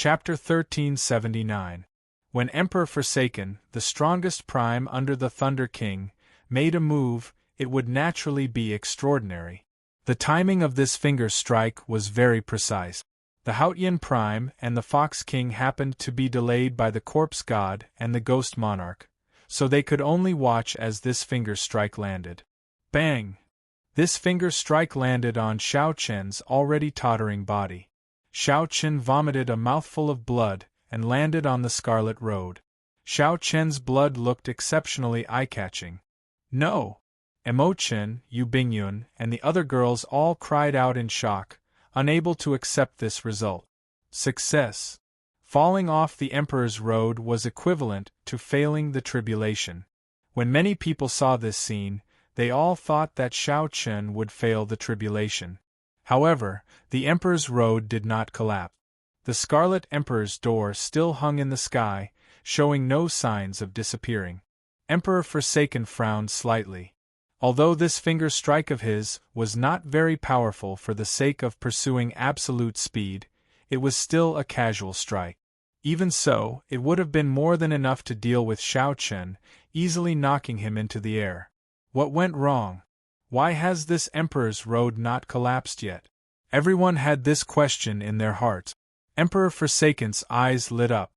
Chapter 1379. When Emperor Forsaken, the strongest prime under the Thunder King, made a move, it would naturally be extraordinary. The timing of this finger strike was very precise. The Hautian Prime and the Fox King happened to be delayed by the Corpse God and the Ghost Monarch, so they could only watch as this finger strike landed. Bang! This finger strike landed on Xiao Chen's already tottering body. Xiao Chen vomited a mouthful of blood and landed on the Scarlet Road. Xiao Chen's blood looked exceptionally eye-catching. No! Emo Chen, Yu Bingyun, and the other girls all cried out in shock, unable to accept this result. Success! Falling off the Emperor's road was equivalent to failing the tribulation. When many people saw this scene, they all thought that Xiao Chen would fail the tribulation. However, the Emperor's road did not collapse. The Scarlet Emperor's door still hung in the sky, showing no signs of disappearing. Emperor Forsaken frowned slightly. Although this finger strike of his was not very powerful for the sake of pursuing absolute speed, it was still a casual strike. Even so, it would have been more than enough to deal with Xiao Chen, easily knocking him into the air. What went wrong? Why has this Emperor's road not collapsed yet? Everyone had this question in their hearts. Emperor Forsaken's eyes lit up.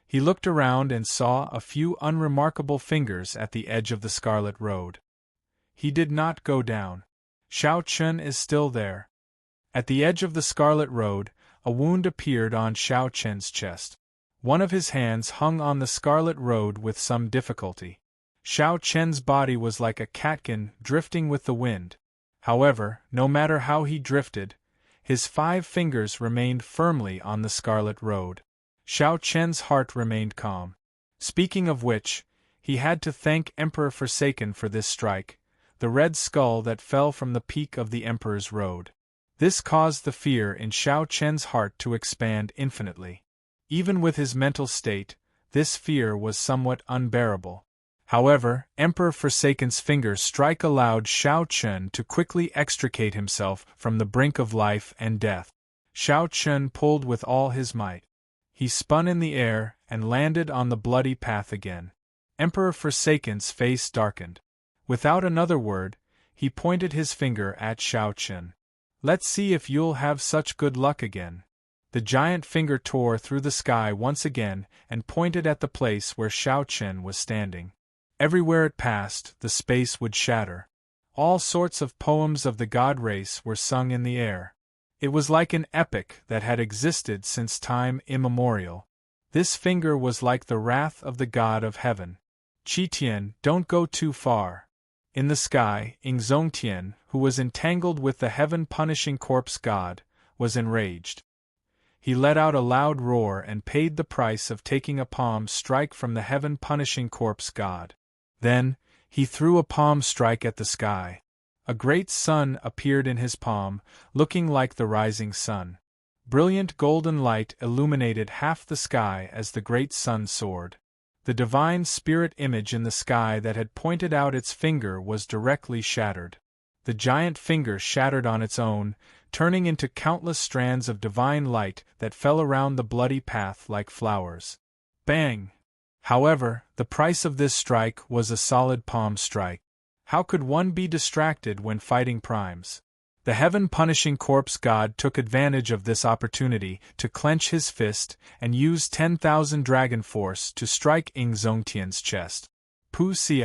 He looked around and saw a few unremarkable fingers at the edge of the Scarlet Road. He did not go down. Xiao Chen is still there. At the edge of the Scarlet Road, a wound appeared on Xiao Chen's chest. One of his hands hung on the Scarlet Road with some difficulty. Xiao Chen's body was like a catkin drifting with the wind. However, no matter how he drifted, his 5 fingers remained firmly on the Scarlet Road. Xiao Chen's heart remained calm. Speaking of which, he had to thank Emperor Forsaken for this strike, the red skull that fell from the peak of the Emperor's road. This caused the fear in Xiao Chen's heart to expand infinitely. Even with his mental state, this fear was somewhat unbearable. However, Emperor Forsaken's finger strike allowed Xiao Chen to quickly extricate himself from the brink of life and death. Xiao Chen pulled with all his might. He spun in the air and landed on the bloody path again. Emperor Forsaken's face darkened. Without another word, he pointed his finger at Xiao Chen. "Let's see if you'll have such good luck again." The giant finger tore through the sky once again and pointed at the place where Xiao Chen was standing. Everywhere it passed, the space would shatter. All sorts of poems of the god race were sung in the air. It was like an epic that had existed since time immemorial. This finger was like the wrath of the god of heaven. "Qitian, don't go too far." In the sky, Ingzongtian, who was entangled with the heaven-punishing corpse god, was enraged. He let out a loud roar and paid the price of taking a palm strike from the heaven-punishing corpse god. Then, he threw a palm strike at the sky. A great sun appeared in his palm, looking like the rising sun. Brilliant golden light illuminated half the sky as the great sun soared. The divine spirit image in the sky that had pointed out its finger was directly shattered. The giant finger shattered on its own, turning into countless strands of divine light that fell around the bloody path like flowers. Bang! However, the price of this strike was a solid palm strike. How could one be distracted when fighting primes? The heaven-punishing corpse god took advantage of this opportunity to clench his fist and use 10,000 dragon force to strike Ingzongtian's chest. Pu ci.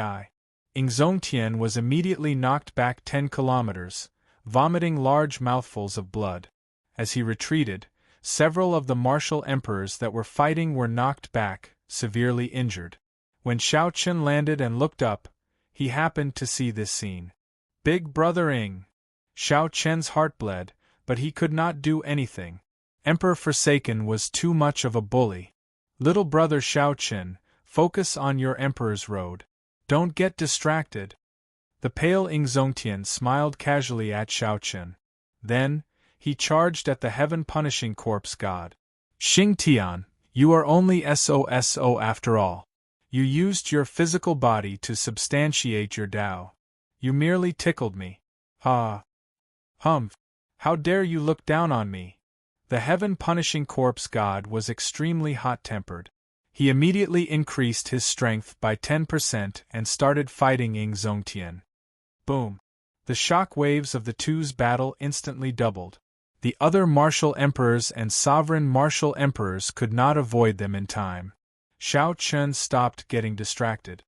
Ingzongtian was immediately knocked back 10 kilometers, vomiting large mouthfuls of blood. As he retreated, several of the martial emperors that were fighting were knocked back, severely injured. When Xiao Chen landed and looked up, he happened to see this scene. Big Brother Ing! Xiao Chen's heart bled, but he could not do anything. Emperor Forsaken was too much of a bully. Little brother Xiao Chen, focus on your emperor's road. Don't get distracted. The pale Ingzongtian smiled casually at Xiao Chen. Then, he charged at the heaven-punishing corpse god. Xing Tian, you are only SOSO after all. You used your physical body to substantiate your Tao. You merely tickled me. Ha! Humph! How dare you look down on me? The heaven-punishing corpse god was extremely hot-tempered. He immediately increased his strength by 10% and started fighting Ying Zongtian. Boom! The shock waves of the two's battle instantly doubled. The other martial emperors and sovereign martial emperors could not avoid them in time. Xiao Chun stopped getting distracted.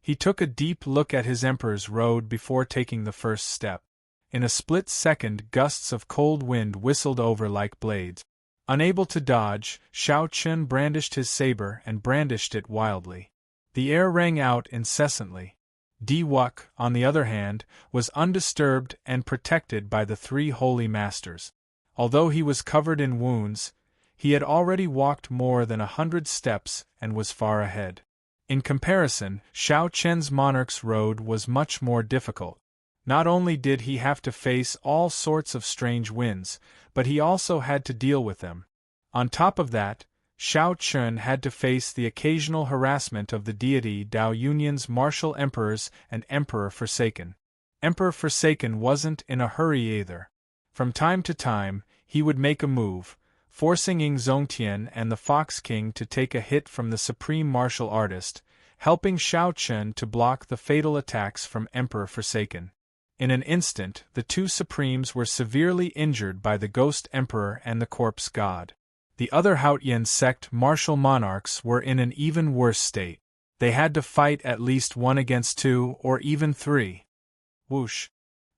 He took a deep look at his emperor's road before taking the first step. In a split second, gusts of cold wind whistled over like blades. Unable to dodge, Xiao Chun brandished his saber and brandished it wildly. The air rang out incessantly. Di Wuk, on the other hand, was undisturbed and protected by the three holy masters. Although he was covered in wounds, he had already walked more than 100 steps and was far ahead. In comparison, Xiao Chen's monarch's road was much more difficult. Not only did he have to face all sorts of strange winds, but he also had to deal with them. On top of that, Xiao Chun had to face the occasional harassment of the deity Dao Yunyan's martial emperors and Emperor Forsaken. Emperor Forsaken wasn't in a hurry either. From time to time, he would make a move, forcing Ying Zongtian and the Fox King to take a hit from the supreme martial artist, helping Xiao Chun to block the fatal attacks from Emperor Forsaken. In an instant, the two supremes were severely injured by the Ghost Emperor and the Corpse God. The other Haotian sect martial monarchs were in an even worse state. They had to fight at least 1 against 2 or even 3. Whoosh!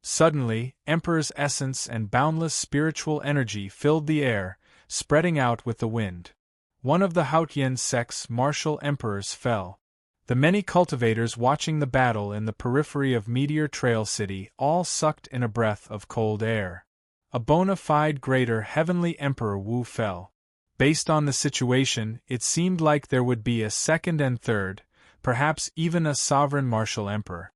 Suddenly, Emperor's essence and boundless spiritual energy filled the air, spreading out with the wind. One of the Haotian sect's martial emperors fell. The many cultivators watching the battle in the periphery of Meteor Trail City all sucked in a breath of cold air. A bona fide greater heavenly emperor Wu fell. Based on the situation, it seemed like there would be a second and third, perhaps even a sovereign martial emperor.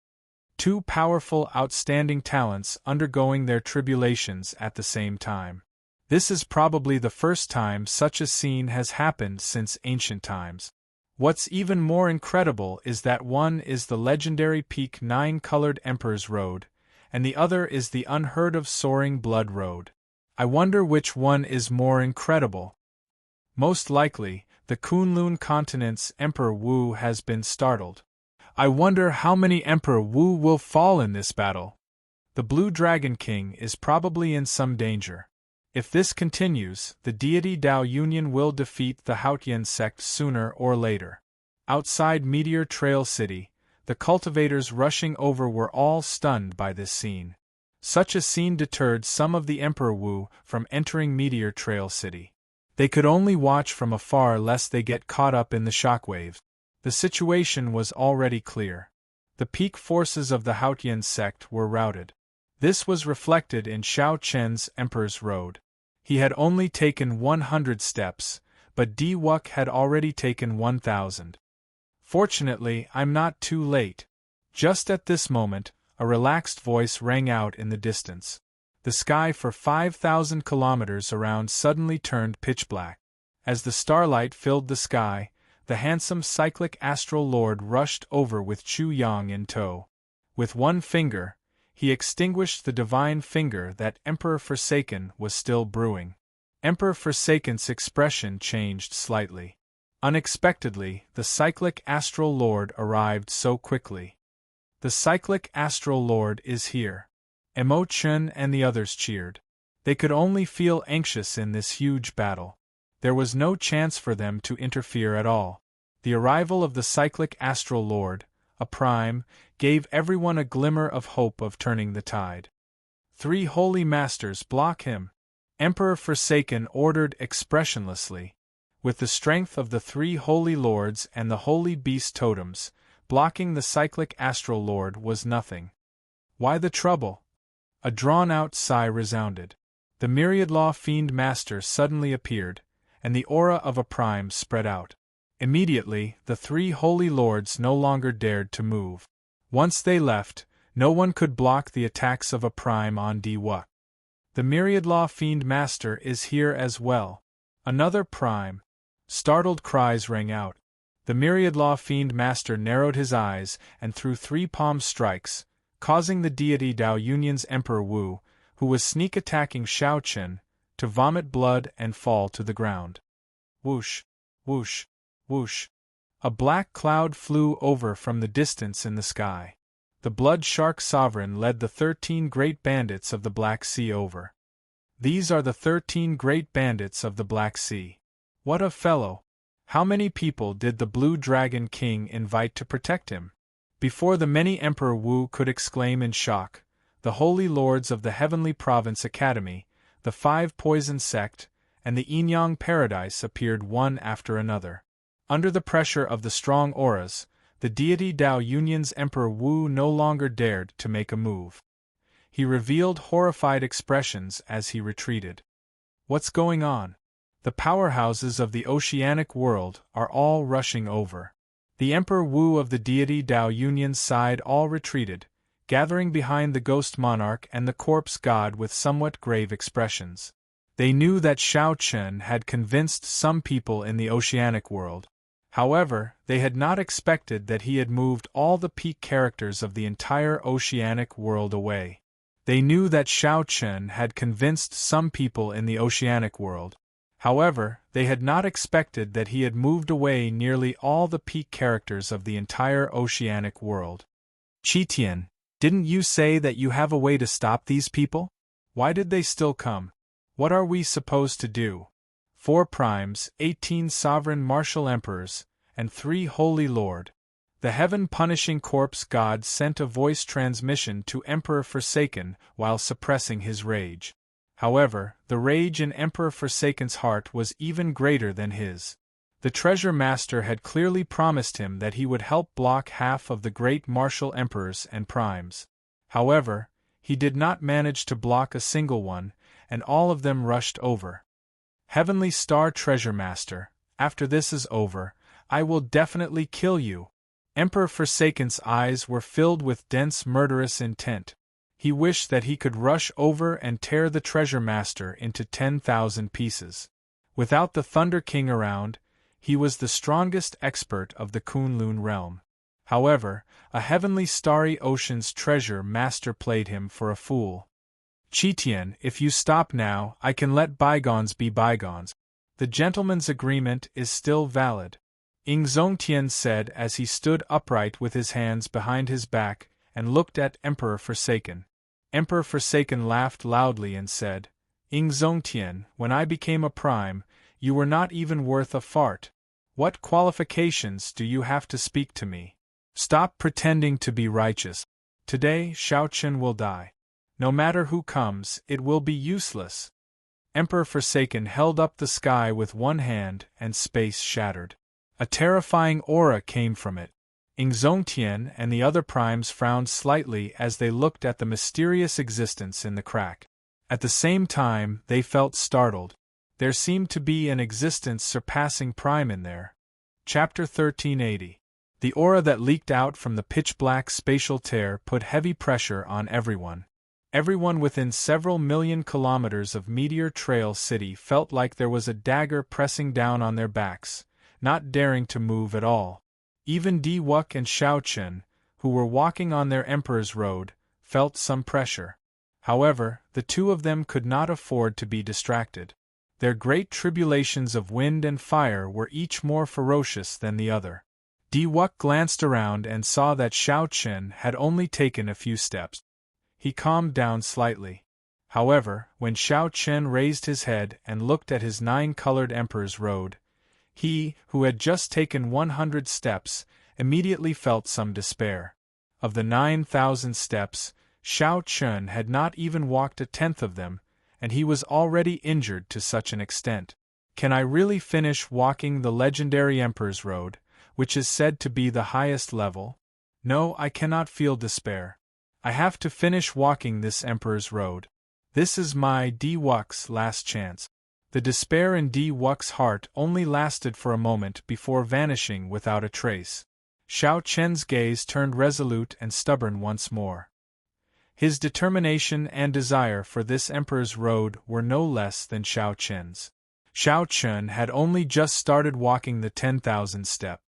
Two powerful, outstanding talents undergoing their tribulations at the same time. This is probably the first time such a scene has happened since ancient times. What's even more incredible is that one is the legendary peak 9-colored Emperor's Road, and the other is the unheard-of Soaring Blood Road. I wonder which one is more incredible. Most likely, the Kunlun continent's Emperor Wu has been startled. I wonder how many Emperor Wu will fall in this battle. The Blue Dragon King is probably in some danger. If this continues, the deity Dao Yunyan will defeat the Haotian sect sooner or later. Outside Meteor Trail City, the cultivators rushing over were all stunned by this scene. Such a scene deterred some of the Emperor Wu from entering Meteor Trail City. They could only watch from afar lest they get caught up in the shockwaves. The situation was already clear. The peak forces of the Haotian sect were routed. This was reflected in Xiao Chen's Emperor's Road. He had only taken 100 steps, but Di Wuk had already taken 1,000. Fortunately, I'm not too late. Just at this moment, a relaxed voice rang out in the distance. The sky for 5,000 kilometers around suddenly turned pitch black. As the starlight filled the sky, the handsome cyclic astral lord rushed over with Chu Yang in tow. With one finger, he extinguished the divine finger that Emperor Forsaken was still brewing. Emperor Forsaken's expression changed slightly. Unexpectedly, the cyclic astral lord arrived so quickly. The cyclic astral lord is here. Emo Chun and the others cheered. They could only feel anxious in this huge battle. There was no chance for them to interfere at all. The arrival of the cyclic astral lord, a prime, gave everyone a glimmer of hope of turning the tide. 3 holy masters block him, Emperor Forsaken ordered expressionlessly. With the strength of the 3 holy lords and the holy beast totems, blocking the cyclic astral lord was nothing. Why the trouble? A drawn-out sigh resounded. The myriad law fiend master suddenly appeared, and the aura of a prime spread out. Immediately, the 3 holy lords no longer dared to move. Once they left, no one could block the attacks of a prime on Di Wuk. The myriad law fiend master is here as well. Another prime. Startled cries rang out. The myriad law fiend master narrowed his eyes and threw 3 palm strikes, causing the deity Dao Yunyan's Emperor Wu, who was sneak attacking Xiao Chen, to to vomit blood and fall to the ground. Whoosh, whoosh, whoosh. A black cloud flew over from the distance in the sky. The Blood Shark Sovereign led the 13 great bandits of the Black Sea over. These are the 13 great bandits of the Black Sea. What a fellow! How many people did the Blue Dragon King invite to protect him? Before the many Emperor Wu could exclaim in shock, the Holy Lords of the Heavenly Province Academy, the 5 Poison Sect, and the Yinyang Paradise appeared one after another. Under the pressure of the strong auras, the deity Dao Union's Emperor Wu no longer dared to make a move. He revealed horrified expressions as he retreated. What's going on? The powerhouses of the oceanic world are all rushing over. The Emperor Wu of the deity Dao Union's side all retreated, gathering behind the ghost monarch and the corpse god with somewhat grave expressions. They knew that Shao Chen had convinced some people in the oceanic world. However, they had not expected that he had moved all the peak characters of the entire oceanic world away. They knew that Shao Chen had convinced some people in the oceanic world. However, they had not expected that he had moved away nearly all the peak characters of the entire oceanic world. Qitian, didn't you say that you have a way to stop these people? Why did they still come? What are we supposed to do? 4 primes, 18 sovereign martial emperors, and 3 holy lord. The heaven-punishing corpse god sent a voice transmission to Emperor Forsaken while suppressing his rage. However, the rage in Emperor Forsaken's heart was even greater than his. The Treasure Master had clearly promised him that he would help block half of the great martial emperors and primes. However, he did not manage to block a single one, and all of them rushed over. Heavenly Star Treasure Master, after this is over, I will definitely kill you. Emperor Forsaken's eyes were filled with dense murderous intent. He wished that he could rush over and tear the Treasure Master into 10,000 pieces. Without the Thunder King around, he was the strongest expert of the Kunlun realm. However, a heavenly starry ocean's Treasure Master played him for a fool. Qitian, if you stop now, I can let bygones be bygones. The gentleman's agreement is still valid. Ying Zongtian said as he stood upright with his hands behind his back and looked at Emperor Forsaken. Emperor Forsaken laughed loudly and said, Ying Zongtian, when I became a prime, you were not even worth a fart. What qualifications do you have to speak to me? Stop pretending to be righteous. Today Shao Chen will die. No matter who comes, it will be useless. Emperor Forsaken held up the sky with one hand and space shattered. A terrifying aura came from it. Ying Zongtian and the other primes frowned slightly as they looked at the mysterious existence in the crack. At the same time, they felt startled. There seemed to be an existence surpassing prime in there. Chapter 1380. The aura that leaked out from the pitch-black spatial tear put heavy pressure on everyone. Everyone within several million kilometers of Meteor Trail City felt like there was a dagger pressing down on their backs, not daring to move at all. Even Di Wuk and Shao Chen, who were walking on their Emperor's Road, felt some pressure. However, the two of them could not afford to be distracted. Their great tribulations of wind and fire were each more ferocious than the other. Di Wuk glanced around and saw that Shao Chen had only taken a few steps. He calmed down slightly. However, when Shao Chen raised his head and looked at his 9-colored Emperor's Road, he, who had just taken 100 steps, immediately felt some despair. Of the 9,000 steps, Shao Chen had not even walked a tenth of them, and he was already injured to such an extent. Can I really finish walking the legendary Emperor's Road, which is said to be the highest level? No, I cannot feel despair. I have to finish walking this Emperor's Road. This is my Di Wuk's last chance. The despair in Di Wuk's heart only lasted for a moment before vanishing without a trace. Shao Chen's gaze turned resolute and stubborn once more. His determination and desire for this Emperor's Road were no less than Shao Chen's. Shao Chen had only just started walking the 10,000 step.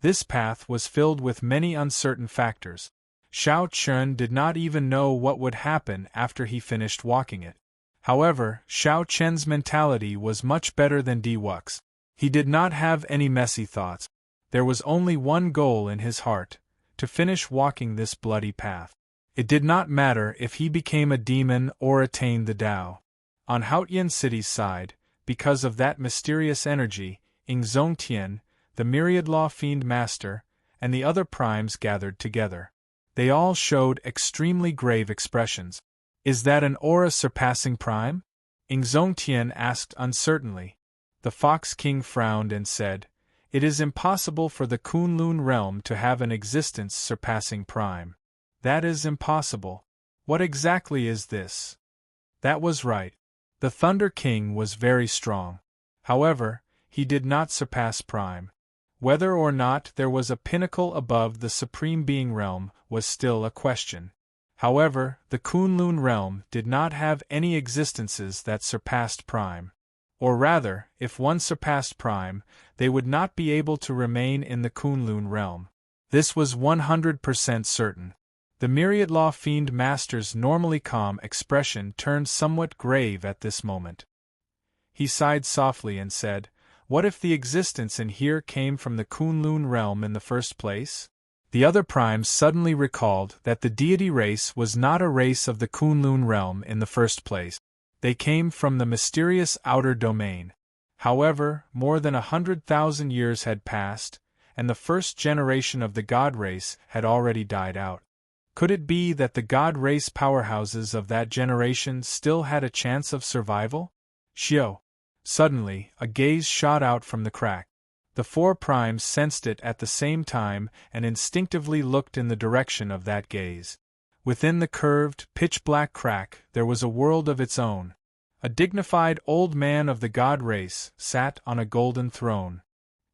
This path was filled with many uncertain factors. Shao Chen did not even know what would happen after he finished walking it. However, Xiao Chen's mentality was much better than Di Wux's. He did not have any messy thoughts. There was only one goal in his heart: to finish walking this bloody path. It did not matter if he became a demon or attained the Tao. On Haotian City's side, because of that mysterious energy, Zongtian, the Myriad Law Fiend Master, and the other primes gathered together. They all showed extremely grave expressions. "Is that an aura surpassing prime?" Zongtian asked uncertainly. The Fox King frowned and said, "It is impossible for the Kunlun realm to have an existence surpassing prime. That is impossible. What exactly is this?" That was right. The Thunder King was very strong. However, he did not surpass prime. Whether or not there was a pinnacle above the Supreme Being realm was still a question. However, the Kunlun realm did not have any existences that surpassed prime. Or rather, if one surpassed prime, they would not be able to remain in the Kunlun realm. This was 100% certain. The Myriad Law Fiend Master's normally calm expression turned somewhat grave at this moment. He sighed softly and said, "What if the existence in here came from the Kunlun realm in the first place?" The other primes suddenly recalled that the deity race was not a race of the Kunlun realm in the first place. They came from the mysterious outer domain. However, more than 100,000 years had passed, and the first generation of the god race had already died out. Could it be that the god race powerhouses of that generation still had a chance of survival? Xiao! Suddenly, a gaze shot out from the crack. The four primes sensed it at the same time and instinctively looked in the direction of that gaze. Within the curved, pitch-black crack there was a world of its own. A dignified old man of the god race sat on a golden throne.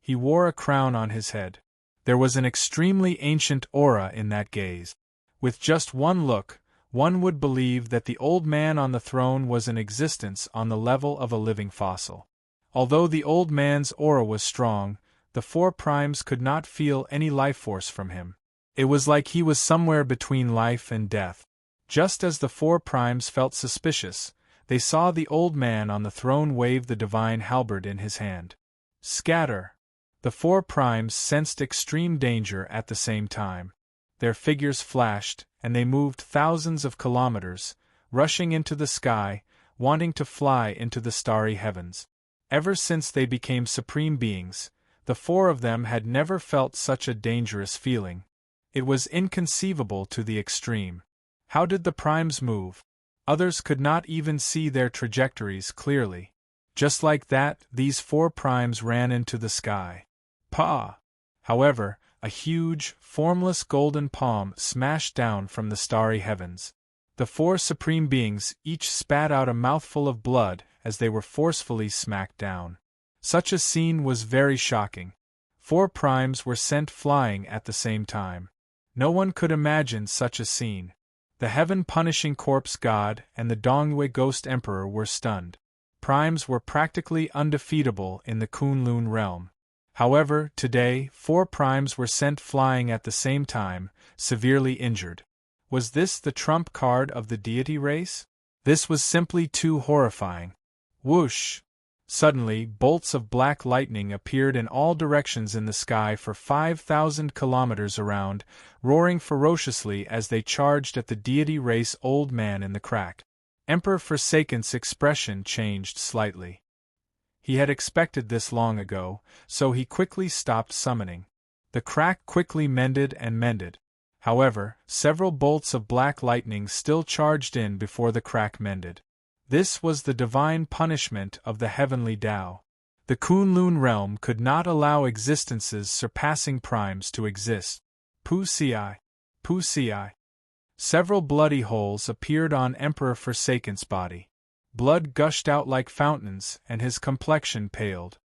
He wore a crown on his head. There was an extremely ancient aura in that gaze. With just one look, one would believe that the old man on the throne was in existence on the level of a living fossil. Although the old man's aura was strong, the four primes could not feel any life force from him. It was like he was somewhere between life and death. Just as the four primes felt suspicious, they saw the old man on the throne wave the divine halberd in his hand. Scatter! The four primes sensed extreme danger at the same time. Their figures flashed, and they moved thousands of kilometers, rushing into the sky, wanting to fly into the starry heavens. Ever since they became supreme beings, the four of them had never felt such a dangerous feeling. It was inconceivable to the extreme. How did the primes move? Others could not even see their trajectories clearly. Just like that, these four primes ran into the sky. Pa! However, a huge, formless golden palm smashed down from the starry heavens. The four supreme beings each spat out a mouthful of blood as they were forcefully smacked down. Such a scene was very shocking. Four primes were sent flying at the same time. No one could imagine such a scene. The heaven-punishing corpse god and the Dongwei ghost emperor were stunned. Primes were practically undefeatable in the Kunlun realm. However, today, four primes were sent flying at the same time, severely injured. Was this the trump card of the deity race? This was simply too horrifying. Whoosh! Suddenly, bolts of black lightning appeared in all directions in the sky for 5,000 kilometers around, roaring ferociously as they charged at the deity race old man in the crack. Emperor Forsaken's expression changed slightly. He had expected this long ago, so he quickly stopped summoning. The crack quickly mended and mended. However, several bolts of black lightning still charged in before the crack mended. This was the divine punishment of the heavenly Tao. The Kunlun realm could not allow existences surpassing primes to exist. Pu-ci. Several bloody holes appeared on Emperor Forsaken's body. Blood gushed out like fountains, and his complexion paled.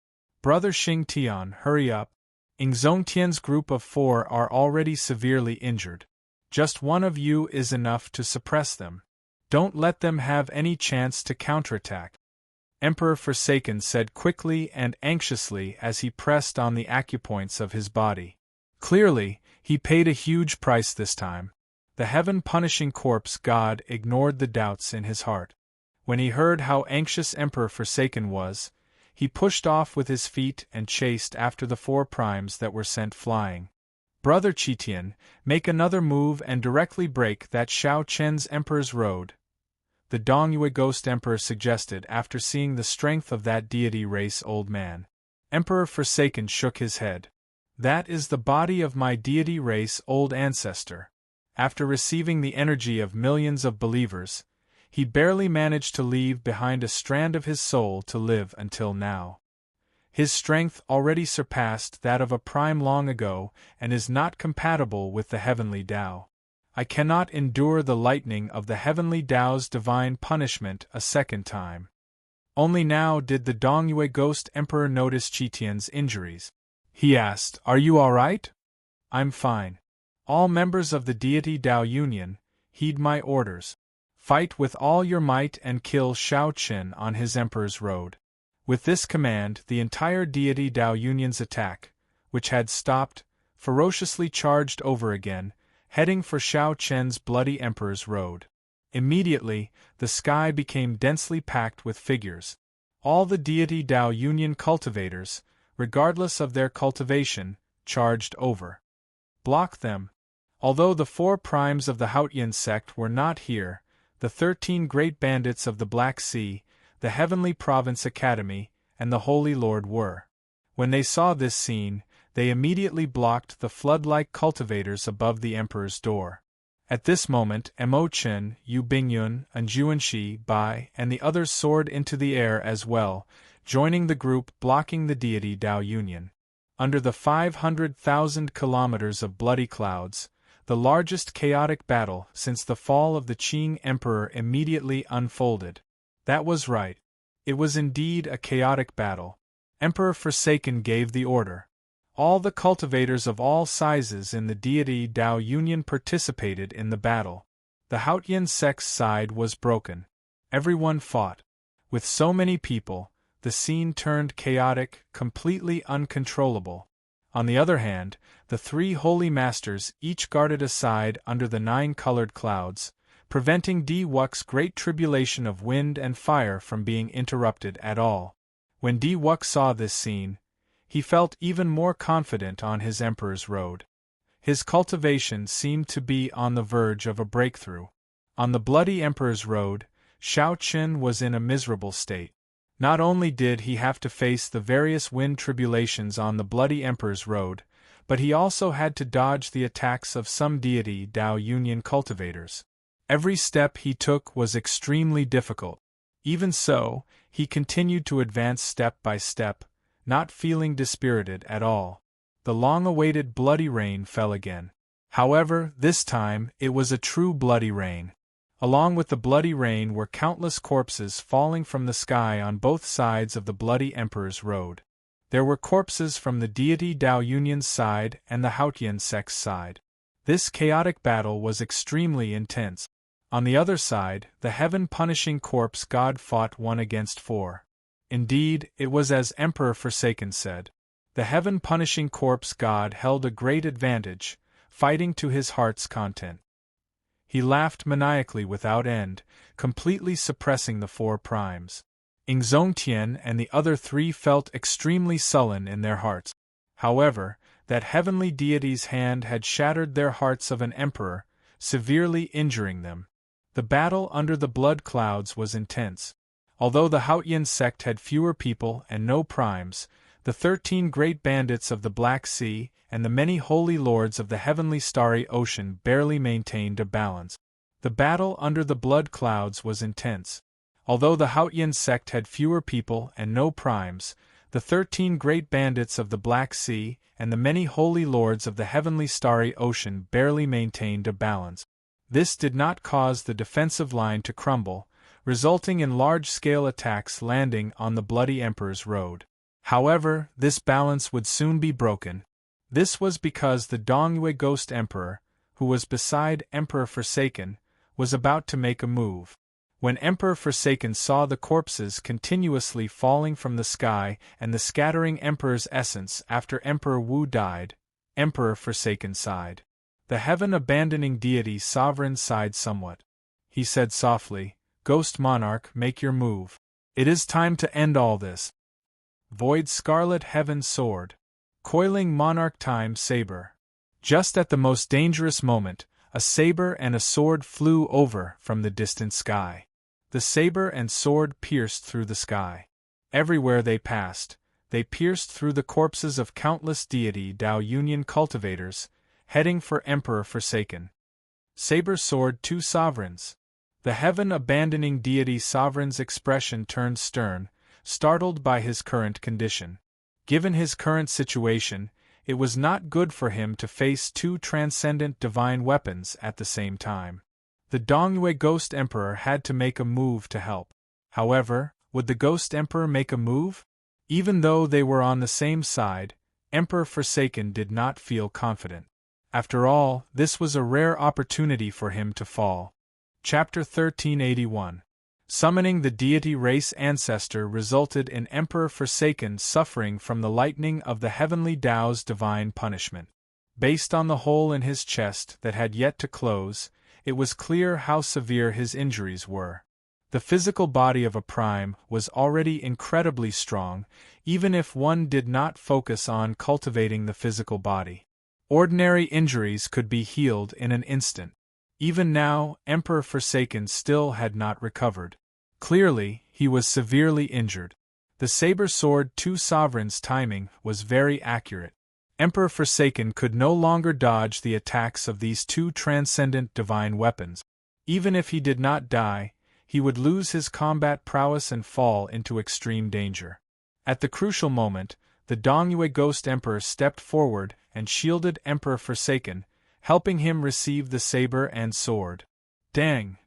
Brother Xingtian, hurry up. Zongtian's group of four are already severely injured. Just one of you is enough to suppress them. Don't let them have any chance to counterattack. Emperor Forsaken said quickly and anxiously as he pressed on the acupoints of his body. Clearly, he paid a huge price this time. The heaven-punishing corpse god ignored the doubts in his heart. When he heard how anxious Emperor Forsaken was, he pushed off with his feet and chased after the 4 primes that were sent flying. Brother Qitian, make another move and directly break that Shao Chen's Emperor's road, the Dongyue Ghost Emperor suggested after seeing the strength of that deity race old man. Emperor Forsaken shook his head. That is the body of my deity race old ancestor. After receiving the energy of millions of believers, he barely managed to leave behind a strand of his soul to live until now. His strength already surpassed that of a prime long ago and is not compatible with the heavenly Tao. I cannot endure the lightning of the heavenly Tao's divine punishment a second time. Only now did the Dongyue Ghost Emperor notice Qitian's injuries. He asked, "Are you all right?" "I'm fine. All members of the Deity Tao Union, heed my orders. Fight with all your might and kill Shao Chen on his Emperor's road." With this command, the entire Deity Tao Union's attack, which had stopped, ferociously charged over again, heading for Shao Chen's bloody Emperor's road. Immediately, the sky became densely packed with figures. All the Deity Tao Union cultivators, regardless of their cultivation, charged over. Block them. Although the 4 primes of the Haotian sect were not here, the 13 great bandits of the Black Sea, the Heavenly Province Academy, and the Holy Lord were. When they saw this scene, they immediately blocked the flood-like cultivators above the Emperor's door. At this moment, Mo Chen, Yu Bingyun, and Juanxi Bai and the others soared into the air as well, joining the group blocking the Deity Tao Union. Under the 500,000 kilometers of bloody clouds, the largest chaotic battle since the fall of the Qing Emperor immediately unfolded. That was right. It was indeed a chaotic battle. Emperor Forsaken gave the order. All the cultivators of all sizes in the Deity Tao Union participated in the battle. The Haotian sect's side was broken. Everyone fought. With so many people, the scene turned chaotic, completely uncontrollable. On the other hand, the 3 holy masters each guarded a side under the 9-colored clouds, preventing Di Wux's great tribulation of wind and fire from being interrupted at all. When Di Wux saw this scene, he felt even more confident on his Emperor's road. His cultivation seemed to be on the verge of a breakthrough. On the bloody Emperor's road, Shao Chen was in a miserable state. Not only did he have to face the various wind tribulations on the bloody Emperor's road, but he also had to dodge the attacks of some Deity Tao Union cultivators. Every step he took was extremely difficult. Even so, he continued to advance step by step, not feeling dispirited at all. The long-awaited bloody rain fell again. However, this time, it was a true bloody rain. Along with the bloody rain were countless corpses falling from the sky on both sides of the bloody Emperor's road. There were corpses from the Deity Tao Union's side and the Haotian sect's side. This chaotic battle was extremely intense. On the other side, the heaven-punishing corpse god fought 1 against 4. Indeed, it was as Emperor Forsaken said. The heaven-punishing corpse god held a great advantage, fighting to his heart's content. He laughed maniacally without end, completely suppressing the 4 primes. Ingzongtian and the other 3 felt extremely sullen in their hearts. However, that heavenly deity's hand had shattered their hearts of an emperor, severely injuring them. The battle under the blood clouds was intense. Although the Haotian sect had fewer people and no primes, the 13 great bandits of the Black Sea and the many holy lords of the heavenly starry ocean barely maintained a balance. The battle under the blood clouds was intense. Although the Haotian sect had fewer people and no primes, the 13 great bandits of the Black Sea and the many holy lords of the heavenly starry ocean barely maintained a balance. This did not cause the defensive line to crumble, resulting in large-scale attacks landing on the bloody Emperor's road. However, this balance would soon be broken. This was because the Dongyue Ghost Emperor, who was beside Emperor Forsaken, was about to make a move. When Emperor Forsaken saw the corpses continuously falling from the sky and the scattering Emperor's essence after Emperor Wu died, Emperor Forsaken sighed. The heaven-abandoning deity sovereign sighed somewhat. He said softly, Ghost Monarch, make your move. It is time to end all this. Void Scarlet Heaven Sword. Coiling Monarch Time Saber. Just at the most dangerous moment, a saber and a sword flew over from the distant sky. The saber and sword pierced through the sky. Everywhere they passed, they pierced through the corpses of countless deity Dao Union cultivators, heading for Emperor Forsaken. Saber Sword, two sovereigns. The heaven-abandoning deity sovereign's expression turned stern, startled by his current condition. Given his current situation, it was not good for him to face two transcendent divine weapons at the same time. The Dongyue Ghost Emperor had to make a move to help. However, would the Ghost Emperor make a move? Even though they were on the same side, Emperor Forsaken did not feel confident. After all, this was a rare opportunity for him to fall. Chapter 1381. Summoning the deity race ancestor resulted in Emperor Forsaken suffering from the lightning of the heavenly Tao's divine punishment. Based on the hole in his chest that had yet to close, it was clear how severe his injuries were. The physical body of a prime was already incredibly strong, even if one did not focus on cultivating the physical body. Ordinary injuries could be healed in an instant. Even now, Emperor Forsaken still had not recovered. Clearly, he was severely injured. The saber sword two sovereigns' timing was very accurate. Emperor Forsaken could no longer dodge the attacks of these two transcendent divine weapons. Even if he did not die, he would lose his combat prowess and fall into extreme danger. At the crucial moment, the Dongyue Ghost Emperor stepped forward and shielded Emperor Forsaken, helping him receive the saber and sword. Dang!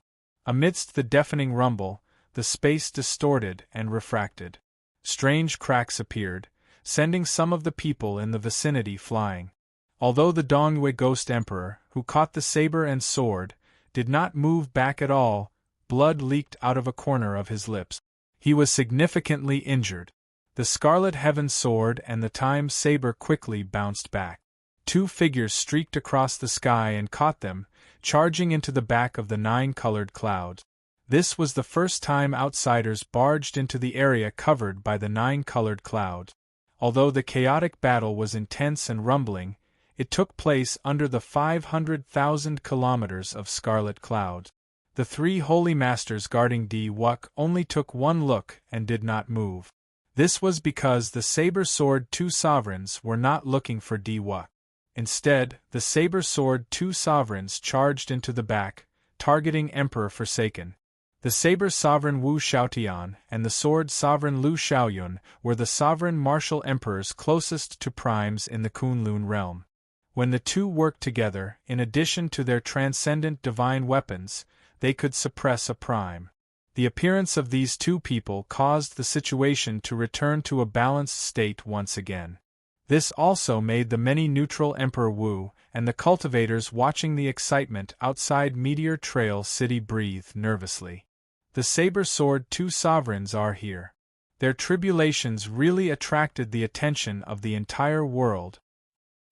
Amidst the deafening rumble, the space distorted and refracted. Strange cracks appeared, sending some of the people in the vicinity flying. Although the Dongyue Ghost Emperor, who caught the saber and sword, did not move back at all, blood leaked out of a corner of his lips. He was significantly injured. The Scarlet Heaven Sword and the Time Saber quickly bounced back. Two figures streaked across the sky and caught them, charging into the back of the nine-colored clouds. This was the first time outsiders barged into the area covered by the nine-colored clouds. Although the chaotic battle was intense and rumbling, it took place under the 500,000 kilometers of scarlet clouds. The three holy masters guarding Di Wuk only took one look and did not move. This was because the saber sword two sovereigns were not looking for Di Wuk. Instead, the saber sword two sovereigns charged into the back, targeting Emperor Forsaken. The saber sovereign Wu Xiaotian and the sword sovereign Lu Xiaoyun were the sovereign martial emperors closest to primes in the Kunlun realm. When the two worked together, in addition to their transcendent divine weapons, they could suppress a prime. The appearance of these two people caused the situation to return to a balanced state once again. This also made the many neutral Emperor Wu and the cultivators watching the excitement outside Meteor Trail City breathe nervously. The saber sword two sovereigns are here. Their tribulations really attracted the attention of the entire world.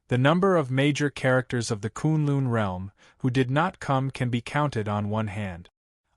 The number of major characters of the Kunlun realm who did not come can be counted on one hand.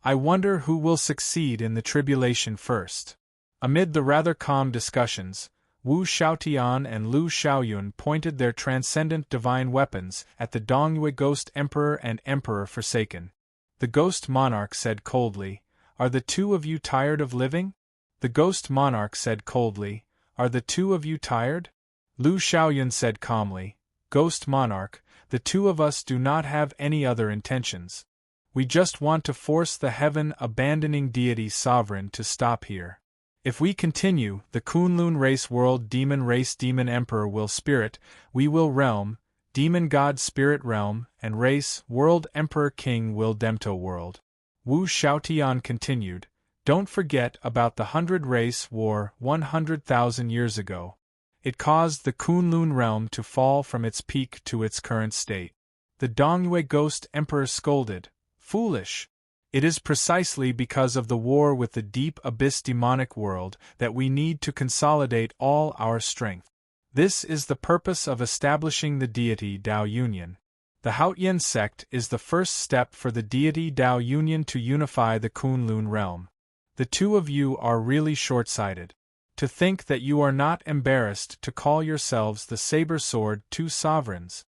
I wonder who will succeed in the tribulation first. Amid the rather calm discussions, Wu Xiaotian and Lu Xiaoyun pointed their transcendent divine weapons at the Dongyue Ghost Emperor and Emperor Forsaken. The Ghost Monarch said coldly, "Are the two of you tired of living?" The Ghost Monarch said coldly, "Are the two of you tired?" Lu Xiaoyun said calmly, "Ghost Monarch, the two of us do not have any other intentions. We just want to force the heaven-abandoning deity sovereign to stop here. If we continue, the Kunlun race world demon emperor will spirit, we will realm, demon god spirit realm, and race world emperor king will demto world." Wu Xiaotian continued, "Don't forget about the 100 race war 100,000 years ago. It caused the Kunlun realm to fall from its peak to its current state." The Dongyue Ghost Emperor scolded, "Foolish! It is precisely because of the war with the deep abyss demonic world that we need to consolidate all our strength. This is the purpose of establishing the deity Dao Union. The Haotian sect is the first step for the deity Dao Union to unify the Kunlun realm. The two of you are really short-sighted. To think that you are not embarrassed to call yourselves the Saber-Sword Two Sovereigns.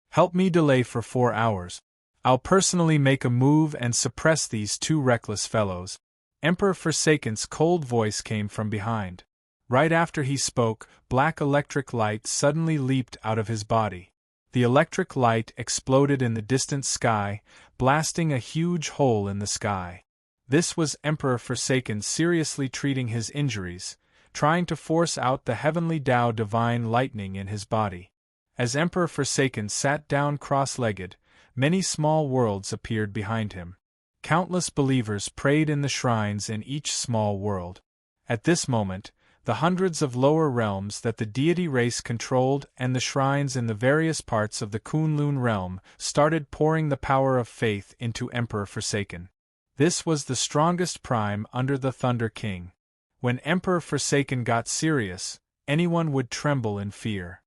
Help me delay for 4 hours. I'll personally make a move and suppress these two reckless fellows. Emperor Forsaken's cold voice came from behind. Right after he spoke, black electric light suddenly leaped out of his body. The electric light exploded in the distant sky, blasting a huge hole in the sky. This was Emperor Forsaken seriously treating his injuries, trying to force out the heavenly Tao divine lightning in his body. As Emperor Forsaken sat down cross-legged, many small worlds appeared behind him. Countless believers prayed in the shrines in each small world. At this moment, the hundreds of lower realms that the deity race controlled and the shrines in the various parts of the Kunlun realm started pouring the power of faith into Emperor Forsaken. This was the strongest prime under the Thunder King. When Emperor Forsaken got serious, anyone would tremble in fear.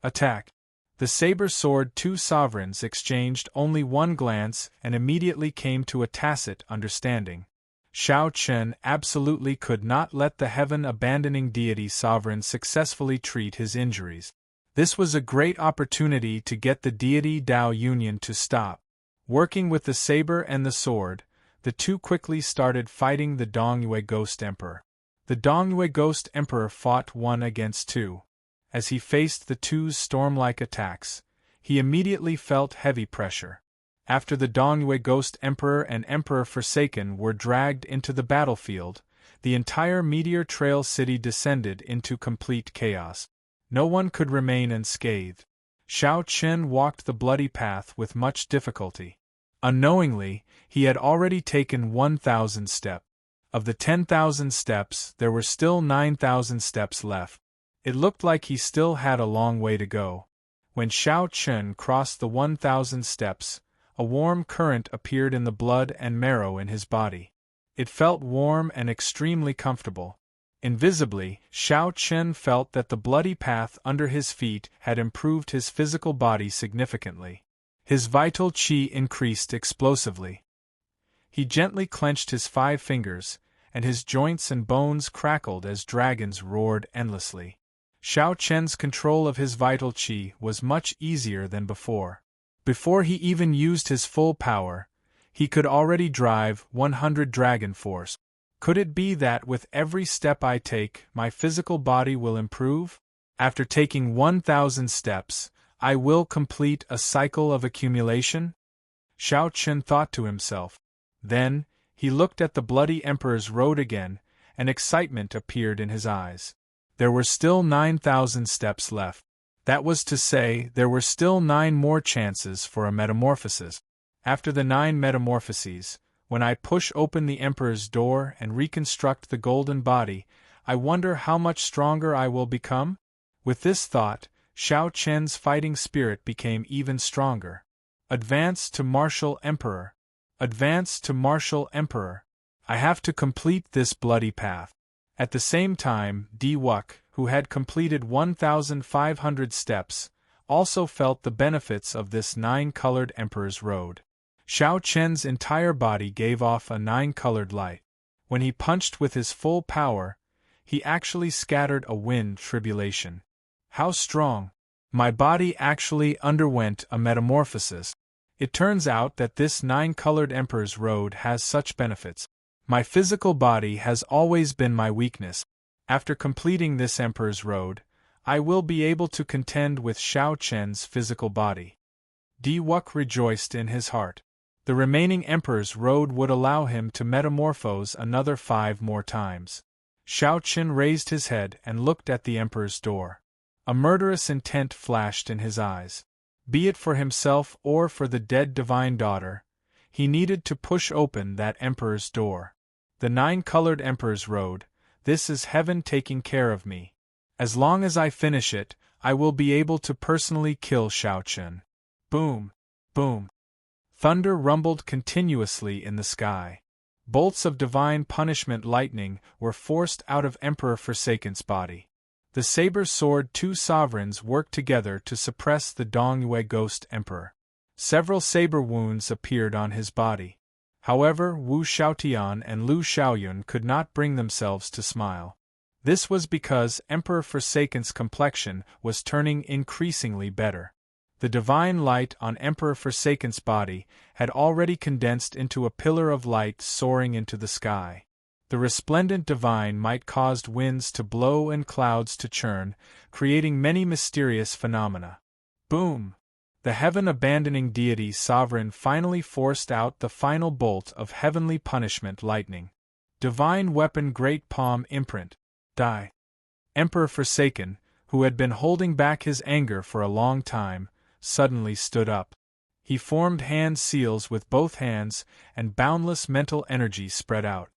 Attack! The Saber-Sword Two Sovereigns exchanged only one glance and immediately came to a tacit understanding. Shao Chen absolutely could not let the heaven-abandoning deity sovereign successfully treat his injuries. This was a great opportunity to get the deity Dao Union to stop. Working with the saber and the sword, the two quickly started fighting the Dongyue Ghost Emperor. The Dongyue Ghost Emperor fought 1 against 2. As he faced the two's storm-like attacks, he immediately felt heavy pressure. After the Dongyue Ghost Emperor and Emperor Forsaken were dragged into the battlefield, the entire Meteor Trail city descended into complete chaos. No one could remain unscathed. Shao Chen walked the bloody path with much difficulty. Unknowingly, he had already taken 1,000 steps. Of the 10,000 steps, there were still 9,000 steps left. It looked like he still had a long way to go. When Shao Chen crossed the 1,000 steps, a warm current appeared in the blood and marrow in his body. It felt warm and extremely comfortable. Invisibly, Shao Chen felt that the bloody path under his feet had improved his physical body significantly. His vital qi increased explosively. He gently clenched his 5 fingers, and his joints and bones crackled as dragons roared endlessly. Shao Chen's control of his vital qi was much easier than before. Before he even used his full power, he could already drive 100 dragon force. Could it be that with every step I take, my physical body will improve? After taking 1,000 steps, I will complete a cycle of accumulation? Shao Chen thought to himself. Then, he looked at the bloody Emperor's road again, and excitement appeared in his eyes. There were still 9,000 steps left. That was to say, there were still 9 more chances for a metamorphosis. After the 9 metamorphoses, when I push open the Emperor's door and reconstruct the golden body, I wonder how much stronger I will become? With this thought, Shao Chen's fighting spirit became even stronger. Advance to Martial Emperor. Advance to Martial Emperor. I have to complete this bloody path. At the same time, Di Wuk, who had completed 1,500 steps, also felt the benefits of this 9-colored Emperor's road. Shao Chen's entire body gave off a 9-colored light. When he punched with his full power, he actually scattered a wind tribulation. How strong! My body actually underwent a metamorphosis. It turns out that this 9-colored Emperor's road has such benefits. My physical body has always been my weakness. After completing this Emperor's road, I will be able to contend with Shao Chen's physical body. Di Wuk rejoiced in his heart. The remaining Emperor's road would allow him to metamorphose another 5 more times. Shao Chen raised his head and looked at the Emperor's door. A murderous intent flashed in his eyes. Be it for himself or for the dead divine daughter, he needed to push open that Emperor's door. The 9-colored Emperor's road, this is heaven taking care of me. As long as I finish it, I will be able to personally kill Shao Chen. Boom! Boom! Thunder rumbled continuously in the sky. Bolts of divine punishment lightning were forced out of Emperor Forsaken's body. The saber-sword Two Sovereigns worked together to suppress the Dongyue Ghost Emperor. Several saber wounds appeared on his body. However, Wu Xiaotian and Lu Xiaoyun could not bring themselves to smile. This was because Emperor Forsaken's complexion was turning increasingly better. The divine light on Emperor Forsaken's body had already condensed into a pillar of light soaring into the sky. The resplendent divine might caused winds to blow and clouds to churn, creating many mysterious phenomena. Boom! The heaven-abandoning deity sovereign finally forced out the final bolt of heavenly punishment lightning. Divine weapon great palm imprint. Die. Emperor Forsaken, who had been holding back his anger for a long time, suddenly stood up. He formed hand seals with both hands, and boundless mental energy spread out.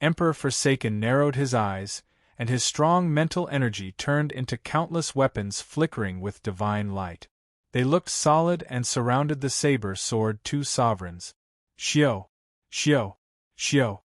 Emperor Forsaken narrowed his eyes, and his strong mental energy turned into countless weapons flickering with divine light. They looked solid and surrounded the saber-sword two sovereigns. Xiao! Xiao! Xiao!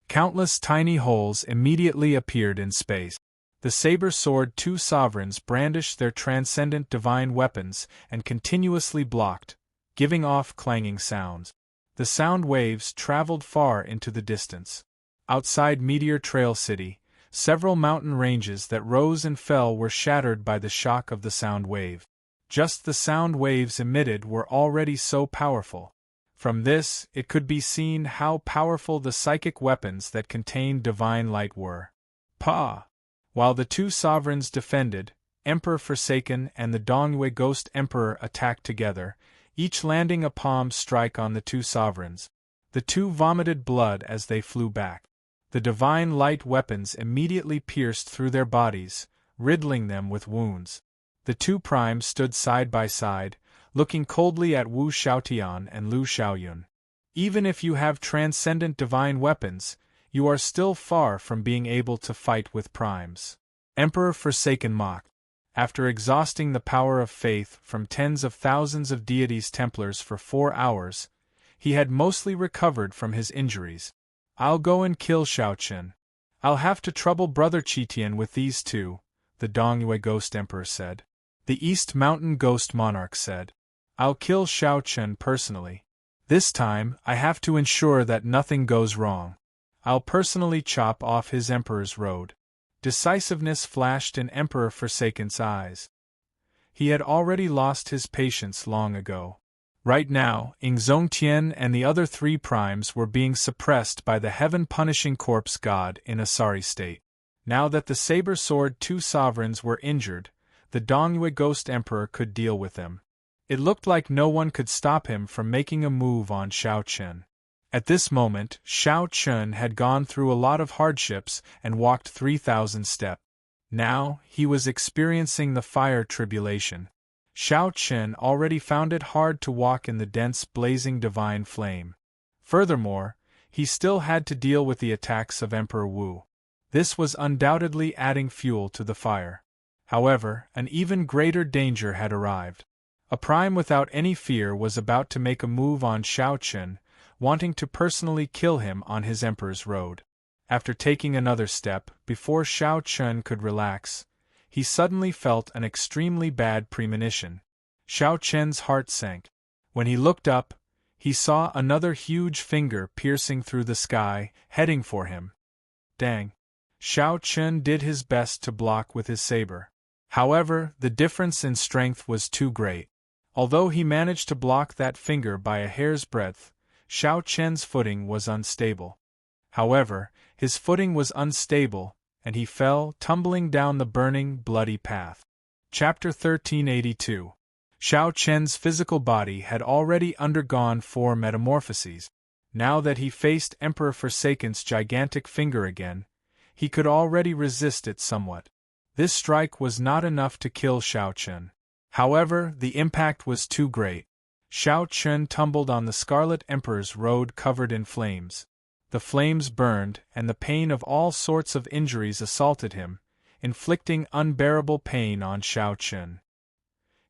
Countless tiny holes immediately appeared in space. The saber-sword two sovereigns brandished their transcendent divine weapons and continuously blocked, giving off clanging sounds. The sound waves traveled far into the distance. Outside Meteor Trail City, several mountain ranges that rose and fell were shattered by the shock of the sound wave. Just the sound waves emitted were already so powerful. From this, it could be seen how powerful the psychic weapons that contained divine light were. Pa! While the two sovereigns defended, Emperor Forsaken and the Dongyue Ghost Emperor attacked together, each landing a palm strike on the two sovereigns. The two vomited blood as they flew back. The divine light weapons immediately pierced through their bodies, riddling them with wounds. The two primes stood side by side, looking coldly at Wu Xiaotian and Lu Xiaoyun. Even if you have transcendent divine weapons, you are still far from being able to fight with primes. Emperor Forsaken mocked. After exhausting the power of faith from tens of thousands of deities Templars for 4 hours, he had mostly recovered from his injuries. I'll go and kill Xiaochen. I'll have to trouble Brother Qitian with these two, the Dongyue Ghost Emperor said. The East Mountain Ghost Monarch said. I'll kill Xiaochen personally. This time, I have to ensure that nothing goes wrong. I'll personally chop off his Emperor's road. Decisiveness flashed in Emperor Forsaken's eyes. He had already lost his patience long ago. Right now, Ingzongtian and the other 3 primes were being suppressed by the heaven-punishing corpse god in a sorry state. Now that the saber-sword 2 sovereigns were injured, the Dongyue Ghost Emperor could deal with them. It looked like no one could stop him from making a move on Xiaochen. At this moment, Xiaochen had gone through a lot of hardships and walked 3,000 steps. Now, he was experiencing the fire tribulation. Xiaochen already found it hard to walk in the dense blazing divine flame. Furthermore, he still had to deal with the attacks of Emperor Wu. This was undoubtedly adding fuel to the fire. However, an even greater danger had arrived. A prime without any fear was about to make a move on Xiaochen, wanting to personally kill him on his Emperor's road. After taking another step, before Xiaochen could relax, he suddenly felt an extremely bad premonition. Xiaochen's heart sank. When he looked up, he saw another huge finger piercing through the sky, heading for him. Dang! Xiaochen did his best to block with his saber. However, the difference in strength was too great. Although he managed to block that finger by a hair's breadth, Xiaochen's footing was unstable. However, his footing was unstable, and he fell, tumbling down the burning, bloody path. Chapter 1382. Xiaochen's physical body had already undergone 4 metamorphoses. Now that he faced Emperor Forsaken's gigantic finger again, he could already resist it somewhat. This strike was not enough to kill Xiaochen. However, the impact was too great. Xiaochen tumbled on the Scarlet Emperor's road covered in flames. The flames burned, and the pain of all sorts of injuries assaulted him, inflicting unbearable pain on Xiaochen.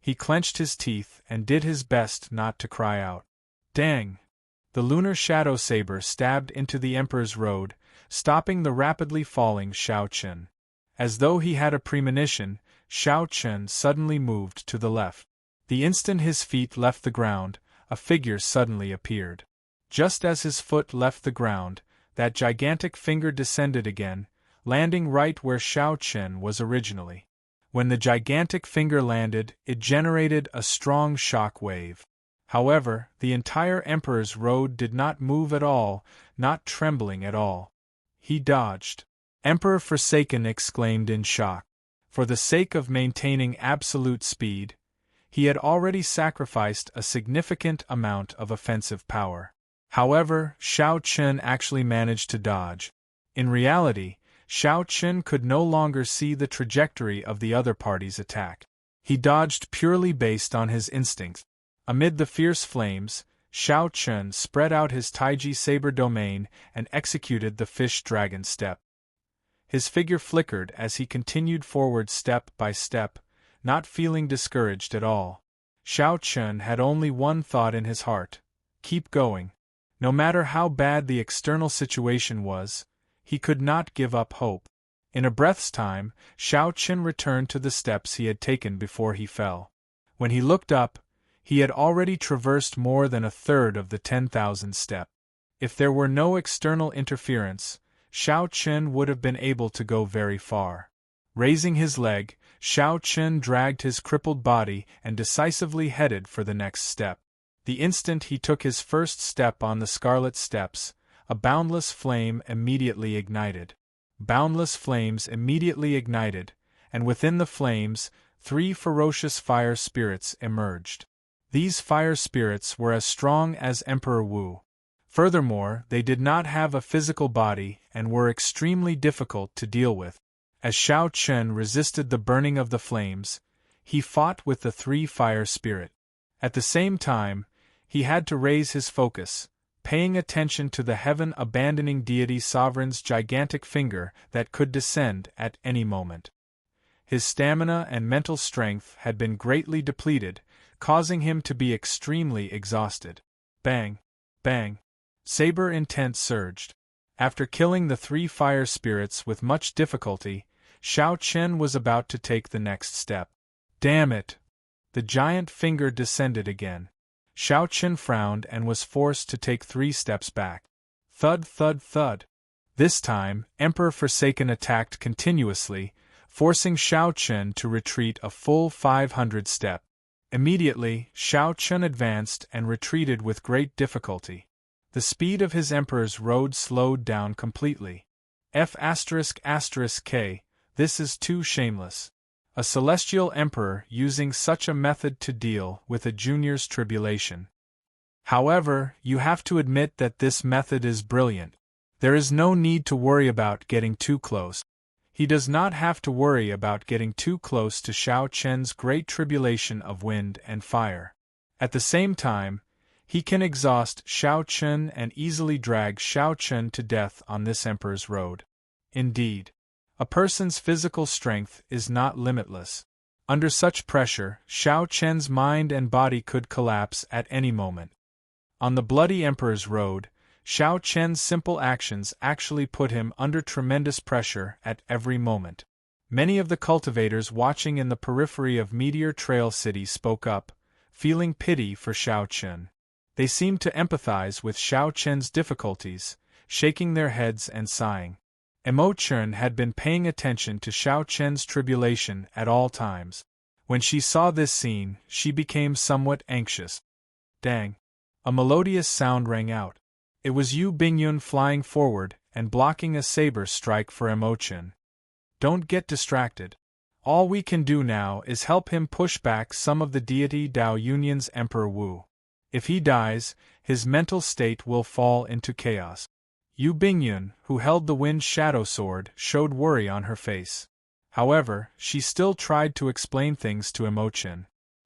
He clenched his teeth and did his best not to cry out. Dang! The lunar shadow saber stabbed into the Emperor's road, stopping the rapidly falling Xiaochen. As though he had a premonition, Xiaochen suddenly moved to the left. The instant his feet left the ground, a figure suddenly appeared. Just as his foot left the ground, that gigantic finger descended again, landing right where Shao Chen was originally. When the gigantic finger landed, it generated a strong shock wave. However, the entire Emperor's road did not move at all, not trembling at all. He dodged. Emperor Forsaken exclaimed in shock. For the sake of maintaining absolute speed, he had already sacrificed a significant amount of offensive power. However, Shao Chen actually managed to dodge. In reality, Shao Chen could no longer see the trajectory of the other party's attack. He dodged purely based on his instincts. Amid the fierce flames, Shao Chen spread out his Taiji saber domain and executed the fish-dragon step. His figure flickered as he continued forward step by step, not feeling discouraged at all. Shao Chen had only one thought in his heart: keep going. No matter how bad the external situation was, he could not give up hope. In a breath's time, Shao Chen returned to the steps he had taken before he fell. When he looked up, he had already traversed more than a third of the 10,000 step. If there were no external interference, Shao Chen would have been able to go very far. Raising his leg, Shao Chen dragged his crippled body and decisively headed for the next step. The instant he took his first step on the scarlet steps, a boundless flame immediately ignited. Boundless flames immediately ignited, and within the flames, 3 ferocious fire spirits emerged. These fire spirits were as strong as Emperor Wu. Furthermore, they did not have a physical body and were extremely difficult to deal with. As Shao Chen resisted the burning of the flames, he fought with the 3 fire spirit. At the same time, he had to raise his focus, paying attention to the heaven-abandoning deity sovereign's gigantic finger that could descend at any moment. His stamina and mental strength had been greatly depleted, causing him to be extremely exhausted. Bang! Bang! Saber intent surged. After killing the 3 fire spirits with much difficulty, Shao Chen was about to take the next step. Damn it! The giant finger descended again. Shao Chen frowned and was forced to take 3 steps back. Thud, thud, thud. This time, Emperor Forsaken attacked continuously, forcing Shao Chen to retreat a full 500 step. Immediately, Shao Chen advanced and retreated with great difficulty. The speed of his Emperor's road slowed down completely. F***K, this is too shameless. A celestial emperor using such a method to deal with a junior's tribulation. However, you have to admit that this method is brilliant. There is no need to worry about getting too close. He does not have to worry about getting too close to Shao Chen's great tribulation of wind and fire. At the same time, he can exhaust Shao Chen and easily drag Shao Chen to death on this emperor's road. Indeed, a person's physical strength is not limitless. Under such pressure, Shao Chen's mind and body could collapse at any moment. On the bloody emperor's road, Shao Chen's simple actions actually put him under tremendous pressure at every moment. Many of the cultivators watching in the periphery of Meteor Trail City spoke up, feeling pity for Shao Chen. They seemed to empathize with Shao Chen's difficulties, shaking their heads and sighing. Immortal had been paying attention to Shao Chen's tribulation at all times. When she saw this scene, she became somewhat anxious. Dang! A melodious sound rang out. It was Yu Bingyun flying forward and blocking a saber strike for Immortal. Don't get distracted. All we can do now is help him push back some of the deity Dao Yunyan's Emperor Wu. If he dies, his mental state will fall into chaos. Yu Bingyun, who held the Wind Shadow Sword, showed worry on her face. However, she still tried to explain things to Immortal.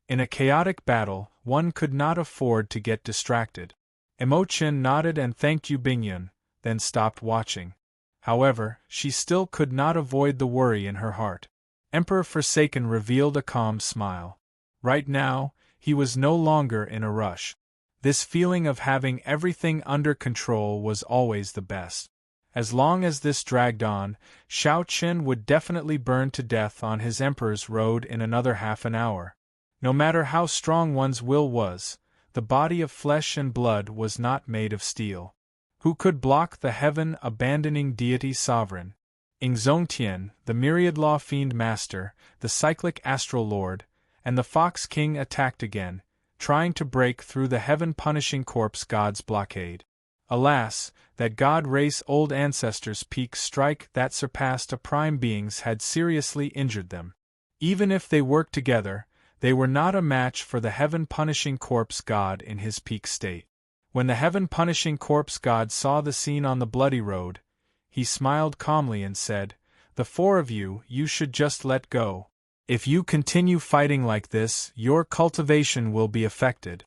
In a chaotic battle, one could not afford to get distracted. Immortal nodded and thanked Yu Bingyun, then stopped watching. However, she still could not avoid the worry in her heart. Emperor Forsaken revealed a calm smile. Right now, he was no longer in a rush. This feeling of having everything under control was always the best. As long as this dragged on, Shao Chen would definitely burn to death on his emperor's road in another half an hour. No matter how strong one's will was, the body of flesh and blood was not made of steel. Who could block the heaven-abandoning deity sovereign? Exhilarating, the myriad law fiend master, the cyclic astral lord, and the fox king attacked again, trying to break through the heaven-punishing corpse god's blockade. Alas, that god race old ancestors' peak strike that surpassed a prime beings had seriously injured them. Even if they worked together, they were not a match for the heaven-punishing corpse god in his peak state. When the heaven-punishing corpse god saw the scene on the bloody road, he smiled calmly and said, "The four of you should just let go. If you continue fighting like this, your cultivation will be affected."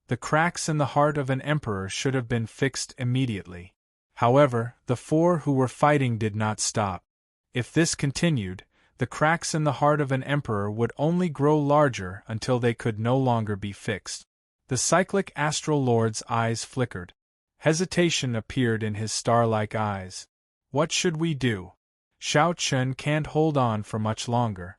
The cracks in the heart of an emperor should have been fixed immediately. However, the four who were fighting did not stop. If this continued, the cracks in the heart of an emperor would only grow larger until they could no longer be fixed. The cyclic astral lord's eyes flickered. Hesitation appeared in his star-like eyes. "What should we do? Shao Chen can't hold on for much longer."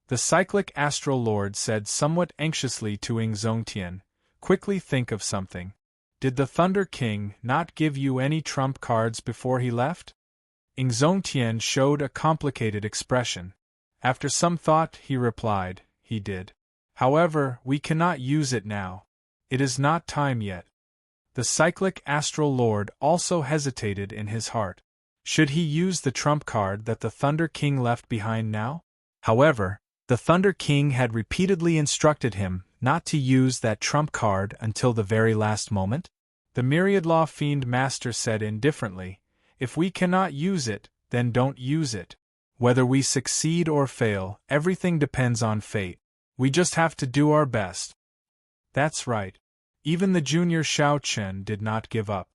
The cyclic astral lord said somewhat anxiously to Exhilarating, "Quickly think of something. Did the Thunder King not give you any trump cards before he left?" Exhilarating showed a complicated expression. After some thought, he replied, "He did. However, we cannot use it now. It is not time yet." The cyclic astral lord also hesitated in his heart. Should he use the trump card that the Thunder King left behind now? However, the Thunder King had repeatedly instructed him not to use that trump card until the very last moment. The myriad law fiend master said indifferently, "If we cannot use it, then don't use it. Whether we succeed or fail, everything depends on fate. We just have to do our best." That's right. Even the junior Shao Chen did not give up.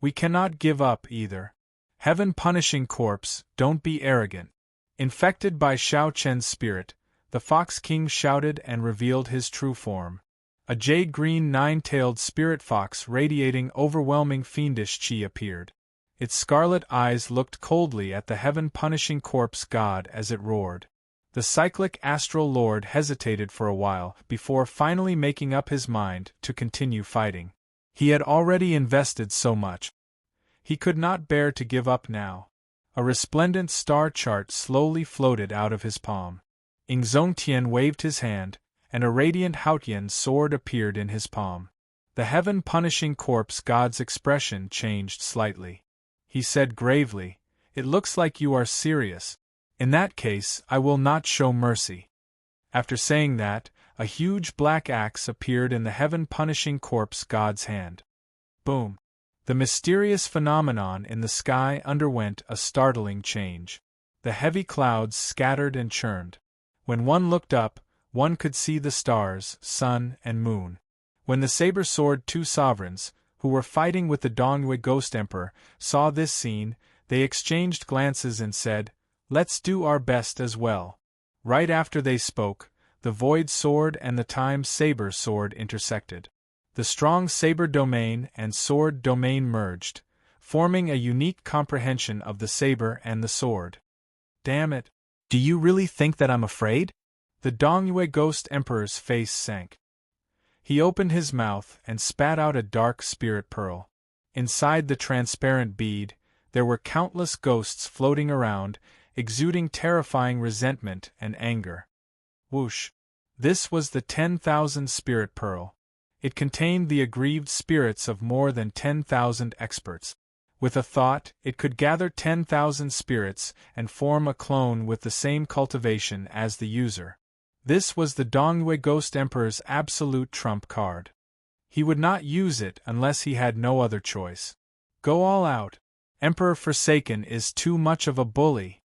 We cannot give up either. Heaven-punishing corpse, don't be arrogant. Infected by Shao Chen's spirit, the Fox King shouted and revealed his true form. A jade-green nine-tailed spirit fox radiating overwhelming fiendish chi appeared. Its scarlet eyes looked coldly at the heaven-punishing corpse god as it roared. The cyclic astral lord hesitated for a while before finally making up his mind to continue fighting. He had already invested so much. He could not bear to give up now. A resplendent star chart slowly floated out of his palm. Exhilarating waved his hand, and a radiant Haotian sword appeared in his palm. The heaven-punishing corpse god's expression changed slightly. He said gravely, "It looks like you are serious. In that case, I will not show mercy." After saying that, a huge black axe appeared in the heaven-punishing corpse god's hand. Boom! The mysterious phenomenon in the sky underwent a startling change. The heavy clouds scattered and churned. When one looked up, one could see the stars, sun, and moon. When the saber-sword two sovereigns, who were fighting with the Dongyue Ghost Emperor, saw this scene, they exchanged glances and said, "Let's do our best as well." Right after they spoke, the Void Sword and the Time Saber Sword intersected. The strong saber domain and sword domain merged, forming a unique comprehension of the saber and the sword. "Damn it! Do you really think that I'm afraid?" The Dongyue Ghost Emperor's face sank. He opened his mouth and spat out a dark spirit pearl. Inside the transparent bead, there were countless ghosts floating around, exuding terrifying resentment and anger. Whoosh! This was the 10,000 spirit pearl. It contained the aggrieved spirits of more than 10,000 experts. With a thought, it could gather 10,000 spirits and form a clone with the same cultivation as the user. This was the Dongyue Ghost Emperor's absolute trump card. He would not use it unless he had no other choice. Go all out. Emperor Forsaken is too much of a bully.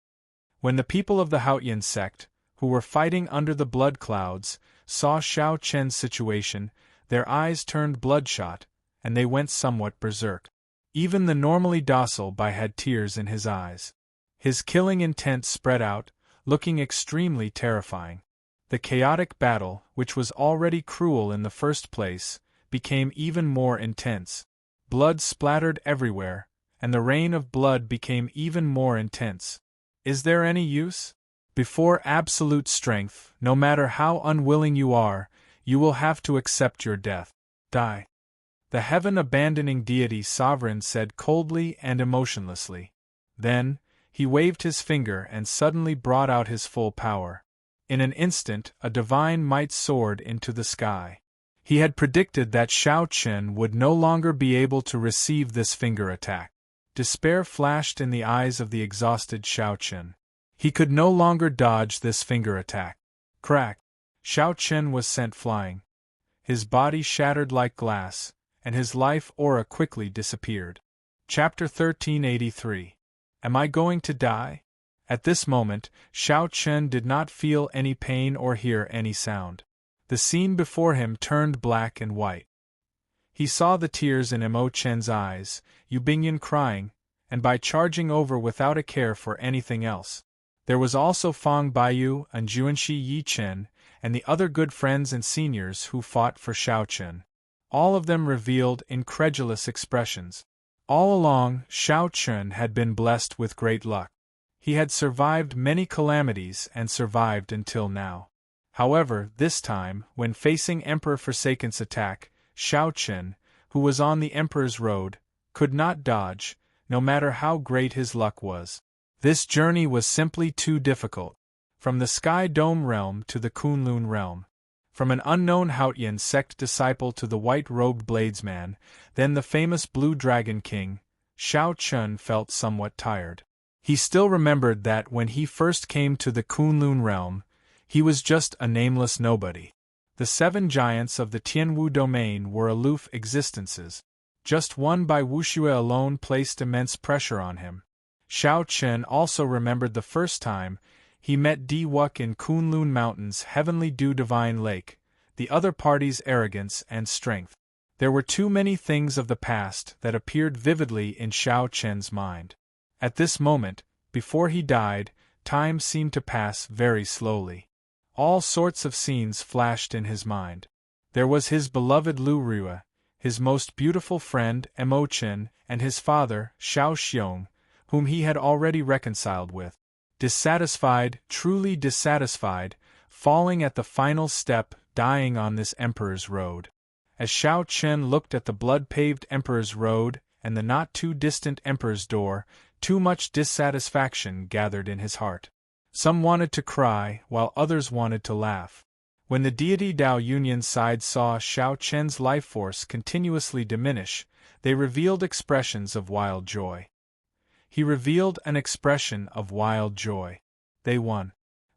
When the people of the Haotian sect, who were fighting under the blood clouds, saw Shao Chen's situation, their eyes turned bloodshot, and they went somewhat berserk. Even the normally docile Bai had tears in his eyes. His killing intent spread out, looking extremely terrifying. The chaotic battle, which was already cruel in the first place, became even more intense. Blood splattered everywhere, and the rain of blood became even more intense. Is there any use? Before absolute strength, no matter how unwilling you are, you will have to accept your death. Die. The heaven-abandoning deity sovereign said coldly and emotionlessly. Then, he waved his finger and suddenly brought out his full power. In an instant, a divine might soared into the sky. He had predicted that Xiao Chen would no longer be able to receive this finger attack. Despair flashed in the eyes of the exhausted Xiao Chen. He could no longer dodge this finger attack. Crack! Xiao Chen was sent flying. His body shattered like glass, and his life aura quickly disappeared. Chapter 1383. Am I going to die? At this moment, Xiao Chen did not feel any pain or hear any sound. The scene before him turned black and white. He saw the tears in Mo Chen's eyes, Yu Bingyan crying, and by charging over without a care for anything else. There was also Fang Baiyu and Juanxi Yi Chen, and the other good friends and seniors who fought for Xiao Chen. All of them revealed incredulous expressions. All along, Xiao Chen had been blessed with great luck. He had survived many calamities and survived until now. However, this time, when facing Emperor Forsaken's attack, Xiao Chen, who was on the Emperor's road, could not dodge, no matter how great his luck was. This journey was simply too difficult. From the Sky Dome realm to the Kunlun realm. From an unknown Haotian sect disciple to the white-robed bladesman, then the famous Blue Dragon King, Xiao Chen felt somewhat tired. He still remembered that when he first came to the Kunlun realm, he was just a nameless nobody. The 7 giants of the Tianwu domain were aloof existences. Just one by Wuxue alone placed immense pressure on him. Xiao Chen also remembered the first time he met Di Wuk in Kunlun Mountain's heavenly dew divine lake, the other party's arrogance and strength. There were too many things of the past that appeared vividly in Xiao Chen's mind. At this moment, before he died, time seemed to pass very slowly. All sorts of scenes flashed in his mind. There was his beloved Lu Rua, his most beautiful friend Mo Chen, and his father, Xiao Xiong, whom he had already reconciled with. Dissatisfied, truly dissatisfied, falling at the final step, dying on this Emperor's road. As Xiao Chen looked at the blood-paved Emperor's road and the not-too-distant Emperor's door, too much dissatisfaction gathered in his heart. Some wanted to cry, while others wanted to laugh. When the deity Dao Yunyan's side saw Xiao Chen's life force continuously diminish, they revealed expressions of wild joy. He revealed an expression of wild joy. They won.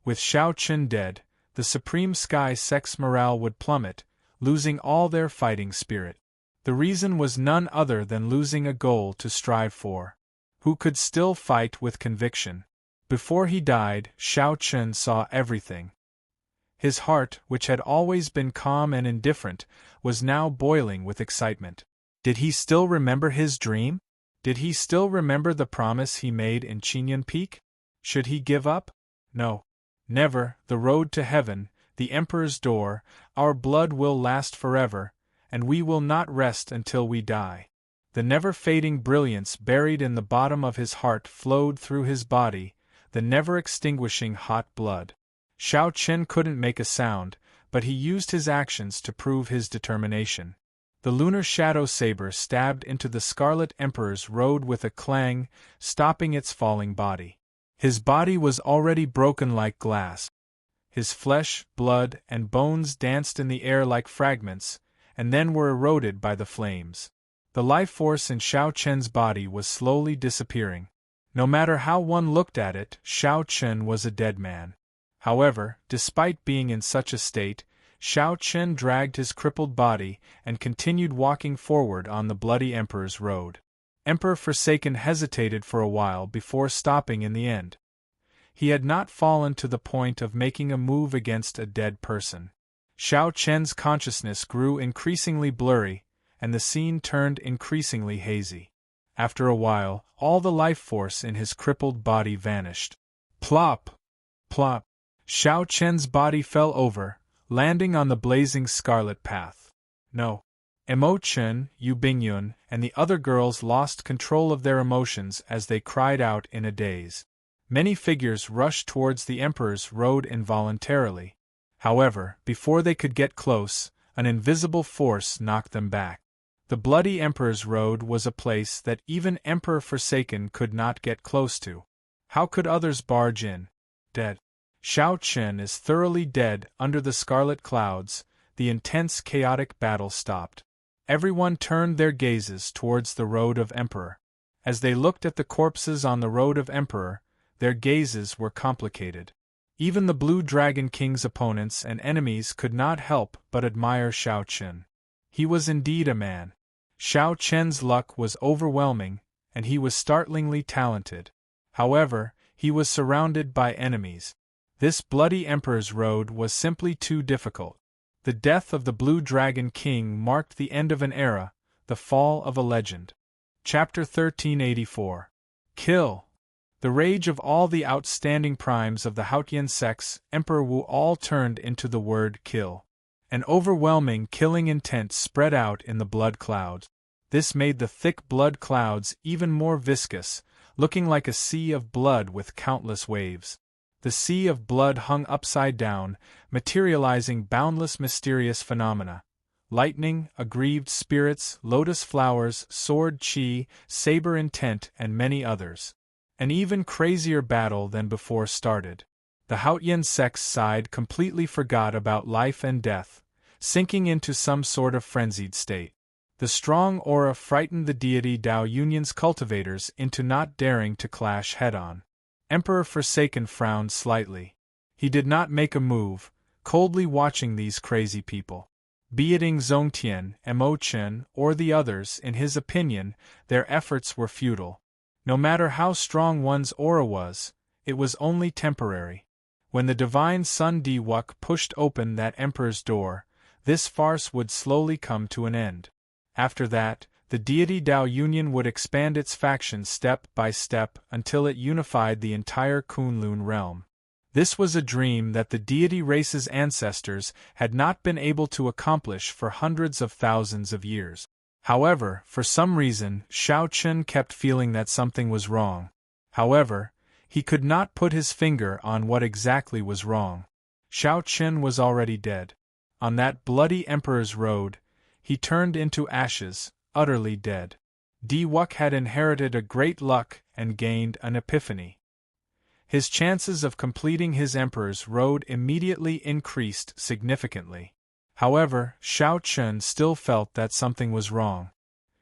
With Xiao Chen dead, the Supreme Sky Sect's morale would plummet, losing all their fighting spirit. The reason was none other than losing a goal to strive for. Who could still fight with conviction? Before he died, Xiao Chen saw everything. His heart, which had always been calm and indifferent, was now boiling with excitement. Did he still remember his dream? Did he still remember the promise he made in Qinyan Peak? Should he give up? No. Never. The road to heaven, the Emperor's door, our blood will last forever, and we will not rest until we die. The never-fading brilliance buried in the bottom of his heart flowed through his body, the never-extinguishing hot blood. Xiao Chen couldn't make a sound, but he used his actions to prove his determination. The lunar shadow saber stabbed into the Scarlet Emperor's road with a clang, stopping its falling body. His body was already broken like glass. His flesh, blood, and bones danced in the air like fragments, and then were eroded by the flames. The life force in Xiao Chen's body was slowly disappearing. No matter how one looked at it, Xiao Chen was a dead man. However, despite being in such a state, Xiao Chen dragged his crippled body and continued walking forward on the bloody Emperor's road. Emperor Forsaken hesitated for a while before stopping in the end. He had not fallen to the point of making a move against a dead person. Xiao Chen's consciousness grew increasingly blurry, and the scene turned increasingly hazy. After a while, all the life force in his crippled body vanished. Plop! Plop! Xiao Chen's body fell over, landing on the blazing scarlet path. No. Mo Chen, Yu Bingyun, and the other girls lost control of their emotions as they cried out in a daze. Many figures rushed towards the Emperor's road involuntarily. However, before they could get close, An invisible force knocked them back. The Bloody Emperor's Road was a place that even Emperor Forsaken could not get close to. How could others barge in? Dead. Shao Chen is thoroughly dead under the scarlet clouds. The intense chaotic battle stopped. Everyone turned their gazes towards the Road of Emperor. As they looked at the corpses on the Road of Emperor, their gazes were complicated. Even the Blue Dragon King's opponents and enemies could not help but admire Shao Chen. He was indeed a man. Shao Chen's luck was overwhelming, and he was startlingly talented. However, he was surrounded by enemies. This Bloody Emperor's Road was simply too difficult. The death of the Blue Dragon King marked the end of an era, the fall of a legend. Chapter 1384. Kill! The rage of all the outstanding primes of the Haotian sects, Emperor Wu, all turned into the word kill. An overwhelming killing intent spread out in the blood clouds. This made the thick blood clouds even more viscous, looking like a sea of blood with countless waves. The sea of blood hung upside down, materializing boundless mysterious phenomena. Lightning, aggrieved spirits, lotus flowers, sword chi, saber intent, and many others. An even crazier battle than before started. The Haotian sect's side completely forgot about life and death, sinking into some sort of frenzied state. The strong aura frightened the deity Dao Union's cultivators into not daring to clash head-on. Emperor Forsaken frowned slightly. He did not make a move, coldly watching these crazy people. Be it Zongtian, Mo Chen, or the others, in his opinion, their efforts were futile. No matter how strong one's aura was, it was only temporary. When the divine Sun Di Wuk pushed open that emperor's door, this farce would slowly come to an end. After that, the deity Dao Union would expand its factions step by step until it unified the entire Kunlun realm. This was a dream that the deity race's ancestors had not been able to accomplish for hundreds of thousands of years. However, for some reason, Shao Chen kept feeling that something was wrong. However, he could not put his finger on what exactly was wrong. Shao Chen was already dead. On that Bloody Emperor's Road, he turned into ashes, utterly dead. Di Wuk had inherited a great luck and gained an epiphany. His chances of completing his Emperor's Road immediately increased significantly. However, Shao Chen still felt that something was wrong.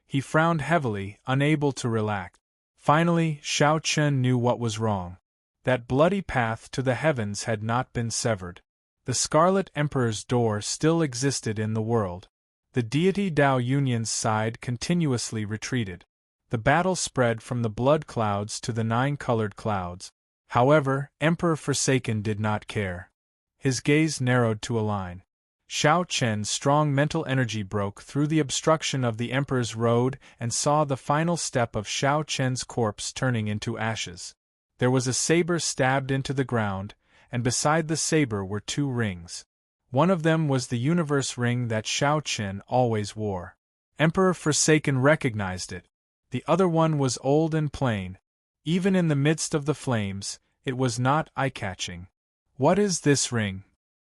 He frowned heavily, unable to relax. Finally, Shao Chen knew what was wrong. That bloody path to the heavens had not been severed. The Scarlet Emperor's door still existed in the world. The deity Dao Union's side continuously retreated. The battle spread from the blood clouds to the nine-colored clouds. However, Emperor Forsaken did not care. His gaze narrowed to a line. Shao Chen's strong mental energy broke through the obstruction of the Emperor's Road and saw the final step of Shao Chen's corpse turning into ashes. There was a saber stabbed into the ground, and beside the saber were two rings. One of them was the universe ring that Shao Chen always wore. Emperor Forsaken recognized it. The other one was old and plain. Even in the midst of the flames, it was not eye-catching. "What is this ring?"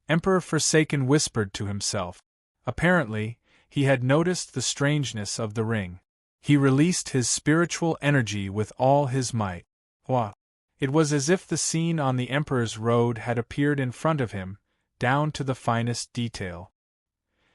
Emperor Forsaken whispered to himself. Apparently, he had noticed the strangeness of the ring. He released his spiritual energy with all his might. Wah! It was as if the scene on the Emperor's Road had appeared in front of him, down to the finest detail.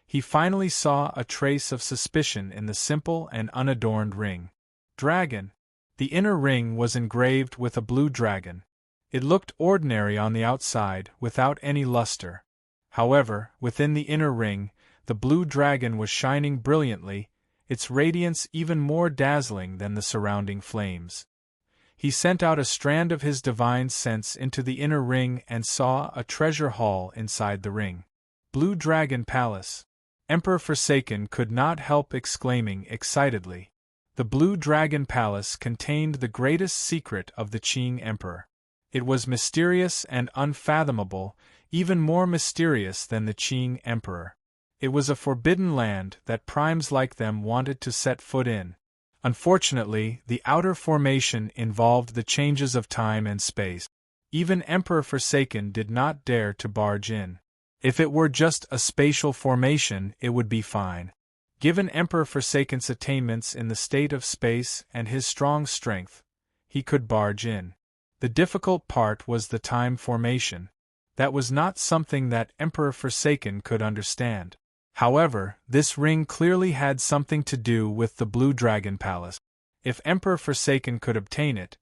He finally saw a trace of suspicion in the simple and unadorned ring. Dragon. The inner ring was engraved with a blue dragon. It looked ordinary on the outside, without any luster. However, within the inner ring, the blue dragon was shining brilliantly, its radiance even more dazzling than the surrounding flames. He sent out a strand of his divine sense into the inner ring and saw a treasure hall inside the ring. Blue Dragon Palace. Emperor Forsaken could not help exclaiming excitedly. The Blue Dragon Palace contained the greatest secret of the Qing Emperor. It was mysterious and unfathomable, even more mysterious than the Qing Emperor. It was a forbidden land that primes like them wanted to set foot in. Unfortunately, the outer formation involved the changes of time and space. Even Emperor Forsaken did not dare to barge in. If it were just a spatial formation, it would be fine. Given Emperor Forsaken's attainments in the state of space and his strong strength, he could barge in. The difficult part was the time formation. That was not something that Emperor Forsaken could understand. However, this ring clearly had something to do with the Blue Dragon Palace. If Emperor Forsaken could obtain it,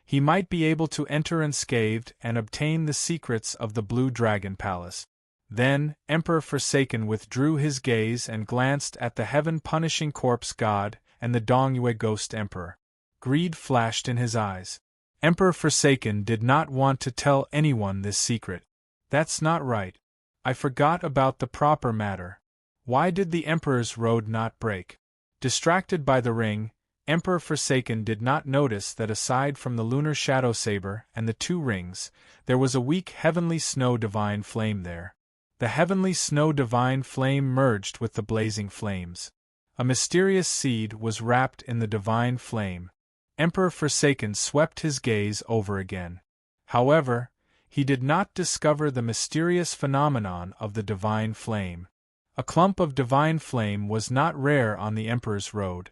he might be able to enter unscathed and obtain the secrets of the Blue Dragon Palace. Then, Emperor Forsaken withdrew his gaze and glanced at the heaven-punishing corpse god and the Dongyue Ghost Emperor. Greed flashed in his eyes. Emperor Forsaken did not want to tell anyone this secret. That's not right. I forgot about the proper matter. Why did the Emperor's road not break? Distracted by the ring, Emperor Forsaken did not notice that aside from the lunar shadow saber and the two rings, there was a weak heavenly snow divine flame there. The heavenly snow divine flame merged with the blazing flames. A mysterious seed was wrapped in the divine flame. Emperor Forsaken swept his gaze over again. However, he did not discover the mysterious phenomenon of the divine flame. A clump of divine flame was not rare on the Emperor's road.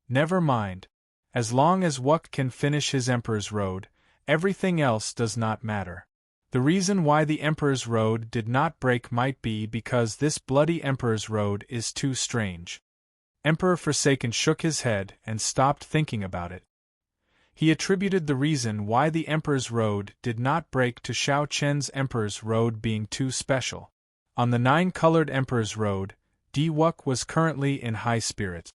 Never mind. As long as Wuk can finish his Emperor's road, everything else does not matter. The reason why the Emperor's road did not break might be because this bloody Emperor's road is too strange. Emperor Forsaken shook his head and stopped thinking about it. He attributed the reason why the Emperor's road did not break to Xiao Chen's Emperor's road being too special. On the nine-colored Emperor's road, Di Wuk was currently in high spirits.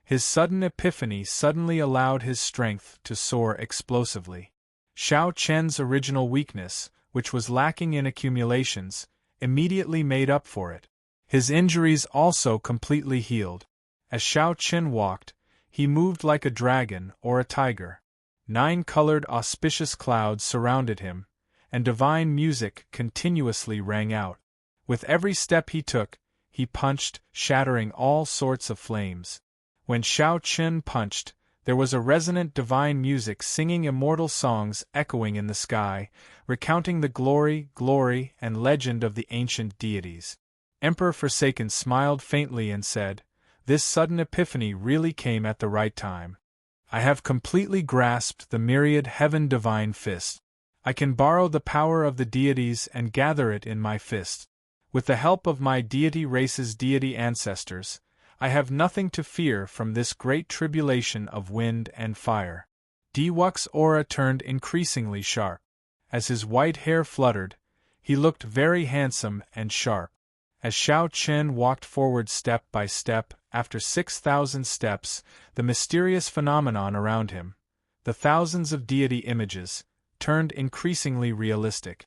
His sudden epiphany suddenly allowed his strength to soar explosively. Xiao Chen's original weakness, which was lacking in accumulations, immediately made up for it. His injuries also completely healed. As Xiao Chen walked, he moved like a dragon or a tiger. 9-colored auspicious clouds surrounded him, and divine music continuously rang out. With every step he took, he punched, shattering all sorts of flames. When Xiao Chen punched, there was a resonant divine music singing immortal songs echoing in the sky, recounting the glory, and legend of the ancient deities. Emperor Forsaken smiled faintly and said, "This sudden epiphany really came at the right time. I have completely grasped the myriad heaven divine fist. I can borrow the power of the deities and gather it in my fist. With the help of my deity race's deity ancestors, I have nothing to fear from this great tribulation of wind and fire." Di Wuk's aura turned increasingly sharp. As his white hair fluttered, he looked very handsome and sharp. As Xiao Chen walked forward step by step, after 6,000 steps, the mysterious phenomenon around him, the thousands of deity images, turned increasingly realistic.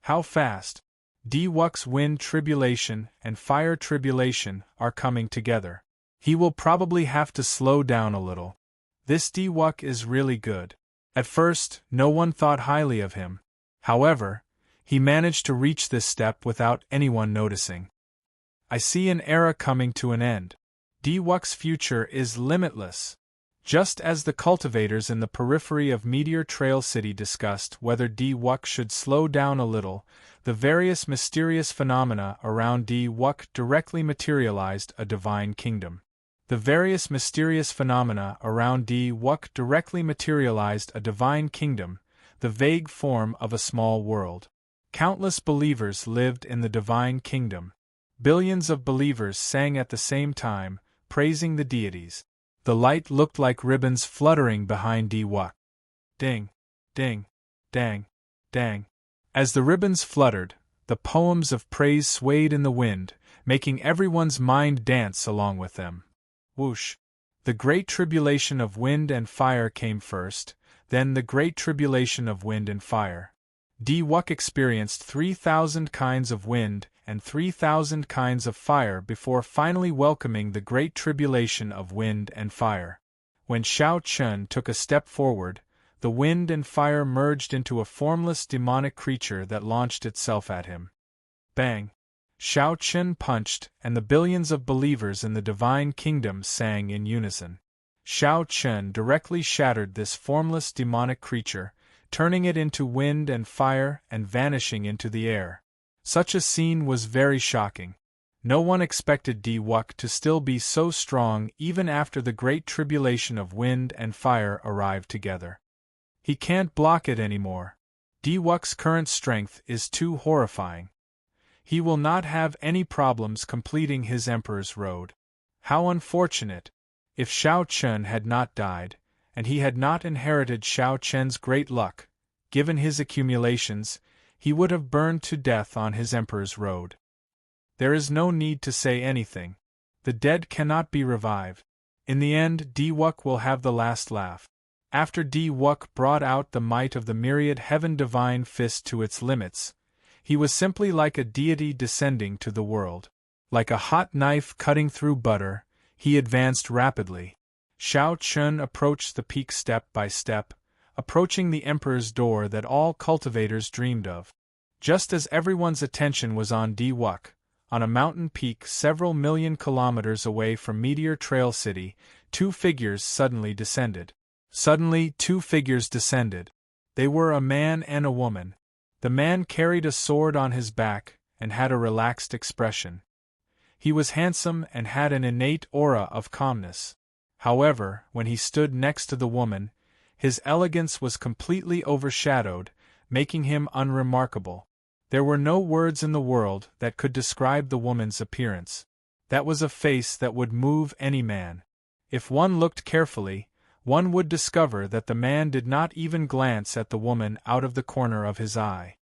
How fast! Di Wuk's wind tribulation and fire tribulation are coming together. He will probably have to slow down a little. This Di Wuk is really good. At first, no one thought highly of him. However, he managed to reach this step without anyone noticing. I see an era coming to an end. Di Wuk's future is limitless. Just as the cultivators in the periphery of Meteor Trail City discussed whether Di Wuk should slow down a little, the various mysterious phenomena around Di Wuk directly materialized a divine kingdom. The various mysterious phenomena around Di Wuk directly materialized a divine kingdom, the vague form of a small world. Countless believers lived in the divine kingdom. Billions of believers sang at the same time, praising the deities. The light looked like ribbons fluttering behind Di Wuk. Ding, ding, dang, dang. As the ribbons fluttered, the poems of praise swayed in the wind, making everyone's mind dance along with them. Whoosh! The great tribulation of wind and fire came first, then the great tribulation of wind and fire. Di Wuk experienced 3,000 kinds of wind and 3,000 kinds of fire before finally welcoming the great tribulation of wind and fire. When Xiao Chen took a step forward, the wind and fire merged into a formless demonic creature that launched itself at him. Bang! Xiao Chen punched, and the billions of believers in the divine kingdom sang in unison. Xiao Chen directly shattered this formless demonic creature, turning it into wind and fire and vanishing into the air. Such a scene was very shocking. No one expected Diwuk to still be so strong even after the great tribulation of wind and fire arrived together. He can't block it anymore. Diwuk's current strength is too horrifying. He will not have any problems completing his Emperor's Road. How unfortunate! If Shao Chun had not died, and he had not inherited Shao Chen's great luck, given his accumulations, he would have burned to death on his Emperor's Road. There is no need to say anything. The dead cannot be revived. In the end, Diwuk will have the last laugh. After Diwuk brought out the might of the myriad heaven divine fist to its limits, he was simply like a deity descending to the world. Like a hot knife cutting through butter, he advanced rapidly. Shao Chun approached the peak step by step, approaching the Emperor's door that all cultivators dreamed of. Just as everyone's attention was on Diwuk, on a mountain peak several million kilometers away from Meteor Trail City, two figures suddenly descended. Suddenly, two figures descended. They were a man and a woman. The man carried a sword on his back and had a relaxed expression. He was handsome and had an innate aura of calmness. However, when he stood next to the woman, his elegance was completely overshadowed, making him unremarkable. There were no words in the world that could describe the woman's appearance. That was a face that would move any man. If one looked carefully, one would discover that the man did not even glance at the woman out of the corner of his eye.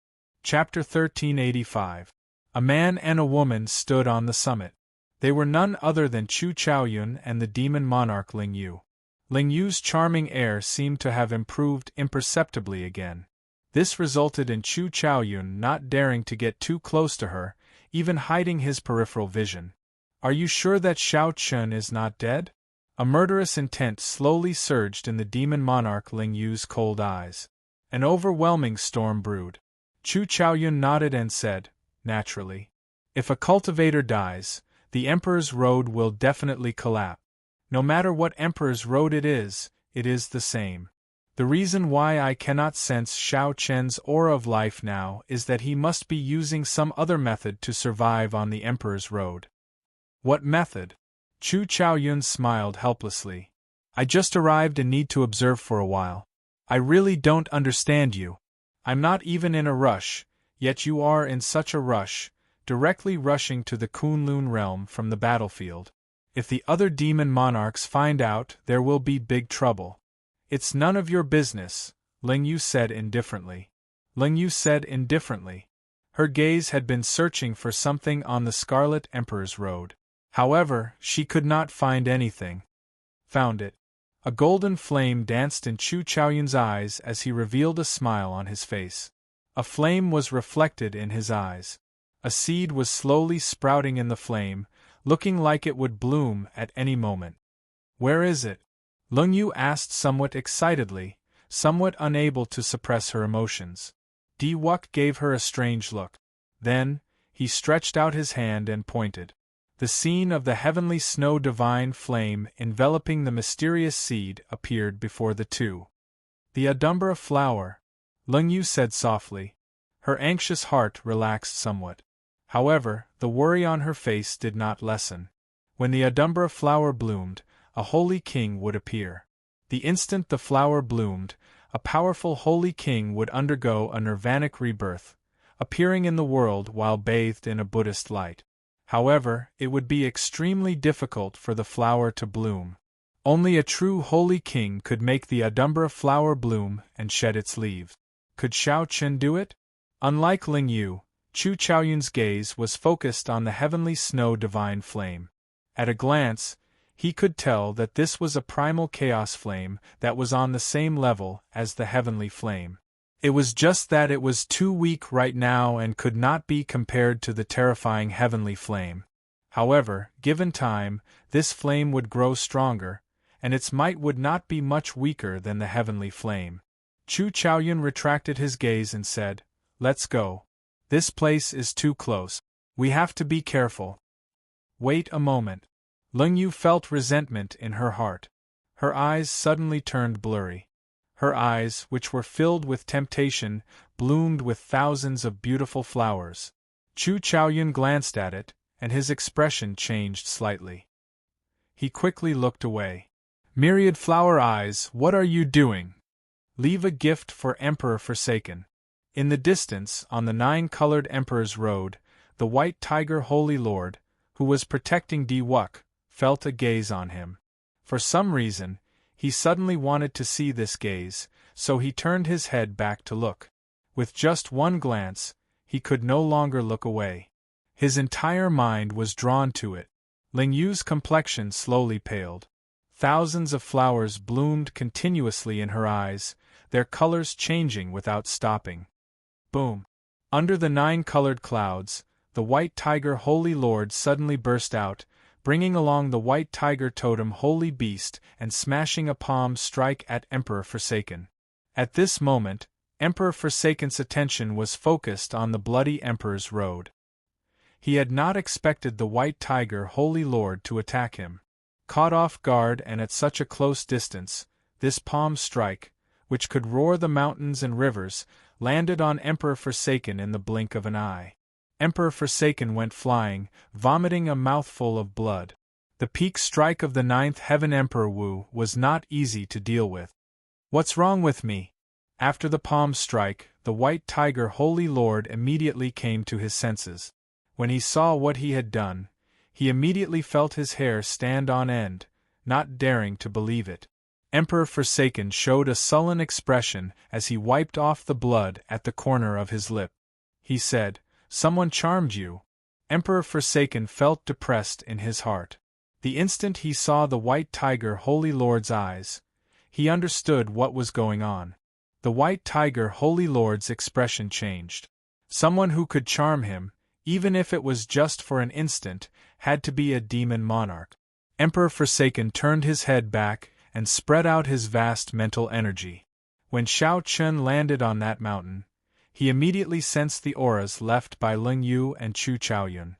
Chapter 1385. A man and a woman stood on the summit. They were none other than Chu Chaoyun and the demon monarch Ling Yu. Ling Yu's charming air seemed to have improved imperceptibly again. This resulted in Chu Chaoyun not daring to get too close to her, even hiding his peripheral vision. "Are you sure that Shao Chun is not dead?" A murderous intent slowly surged in the demon monarch Ling Yu's cold eyes. An overwhelming storm brewed. Chu Chaoyun nodded and said, naturally, "If a cultivator dies, the Emperor's Road will definitely collapse. No matter what Emperor's Road it is the same. The reason why I cannot sense Shao Chen's aura of life now is that he must be using some other method to survive on the Emperor's Road." "What method?" Chu Chaoyun smiled helplessly. "I just arrived and need to observe for a while. I really don't understand you. I'm not even in a rush, yet you are in such a rush, directly rushing to the Kunlun realm from the battlefield. If the other demon monarchs find out, there will be big trouble." "It's none of your business," Ling Yu said indifferently. Ling Yu said indifferently. Her gaze had been searching for something on the Scarlet Emperor's Road. However, she could not find anything. Found it. A golden flame danced in Chu Chaoyun's eyes as he revealed a smile on his face. A flame was reflected in his eyes. A seed was slowly sprouting in the flame, looking like it would bloom at any moment. "Where is it?" Ling Yu asked somewhat excitedly, somewhat unable to suppress her emotions. Diwuk gave her a strange look. Then, he stretched out his hand and pointed. The scene of the heavenly snow divine flame enveloping the mysterious seed appeared before the two. "The Adumbra flower," Ling Yu said softly. Her anxious heart relaxed somewhat. However, the worry on her face did not lessen. When the Adumbra flower bloomed, a holy king would appear. The instant the flower bloomed, a powerful holy king would undergo a nirvanic rebirth, appearing in the world while bathed in a Buddhist light. However, it would be extremely difficult for the flower to bloom. Only a true holy king could make the Adumbra flower bloom and shed its leaves. Could Shao Chun do it? Unlike Ling Yu, Chu Chaoyun's gaze was focused on the heavenly snow divine flame. At a glance, he could tell that this was a primal chaos flame that was on the same level as the heavenly flame. It was just that it was too weak right now and could not be compared to the terrifying heavenly flame. However, given time, this flame would grow stronger, and its might would not be much weaker than the heavenly flame. Chu Chaoyun retracted his gaze and said, "Let's go. This place is too close. We have to be careful." "Wait a moment." Ling Yu felt resentment in her heart. Her eyes suddenly turned blurry. Her eyes, which were filled with temptation, bloomed with thousands of beautiful flowers. Chu Chaoyun glanced at it, and his expression changed slightly. He quickly looked away. Myriad flower eyes, what are you doing? Leave a gift for Emperor Forsaken. In the distance, on the 9-colored Emperor's road, the white tiger Holy Lord, who was protecting Diwuk, felt a gaze on him. For some reason, he suddenly wanted to see this gaze, so he turned his head back to look. With just one glance, he could no longer look away. His entire mind was drawn to it. Ling Yu's complexion slowly paled. Thousands of flowers bloomed continuously in her eyes, their colors changing without stopping. Boom! Under the 9-colored clouds, the white tiger Holy Lord suddenly burst out, bringing along the white tiger totem Holy Beast and smashing a palm strike at Emperor Forsaken. At this moment, Emperor Forsaken's attention was focused on the bloody Emperor's road. He had not expected the white tiger Holy Lord to attack him. Caught off guard and at such a close distance, this palm strike, which could roar the mountains and rivers, landed on Emperor Forsaken in the blink of an eye. Emperor Forsaken went flying, vomiting a mouthful of blood. The peak strike of the 9th Heaven Emperor Wu was not easy to deal with. What's wrong with me? After the palm strike, the white tiger Holy Lord immediately came to his senses. When he saw what he had done, he immediately felt his hair stand on end, not daring to believe it. Emperor Forsaken showed a sullen expression as he wiped off the blood at the corner of his lip. He said, "Someone charmed you." Emperor Forsaken felt depressed in his heart. The instant he saw the white tiger Holy Lord's eyes, he understood what was going on. The white tiger Holy Lord's expression changed. Someone who could charm him, even if it was just for an instant, had to be a demon monarch. Emperor Forsaken turned his head back and spread out his vast mental energy. When Shao Chun landed on that mountain, he immediately sensed the auras left by Ling Yu and Chu Chaoyun.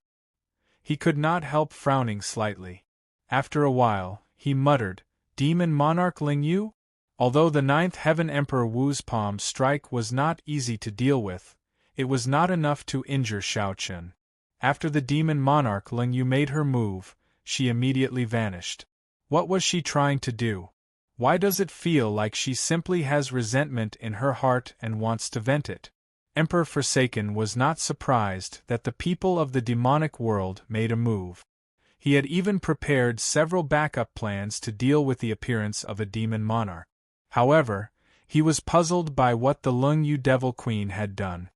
He could not help frowning slightly. After a while, he muttered, "Demon monarch Ling Yu?" Although the 9th Heaven Emperor Wu's palm strike was not easy to deal with, it was not enough to injure Shao Chun. After the demon monarch Ling Yu made her move, she immediately vanished. What was she trying to do? Why does it feel like she simply has resentment in her heart and wants to vent it? Emperor Forsaken was not surprised that the people of the demonic world made a move. He had even prepared several backup plans to deal with the appearance of a demon monarch. However, he was puzzled by what the Ling Yu Devil Queen had done.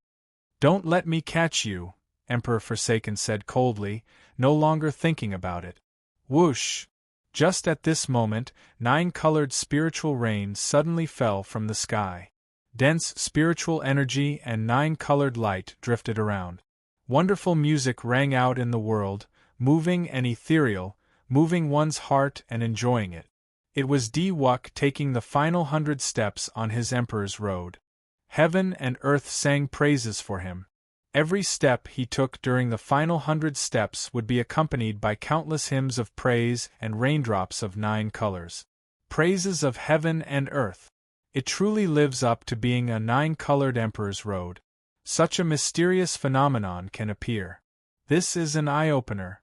"Don't let me catch you," Emperor Forsaken said coldly, no longer thinking about it. Whoosh! Just at this moment, 9-colored spiritual rain suddenly fell from the sky. Dense spiritual energy and 9-colored light drifted around. Wonderful music rang out in the world, moving and ethereal, moving one's heart and enjoying it. It was Diwuk taking the final 100 steps on his Emperor's road. Heaven and earth sang praises for him. Every step he took during the final 100 steps would be accompanied by countless hymns of praise and raindrops of 9 colors. Praises of heaven and earth. It truly lives up to being a 9-colored Emperor's road. Such a mysterious phenomenon can appear. This is an eye-opener.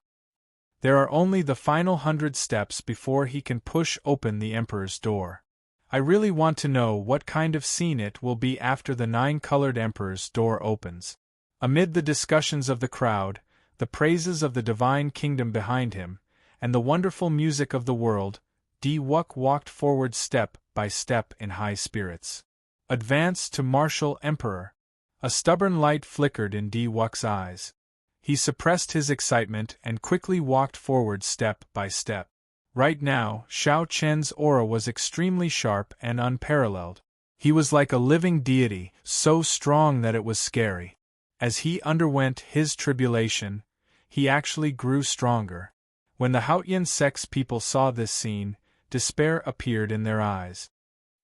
There are only the final 100 steps before he can push open the Emperor's door. I really want to know what kind of scene it will be after the 9-colored Emperor's door opens. Amid the discussions of the crowd, the praises of the divine kingdom behind him, and the wonderful music of the world, Diwuk walked forward step by step in high spirits. Advance to martial Emperor. A stubborn light flickered in Diwuk's eyes. He suppressed his excitement and quickly walked forward step by step. Right now, Shao Chen's aura was extremely sharp and unparalleled. He was like a living deity, so strong that it was scary. As he underwent his tribulation, he actually grew stronger. When the Haotian sex people saw this scene, despair appeared in their eyes.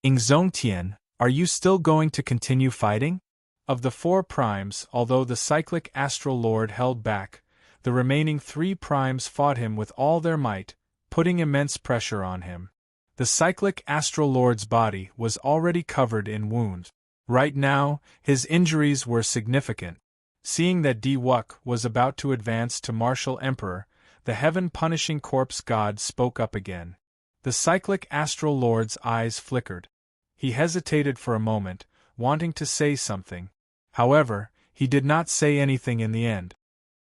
Ingzongtian, are you still going to continue fighting? Of the 4 primes, although the cyclic astral lord held back, the remaining 3 primes fought him with all their might, putting immense pressure on him. The cyclic astral lord's body was already covered in wounds. Right now, his injuries were significant. Seeing that Di-Wuk was about to advance to martial emperor, the heaven-punishing corpse god spoke up again. The cyclic astral lord's eyes flickered. He hesitated for a moment, wanting to say something. However, he did not say anything in the end.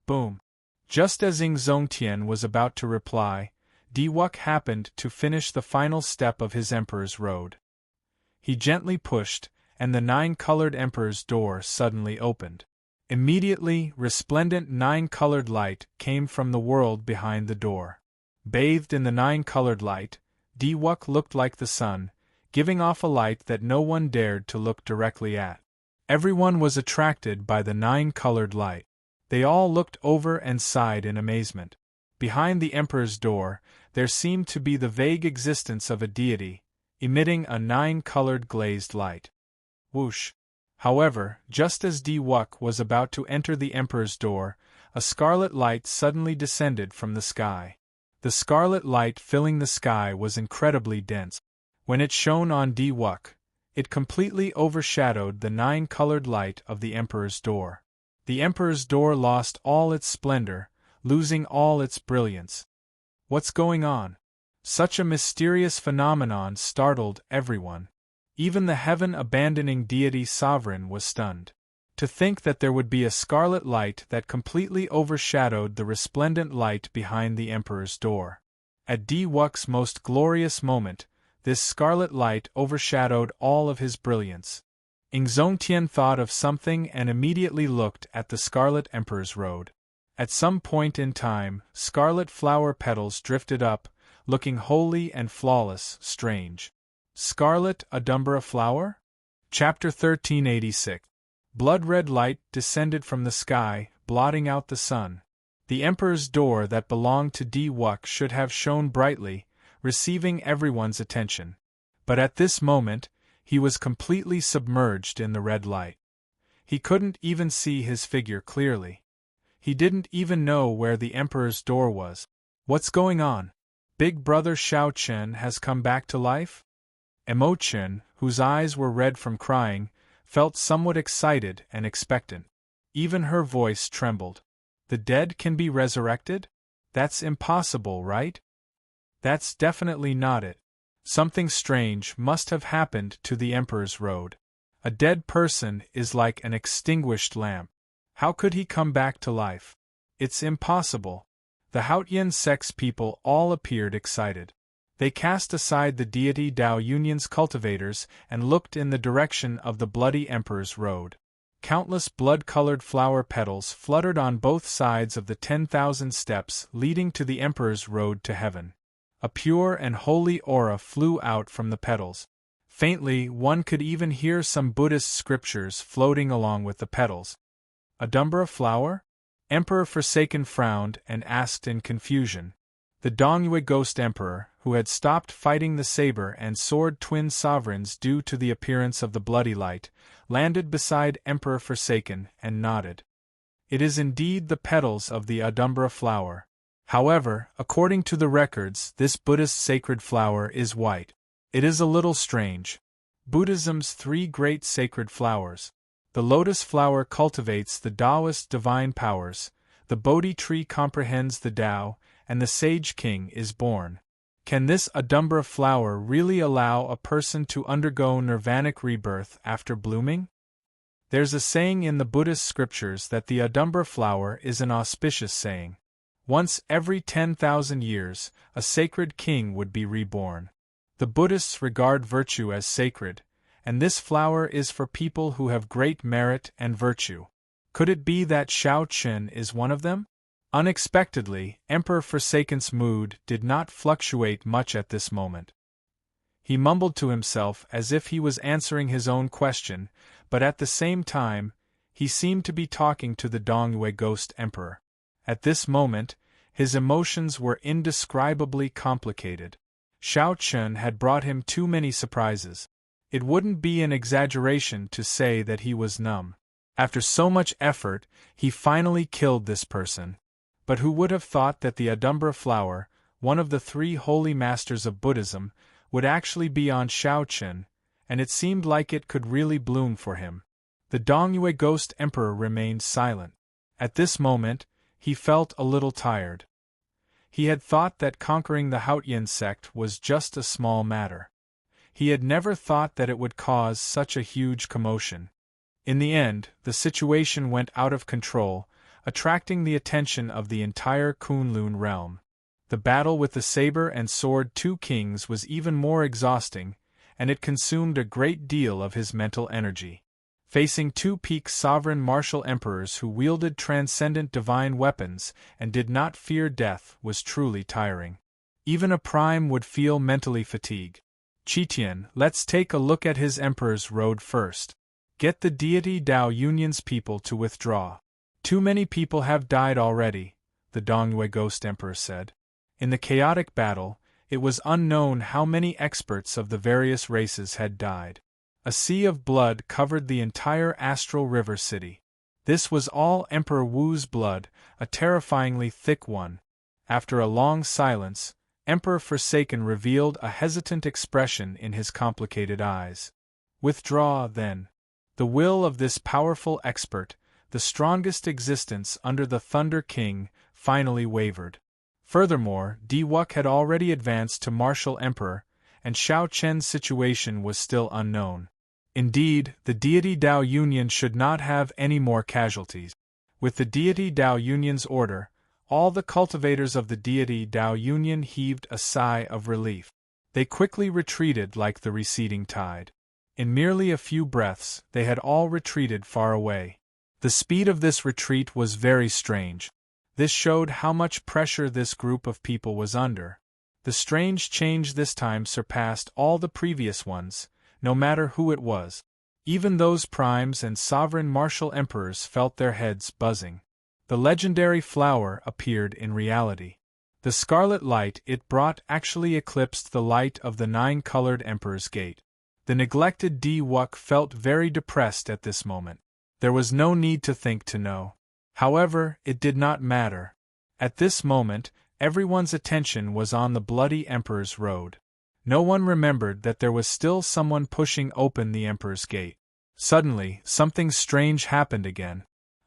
Boom! Just as Ing Zongtian was about to reply, Di-Wuk happened to finish the final step of his emperor's road. He gently pushed, and the nine-colored emperor's door suddenly opened. Immediately, resplendent nine-colored light came from the world behind the door. Bathed in the nine-colored light, Di-Wuk looked like the sun, giving off a light that no one dared to look directly at. Everyone was attracted by the nine-colored light. They all looked over and sighed in amazement. Behind the emperor's door, there seemed to be the vague existence of a deity, emitting a nine-colored glazed light. Whoosh! However, just as Di-Wuk was about to enter the emperor's door, a scarlet light suddenly descended from the sky. The scarlet light filling the sky was incredibly dense. When it shone on Di-Wuk, it completely overshadowed the nine-colored light of the emperor's door. The emperor's door lost all its splendor, losing all its brilliance. What's going on? Such a mysterious phenomenon startled everyone. Even the heaven-abandoning deity sovereign was stunned. To think that there would be a scarlet light that completely overshadowed the resplendent light behind the emperor's door. At Di-Wuk's most glorious moment, this scarlet light overshadowed all of his brilliance. Ing Zongtian thought of something and immediately looked at the Scarlet Emperor's road. At some point in time, scarlet flower petals drifted up, looking holy and flawless, strange. Scarlet Adumbra flower? Chapter 1386. Blood-red light descended from the sky, blotting out the sun. The Emperor's door that belonged to Di-Wuk should have shone brightly, receiving everyone's attention. But at this moment, he was completely submerged in the red light. He couldn't even see his figure clearly. He didn't even know where the Emperor's door was. What's going on? Big Brother Shao Chen has come back to life? Imochen, whose eyes were red from crying, felt somewhat excited and expectant. Even her voice trembled. The dead can be resurrected? That's impossible, right? That's definitely not it. Something strange must have happened to the Emperor's road. A dead person is like an extinguished lamp. How could he come back to life? It's impossible. The Haotian sex people all appeared excited. They cast aside the deity Dao Union's cultivators and looked in the direction of the bloody Emperor's road. Countless blood-colored flower petals fluttered on both sides of the 10,000 steps leading to the Emperor's road to heaven. A pure and holy aura flew out from the petals. Faintly, one could even hear some Buddhist scriptures floating along with the petals. Adumbra flower? Emperor Forsaken frowned and asked in confusion. The Dongyue Ghost Emperor, who had stopped fighting the saber and sword twin sovereigns due to the appearance of the bloody light, landed beside Emperor Forsaken and nodded. It is indeed the petals of the Adumbra flower. However, according to the records, this Buddhist sacred flower is white. It is a little strange. Buddhism's three great sacred flowers. The lotus flower cultivates the Taoist divine powers, the Bodhi tree comprehends the Tao, and the Sage King is born. Can this Adumbra flower really allow a person to undergo nirvanic rebirth after blooming? There's a saying in the Buddhist scriptures that the Adumbra flower is an auspicious saying. Once every 10,000 years, a sacred king would be reborn. The Buddhists regard virtue as sacred, and this flower is for people who have great merit and virtue. Could it be that Shao Chen is one of them? Unexpectedly, Emperor Forsaken's mood did not fluctuate much at this moment. He mumbled to himself as if he was answering his own question, but at the same time, he seemed to be talking to the Dongyue Ghost Emperor. At this moment, his emotions were indescribably complicated. Shao Chen had brought him too many surprises. It wouldn't be an exaggeration to say that he was numb. After so much effort, he finally killed this person. But who would have thought that the Adumbra flower, one of the three holy masters of Buddhism, would actually be on Shao Chen, and it seemed like it could really bloom for him. The Dongyue Ghost Emperor remained silent. At this moment, he felt a little tired. He had thought that conquering the Haotian sect was just a small matter. He had never thought that it would cause such a huge commotion. In the end, the situation went out of control, attracting the attention of the entire Kunlun realm. The battle with the saber and sword two kings was even more exhausting, and it consumed a great deal of his mental energy. Facing two peak sovereign martial emperors who wielded transcendent divine weapons and did not fear death was truly tiring. Even a prime would feel mentally fatigued. Qitian, let's take a look at his emperor's road first. Get the deity Dao Union's people to withdraw. Too many people have died already, the Dongyue Ghost Emperor said. In the chaotic battle, it was unknown how many experts of the various races had died. A sea of blood covered the entire astral river city. This was all Emperor Wu's blood, a terrifyingly thick one. After a long silence, Emperor Forsaken revealed a hesitant expression in his complicated eyes. Withdraw, then. The will of this powerful expert, the strongest existence under the Thunder King, finally wavered. Furthermore, Diwuk had already advanced to Martial Emperor, and Xiao Chen's situation was still unknown. Indeed, the deity Dao Union should not have any more casualties. With the deity Dao Union's order, all the cultivators of the deity Dao Union heaved a sigh of relief. They quickly retreated like the receding tide. In merely a few breaths, they had all retreated far away. The speed of this retreat was very strange. This showed how much pressure this group of people was under. The strange change this time surpassed all the previous ones, no matter who it was. Even those primes and sovereign martial emperors felt their heads buzzing. The legendary flower appeared in reality. The scarlet light it brought actually eclipsed the light of the nine-colored Emperor's Gate. The neglected Diwuk felt very depressed at this moment. There was no need to think to know. However, it did not matter. At this moment, everyone's attention was on the bloody Emperor's road. No one remembered that there was still someone pushing open the Emperor's Gate. Suddenly, something strange happened again.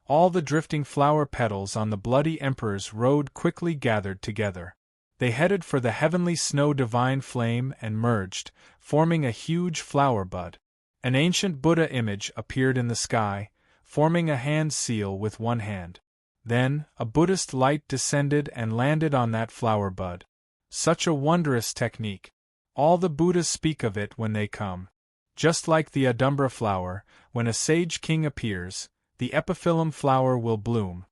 All the drifting flower petals on the bloody Emperor's road quickly gathered together. They headed for the heavenly snow divine flame and merged, forming a huge flower bud. An ancient Buddha image appeared in the sky, forming a hand seal with one hand. Then, a Buddhist light descended and landed on that flower bud. Such a wondrous technique. All the Buddhas speak of it when they come. Just like the Adumbra flower, when a sage king appears, the epiphyllum flower will bloom.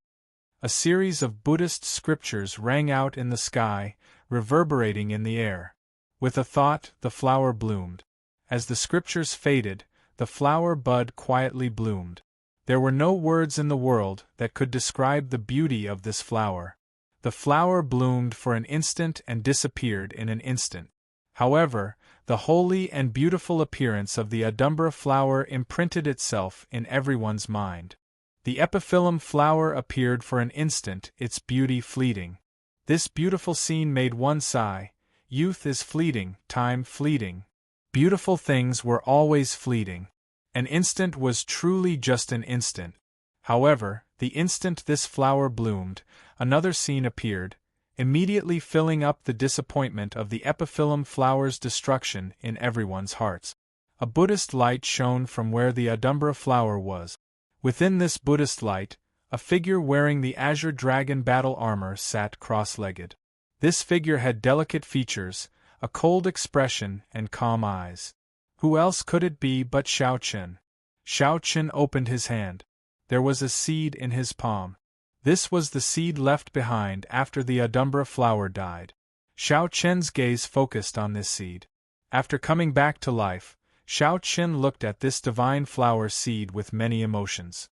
A series of Buddhist scriptures rang out in the sky, reverberating in the air. With a thought, the flower bloomed. As the scriptures faded, the flower bud quietly bloomed. There were no words in the world that could describe the beauty of this flower. The flower bloomed for an instant and disappeared in an instant. However, the holy and beautiful appearance of the Adumbra flower imprinted itself in everyone's mind. The epiphyllum flower appeared for an instant, its beauty fleeting. This beautiful scene made one sigh. Youth is fleeting, time fleeting. Beautiful things were always fleeting. An instant was truly just an instant. However, the instant this flower bloomed, another scene appeared, immediately filling up the disappointment of the epiphyllum flower's destruction in everyone's hearts. A Buddhist light shone from where the Adumbra flower was. Within this Buddhist light, a figure wearing the azure dragon battle armor sat cross-legged. This figure had delicate features, a cold expression, and calm eyes. Who else could it be but Xiao Chen? Xiao Chen opened his hand. There was a seed in his palm. This was the seed left behind after the Adumbra flower died. Xiao Chen's gaze focused on this seed. After coming back to life, Xiao Chen looked at this divine flower seed with many emotions.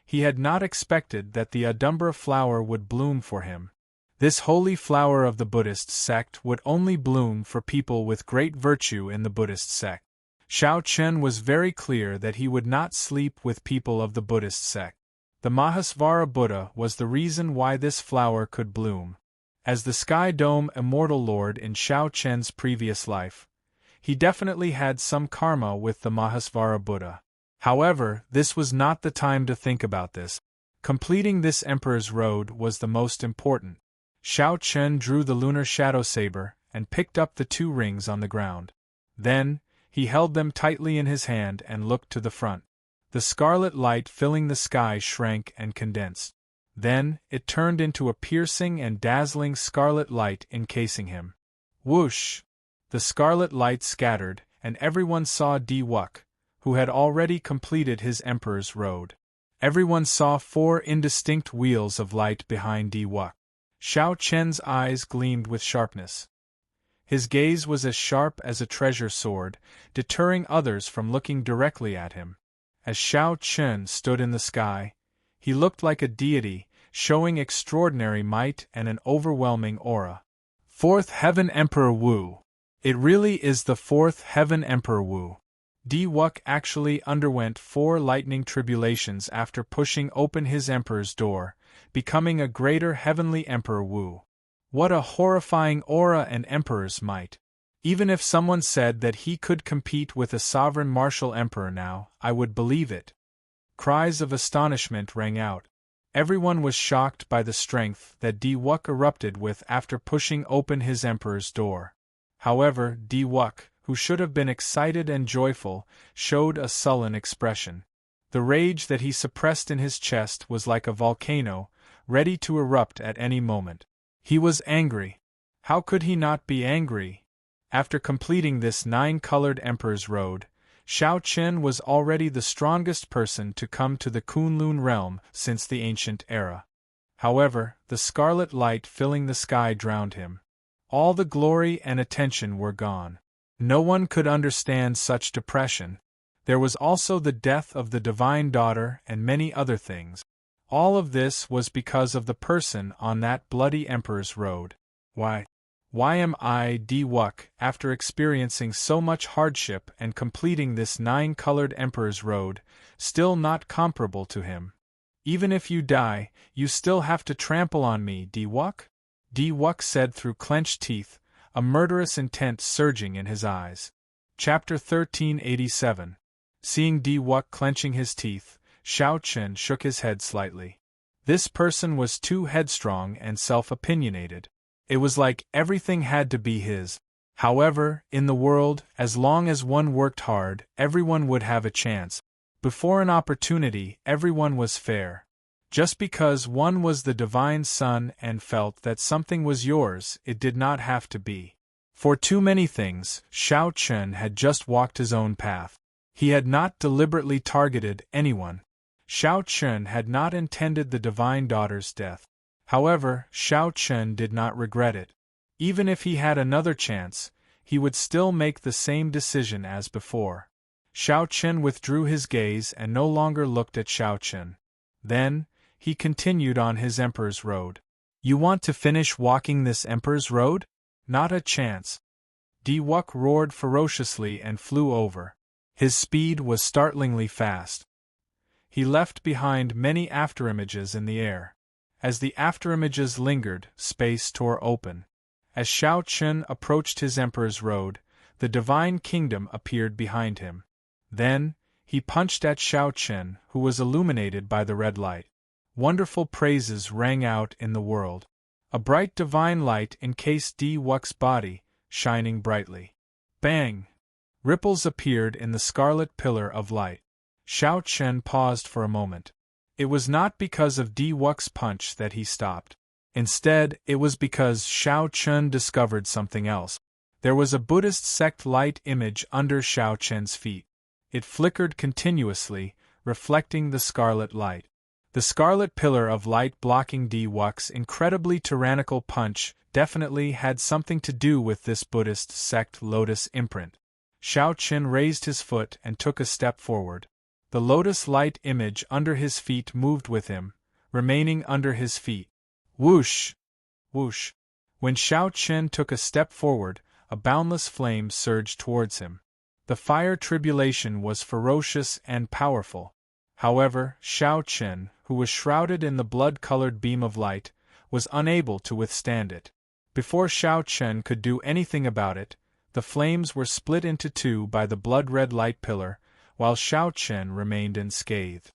He had not expected that the Adumbra flower would bloom for him. This holy flower of the Buddhist sect would only bloom for people with great virtue in the Buddhist sect. Xiao Chen was very clear that he would not sleep with people of the Buddhist sect. The Mahasvara Buddha was the reason why this flower could bloom. As the Sky Dome Immortal Lord in Xiao Chen's previous life, he definitely had some karma with the Mahasvara Buddha. However, this was not the time to think about this. Completing this Emperor's Road was the most important. Xiao Chen drew the lunar shadow saber and picked up the 2 rings on the ground. Then, he held them tightly in his hand and looked to the front. The scarlet light filling the sky shrank and condensed. Then, it turned into a piercing and dazzling scarlet light encasing him. Whoosh! The scarlet light scattered, and everyone saw Di-Wuk, who had already completed his Emperor's Road. Everyone saw 4 indistinct wheels of light behind Di-Wuk. Xiao Chen's eyes gleamed with sharpness. His gaze was as sharp as a treasure sword, deterring others from looking directly at him. As Xiao Chen stood in the sky, he looked like a deity, showing extraordinary might and an overwhelming aura. 4th Heaven Emperor Wu. It really is the 4th Heaven Emperor Wu. Di-Wuk actually underwent 4 lightning tribulations after pushing open his emperor's door, becoming a greater heavenly Emperor Wu. What a horrifying aura and emperor's might! Even if someone said that he could compete with a sovereign martial emperor now, I would believe it. Cries of astonishment rang out. Everyone was shocked by the strength that Di-Wuk erupted with after pushing open his emperor's door. However, Di-Wuk, who should have been excited and joyful, showed a sullen expression. The rage that he suppressed in his chest was like a volcano, ready to erupt at any moment. He was angry. How could he not be angry? After completing this 9-colored Emperor's Road, Xiao Chen was already the strongest person to come to the Kunlun realm since the ancient era. However, the scarlet light filling the sky drowned him. All the glory and attention were gone. No one could understand such depression. There was also the death of the Divine Daughter and many other things. All of this was because of the person on that bloody Emperor's Road. Why am I, Di-Wuk, after experiencing so much hardship and completing this 9-colored Emperor's Road, still not comparable to him? Even if you die, you still have to trample on me, Di-Wuk? Di-Wuk said through clenched teeth, a murderous intent surging in his eyes. Chapter 1387. Seeing Di-Wuk clenching his teeth, Xiao Chen shook his head slightly. This person was too headstrong and self-opinionated. It was like everything had to be his. However, in the world, as long as one worked hard, everyone would have a chance. Before an opportunity, everyone was fair. Just because one was the divine son and felt that something was yours, it did not have to be. For too many things, Xiao Chen had just walked his own path. He had not deliberately targeted anyone. Xiao Chen had not intended the Divine Daughter's death. However, Xiao Chen did not regret it. Even if he had another chance, he would still make the same decision as before. Xiao Chen withdrew his gaze and no longer looked at Xiao Chen. Then, he continued on his Emperor's Road. You want to finish walking this Emperor's Road? Not a chance. Di-Wuk roared ferociously and flew over. His speed was startlingly fast. He left behind many afterimages in the air. As the afterimages lingered, space tore open. As Xiao Chen approached his Emperor's Road, the Divine Kingdom appeared behind him. Then, he punched at Xiao Chen, who was illuminated by the red light. Wonderful praises rang out in the world. A bright divine light encased Di-Wuk's body, shining brightly. Bang! Ripples appeared in the scarlet pillar of light. Xiao Chen paused for a moment. It was not because of Di-Wuk's punch that he stopped. Instead, it was because Xiao Chen discovered something else. There was a Buddhist sect light image under Xiao Chen's feet. It flickered continuously, reflecting the scarlet light. The scarlet pillar of light blocking Di-Wuk's incredibly tyrannical punch definitely had something to do with this Buddhist sect lotus imprint. Xiao Chen raised his foot and took a step forward. The lotus light image under his feet moved with him, remaining under his feet. Whoosh! Whoosh! When Xiao Chen took a step forward, a boundless flame surged towards him. The fire tribulation was ferocious and powerful. However, Xiao Chen, who was shrouded in the blood-colored beam of light, was unable to withstand it. Before Xiao Chen could do anything about it, the flames were split into two by the blood-red light pillar, while Xiao Chen remained unscathed.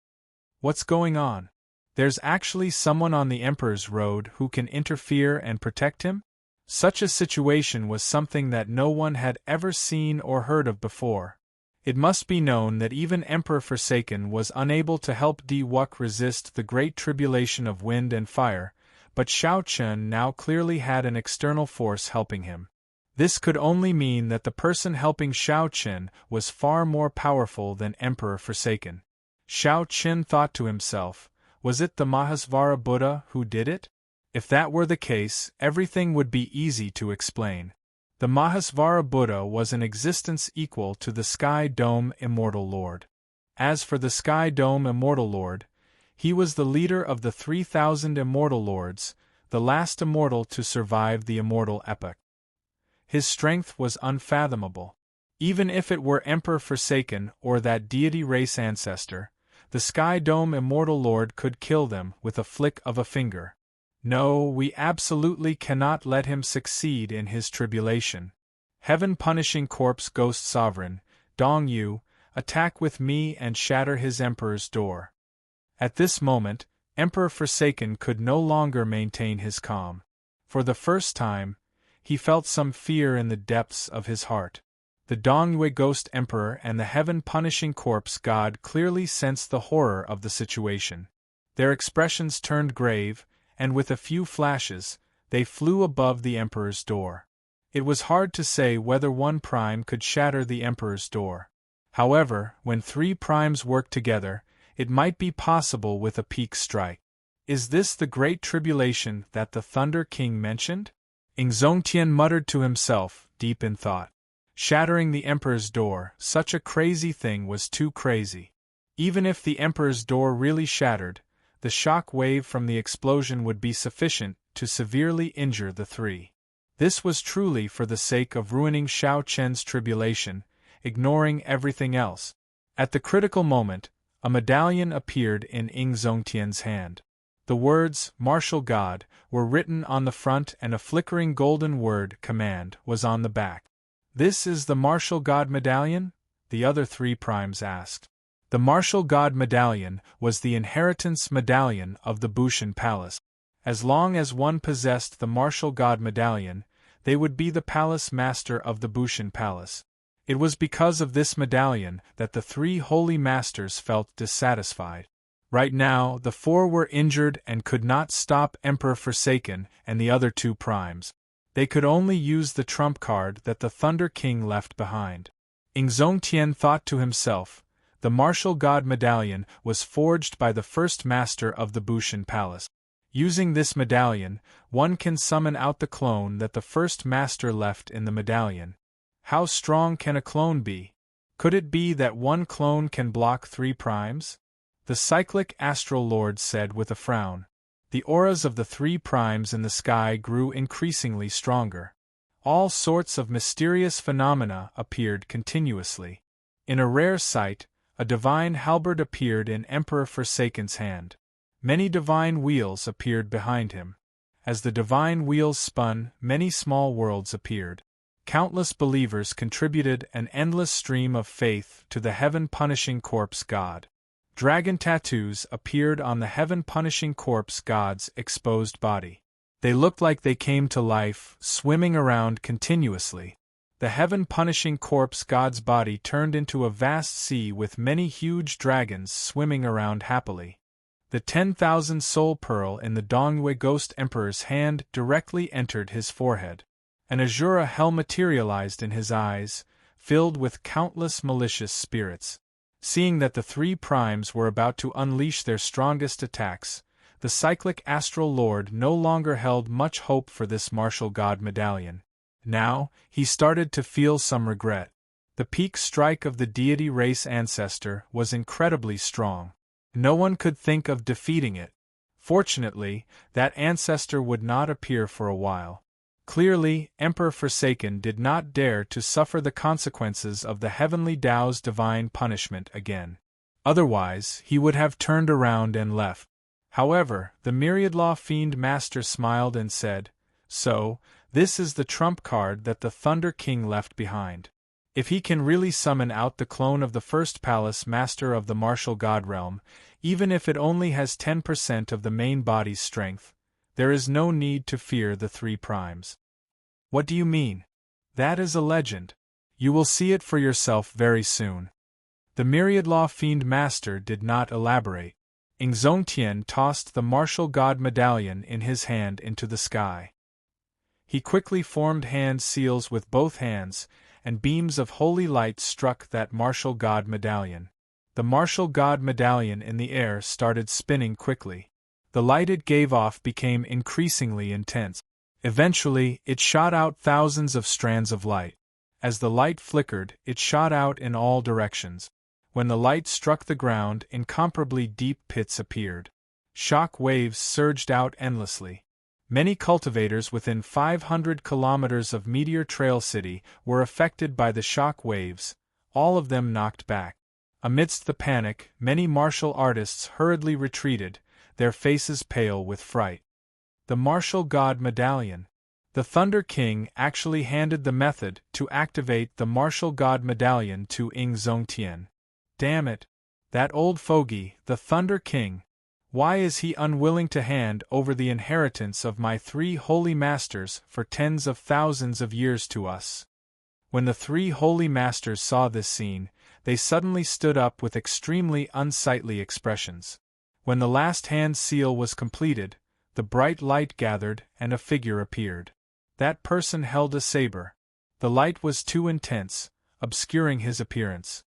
What's going on? There's actually someone on the Emperor's road who can interfere and protect him? Such a situation was something that no one had ever seen or heard of before. It must be known that even Emperor Forsaken was unable to help Di Wuk resist the great tribulation of wind and fire, but Xiao Chen now clearly had an external force helping him. This could only mean that the person helping Xiao Chen was far more powerful than Emperor Forsaken. Xiao Chen thought to himself, was it the Mahasvara Buddha who did it? If that were the case, everything would be easy to explain. The Mahasvara Buddha was an existence equal to the Sky Dome Immortal Lord. As for the Sky Dome Immortal Lord, he was the leader of the 3,000 Immortal Lords, the last immortal to survive the Immortal Epoch. His strength was unfathomable. Even if it were Emperor Forsaken or that deity race ancestor, the Sky Dome Immortal Lord could kill them with a flick of a finger. No, we absolutely cannot let him succeed in his tribulation. Heaven-punishing corpse ghost sovereign, Dong Yu, attack with me and shatter his emperor's door. At this moment, Emperor Forsaken could no longer maintain his calm. For the first time, he felt some fear in the depths of his heart. The Dongyue Ghost Emperor and the Heaven-punishing corpse god clearly sensed the horror of the situation. Their expressions turned grave, and with a few flashes, they flew above the Emperor's door. It was hard to say whether one prime could shatter the Emperor's door. However, when 3 primes work together, it might be possible with a peak strike. Is this the great tribulation that the Thunder King mentioned? Zongtian muttered to himself, deep in thought. Shattering the Emperor's door, such a crazy thing was too crazy. Even if the Emperor's door really shattered, the shock wave from the explosion would be sufficient to severely injure the 3. This was truly for the sake of ruining Xiao Chen's tribulation, ignoring everything else. At the critical moment, a medallion appeared in Zongtian's hand. The words, Martial God, were written on the front and a flickering golden word, Command, was on the back. This is the Martial God medallion? The other 3 primes asked. The Martial God medallion was the inheritance medallion of the Bushan Palace. As long as one possessed the Martial God medallion, they would be the palace master of the Bushan Palace. It was because of this medallion that the 3 holy masters felt dissatisfied. Right now, the 4 were injured and could not stop Emperor Forsaken and the other 2 primes. They could only use the trump card that the Thunder King left behind. Zongtian thought to himself, the Martial God medallion was forged by the first master of the Bushan Palace. Using this medallion, one can summon out the clone that the first master left in the medallion. How strong can a clone be? Could it be that one clone can block 3 primes? The cyclic astral lord said with a frown. The auras of the 3 primes in the sky grew increasingly stronger. All sorts of mysterious phenomena appeared continuously. In a rare sight, a divine halberd appeared in Emperor Forsaken's hand. Many divine wheels appeared behind him. As the divine wheels spun, many small worlds appeared. Countless believers contributed an endless stream of faith to the heaven-punishing corpse god. Dragon tattoos appeared on the heaven-punishing corpse god's exposed body. They looked like they came to life, swimming around continuously. The heaven-punishing corpse god's body turned into a vast sea with many huge dragons swimming around happily. The 10,000 soul pearl in the Dongyue Ghost Emperor's hand directly entered his forehead. An Azura hell materialized in his eyes, filled with countless malicious spirits. Seeing that the 3 primes were about to unleash their strongest attacks, the cyclic astral lord no longer held much hope for this martial god medallion. Now, he started to feel some regret. The peak strike of the deity race ancestor was incredibly strong. No one could think of defeating it. Fortunately, that ancestor would not appear for a while. Clearly, Emperor Forsaken did not dare to suffer the consequences of the heavenly Tao's divine punishment again. Otherwise, he would have turned around and left. However, the Myriad Law Fiend Master smiled and said, "So, this is the trump card that the Thunder King left behind. If he can really summon out the clone of the first palace master of the martial god realm, even if it only has 10% of the main body's strength, there is no need to fear the three primes. What do you mean? That is a legend. You will see it for yourself very soon. The myriad law fiend master did not elaborate. Exhilarating tossed the martial god medallion in his hand into the sky. He quickly formed hand seals with both hands, and beams of holy light struck that martial god medallion. The martial god medallion in the air started spinning quickly. The light it gave off became increasingly intense. Eventually, it shot out thousands of strands of light. As the light flickered, it shot out in all directions. When the light struck the ground, incomparably deep pits appeared. Shock waves surged out endlessly. Many cultivators within 500 kilometers of Meteor Trail City were affected by the shock waves, all of them knocked back. Amidst the panic, many martial artists hurriedly retreated, their faces pale with fright. The martial god medallion. The Thunder King actually handed the method to activate the martial god medallion to Exhilarating. Damn it! That old fogey, the Thunder King. Why is he unwilling to hand over the inheritance of my three holy masters for tens of thousands of years to us? When the three holy masters saw this scene, they suddenly stood up with extremely unsightly expressions. When the last hand seal was completed, the bright light gathered and a figure appeared. That person held a saber. The light was too intense, obscuring his appearance.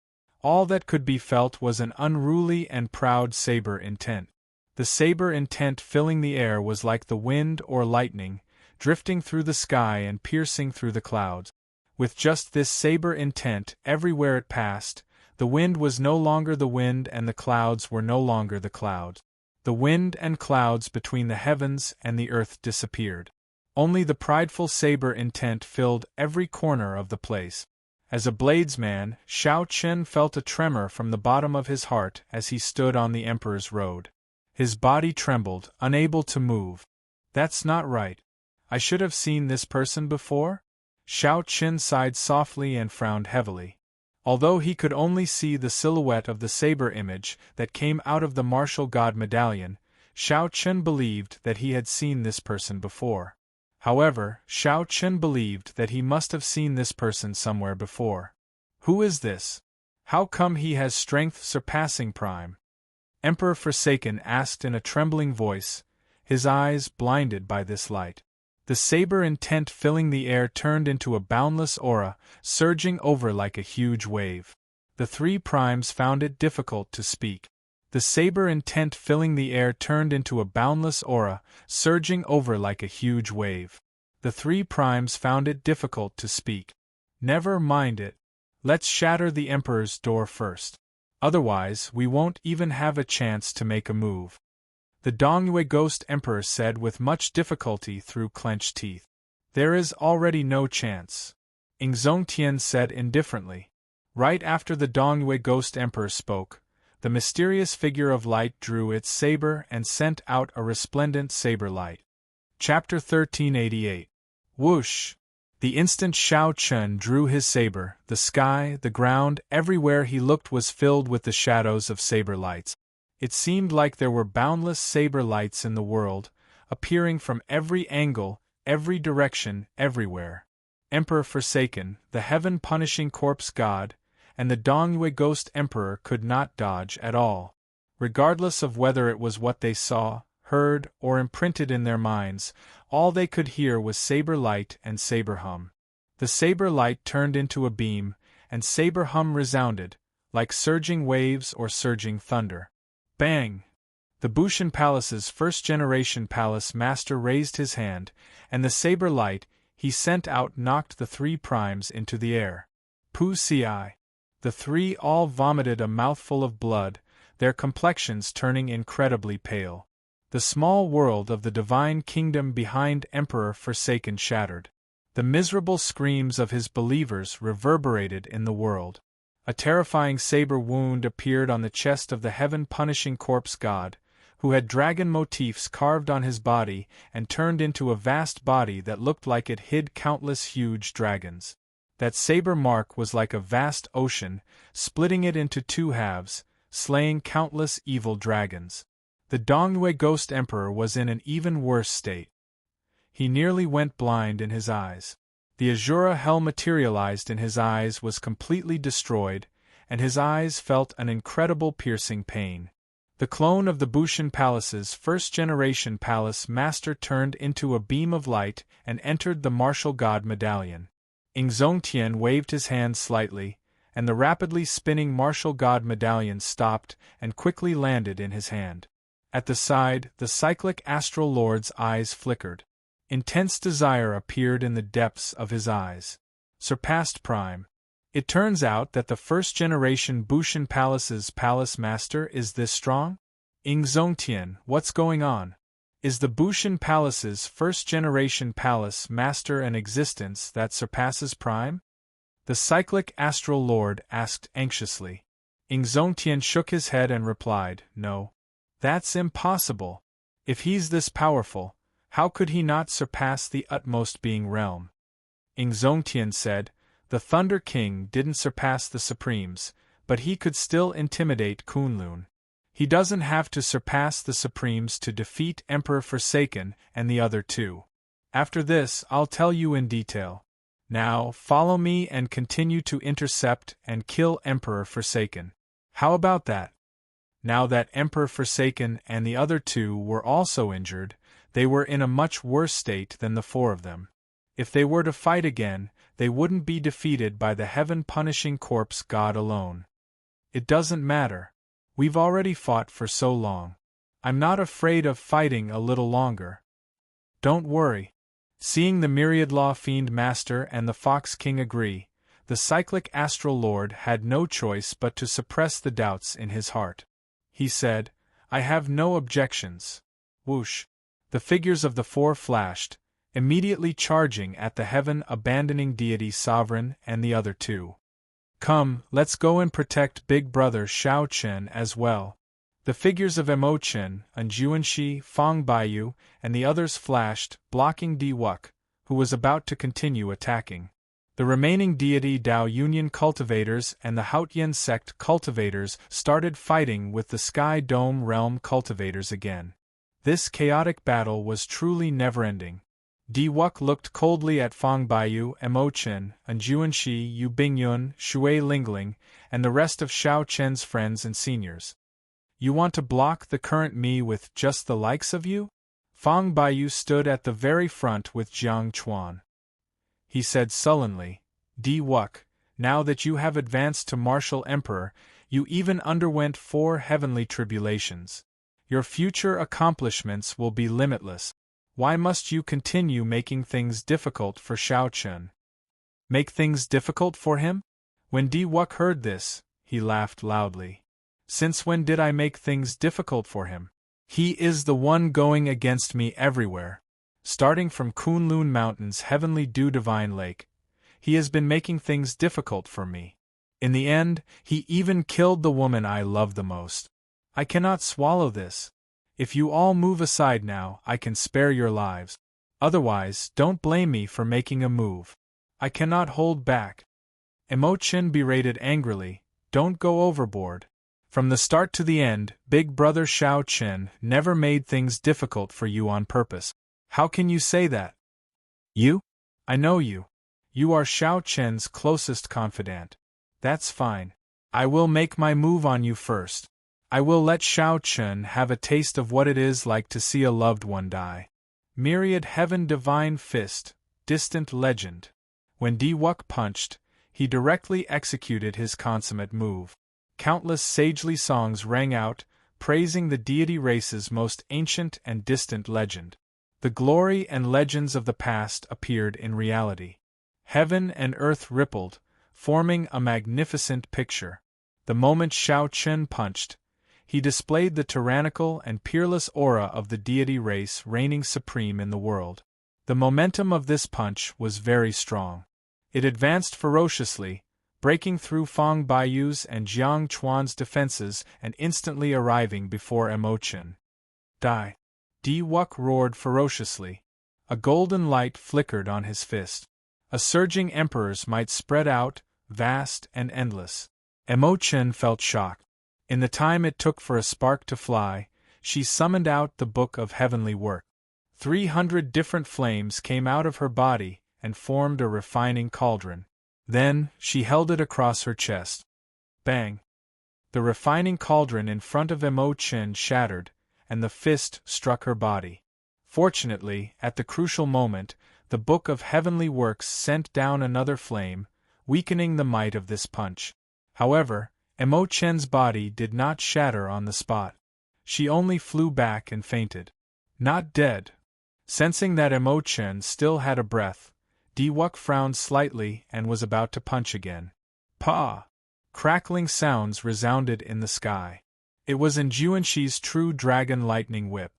All that could be felt was an unruly and proud saber intent. The saber intent filling the air was like the wind or lightning, drifting through the sky and piercing through the clouds. With just this saber intent everywhere it passed, the wind was no longer the wind and the clouds were no longer the clouds. The wind and clouds between the heavens and the earth disappeared. Only the prideful saber intent filled every corner of the place. As a bladesman, Shao Chen felt a tremor from the bottom of his heart as he stood on the Emperor's road. His body trembled, unable to move. That's not right. I should have seen this person before? Shao Chen sighed softly and frowned heavily. Although he could only see the silhouette of the saber image that came out of the martial god medallion, Shao Chen believed that he had seen this person before. However, Shao Chen believed that he must have seen this person somewhere before. Who is this? How come he has strength surpassing prime? Emperor Forsaken asked in a trembling voice, his eyes blinded by this light. The saber intent filling the air turned into a boundless aura, surging over like a huge wave. The three primes found it difficult to speak. The saber intent filling the air turned into a boundless aura, surging over like a huge wave. The three primes found it difficult to speak. Never mind it. Let's shatter the Emperor's door first. Otherwise, we won't even have a chance to make a move. The Dongyue Ghost Emperor said with much difficulty through clenched teeth. There is already no chance. Exhilarating said indifferently. Right after the Dongyue Ghost Emperor spoke, the mysterious figure of light drew its saber and sent out a resplendent saber light. Chapter 1388. Whoosh! The instant Shao Chen drew his saber, the sky, the ground, everywhere he looked was filled with the shadows of saber lights. It seemed like there were boundless saber lights in the world, appearing from every angle, every direction, everywhere. Emperor Forsaken, the heaven-punishing corpse god, and the Dongyue Ghost Emperor could not dodge at all. Regardless of whether it was what they saw, heard, or imprinted in their minds, all they could hear was saber light and saber hum. The saber light turned into a beam, and saber hum resounded, like surging waves or surging thunder. Bang! The Bushan Palace's first-generation palace master raised his hand, and the saber light he sent out knocked the three primes into the air. Pu-ci! The three all vomited a mouthful of blood, their complexions turning incredibly pale. The small world of the divine kingdom behind Emperor Forsaken shattered. The miserable screams of his believers reverberated in the world. A terrifying saber wound appeared on the chest of the heaven-punishing corpse god, who had dragon motifs carved on his body and turned into a vast body that looked like it hid countless huge dragons. That saber mark was like a vast ocean, splitting it into two halves, slaying countless evil dragons. The Dongyue Ghost Emperor was in an even worse state. He nearly went blind in his eyes. The Azura hell materialized in his eyes was completely destroyed, and his eyes felt an incredible piercing pain. The clone of the Bushin Palace's first-generation palace master turned into a beam of light and entered the martial god medallion. Ingzongtian waved his hand slightly, and the rapidly spinning martial god medallion stopped and quickly landed in his hand. At the side, the cyclic astral lord's eyes flickered. Intense desire appeared in the depths of his eyes. Surpassed Prime. It turns out that the first-generation Bushin Palace's palace master is this strong? Ingzongtian, what's going on? Is the Bushin Palace's first-generation palace master an existence that surpasses Prime? The cyclic astral lord asked anxiously. Ingzongtian shook his head and replied, no. That's impossible. If he's this powerful, how could he not surpass the utmost being realm? Ingzongtian said, the Thunder King didn't surpass the Supremes, but he could still intimidate Kunlun. He doesn't have to surpass the Supremes to defeat Emperor Forsaken and the other two. After this, I'll tell you in detail. Now, follow me and continue to intercept and kill Emperor Forsaken. How about that? Now that Emperor Forsaken and the other two were also injured, they were in a much worse state than the four of them. If they were to fight again, they wouldn't be defeated by the heaven-punishing corpse god alone. It doesn't matter. We've already fought for so long. I'm not afraid of fighting a little longer. Don't worry. Seeing the Myriad Law Fiend Master and the Fox King agree, the cyclic astral lord had no choice but to suppress the doubts in his heart. He said, I have no objections. Whoosh. The figures of the four flashed, immediately charging at the heaven-abandoning deity Sovereign and the other two. Come, let's go and protect Big Brother Shao Chen as well. The figures of Mo Chen, Anjuanshi, Fang Baiyu, and the others flashed, blocking Di Wuk, who was about to continue attacking. The remaining deity Dao Union cultivators and the Haotian sect cultivators started fighting with the Sky Dome realm cultivators again. This chaotic battle was truly never-ending. Di Wuk looked coldly at Fang Baiyu, Mo Chen, Anjuanshi, Yu Bingyun, Shui Lingling, and the rest of Shao Chen's friends and seniors. You want to block the current me with just the likes of you? Fang Baiyu stood at the very front with Jiang Chuan. He said sullenly, Di Wuk, now that you have advanced to martial emperor, you even underwent 4 heavenly tribulations. Your future accomplishments will be limitless. Why must you continue making things difficult for Shao Chen? Make things difficult for him? When Di Wuk heard this, he laughed loudly. Since when did I make things difficult for him? He is the one going against me everywhere. Starting from Kunlun Mountain's heavenly dew divine lake, he has been making things difficult for me. In the end, he even killed the woman I love the most. I cannot swallow this. If you all move aside now, I can spare your lives. Otherwise, don't blame me for making a move. I cannot hold back. Mo Chen berated angrily, don't go overboard. From the start to the end, Big Brother Shao Chen never made things difficult for you on purpose. How can you say that? You? I know you. You are Shao Chen's closest confidant. That's fine. I will make my move on you first. I will let Shao Chen have a taste of what it is like to see a loved one die. Myriad Heaven Divine Fist, Distant Legend. When Di Wuk punched, he directly executed his consummate move. Countless sagely songs rang out, praising the deity race's most ancient and distant legend. The glory and legends of the past appeared in reality. Heaven and earth rippled, forming a magnificent picture. The moment Shao Chen punched, he displayed the tyrannical and peerless aura of the deity race reigning supreme in the world. The momentum of this punch was very strong. It advanced ferociously, breaking through Fang Baiyu's and Jiang Chuan's defenses and instantly arriving before Mo Chen. Die! Di Wuk roared ferociously. A golden light flickered on his fist. A surging emperors might spread out, vast and endless. Imochen felt shocked. In the time it took for a spark to fly, she summoned out the Book of Heavenly Work. 300 different flames came out of her body and formed a refining cauldron. Then, she held it across her chest. Bang! The refining cauldron in front of Imochen shattered, and the fist struck her body. Fortunately, at the crucial moment, the Book of Heavenly Works sent down another flame, weakening the might of this punch. However, Imochen's body did not shatter on the spot. She only flew back and fainted. Not dead. Sensing that Imochen still had a breath, Diwuk frowned slightly and was about to punch again. Pa! Crackling sounds resounded in the sky. It was Injuanshi's true dragon lightning whip.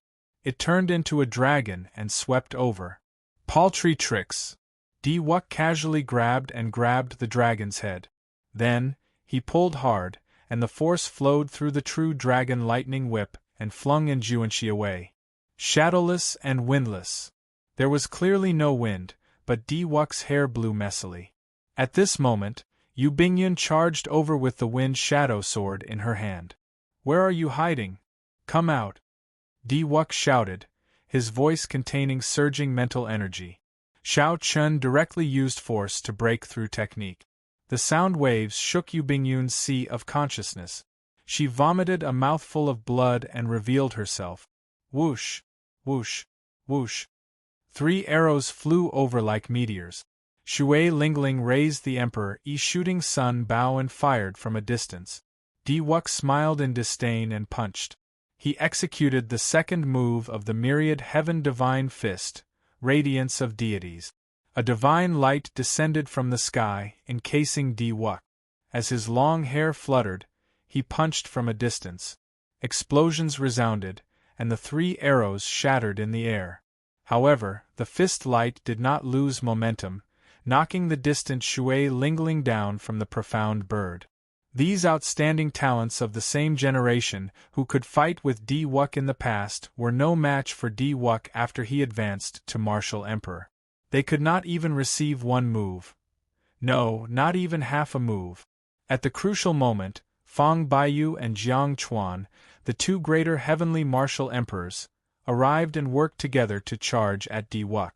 It turned into a dragon and swept over. Paltry tricks! Diwuk casually grabbed the dragon's head. Then, he pulled hard, and the force flowed through the true dragon lightning whip and flung Injuanshi away. Shadowless and windless. There was clearly no wind, but Diwuk's hair blew messily. At this moment, Yu Bingyun charged over with the wind shadow sword in her hand. Where are you hiding? Come out! Diwuk shouted, his voice containing surging mental energy. Xiao Chun directly used force to break through technique. The sound waves shook Yu Bingyun's sea of consciousness. She vomited a mouthful of blood and revealed herself. Whoosh! Whoosh! Whoosh! 3 arrows flew over like meteors. Shui Lingling raised the Emperor shooting sun bow and fired from a distance. Diwuk smiled in disdain and punched. He executed the second move of the myriad heaven divine fist, Radiance of Deities. A divine light descended from the sky, encasing Diwuk. As his long hair fluttered, he punched from a distance. Explosions resounded, and the 3 arrows shattered in the air. However, the fist light did not lose momentum, knocking the distant Shui Lingling down from the profound bird. These outstanding talents of the same generation who could fight with Diwuk in the past were no match for Diwuk after he advanced to martial emperor. They could not even receive one move. No, not even half a move. At the crucial moment, Fang Baiyu and Jiang Chuan, the 2 greater heavenly martial emperors, arrived and worked together to charge at Diwuk.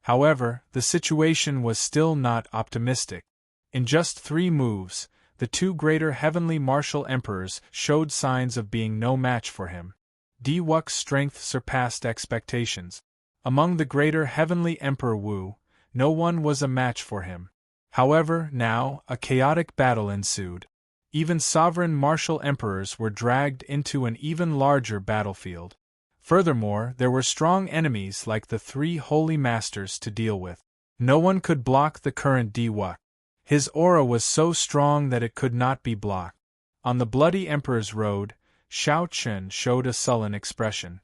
However, the situation was still not optimistic. In just 3 moves, the 2 greater heavenly martial emperors showed signs of being no match for him. Diwuk's strength surpassed expectations. Among the greater heavenly Emperor Wu, no one was a match for him. However, now, a chaotic battle ensued. Even sovereign martial emperors were dragged into an even larger battlefield. Furthermore, there were strong enemies like the 3 holy masters to deal with. No one could block the current Diwuk. His aura was so strong that it could not be blocked. On the bloody Emperor's road, Xiao Chun showed a sullen expression.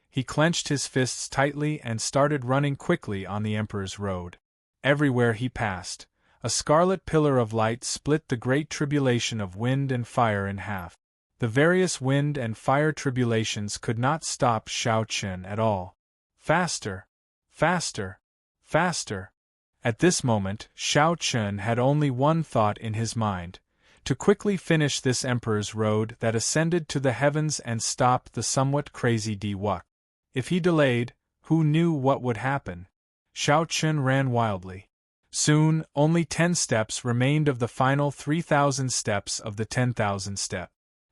He clenched his fists tightly and started running quickly on the Emperor's road. Everywhere he passed, a scarlet pillar of light split the great tribulation of wind and fire in half. The various wind and fire tribulations could not stop Xiao Chun at all. Faster! Faster! Faster! At this moment, Xiao Chun had only one thought in his mind: to quickly finish this Emperor's road that ascended to the heavens and stop the somewhat crazy Diwuk. If he delayed, who knew what would happen? Xiao Chun ran wildly. Soon, only 10 steps remained of the final 3,000 steps of the 10,000 step.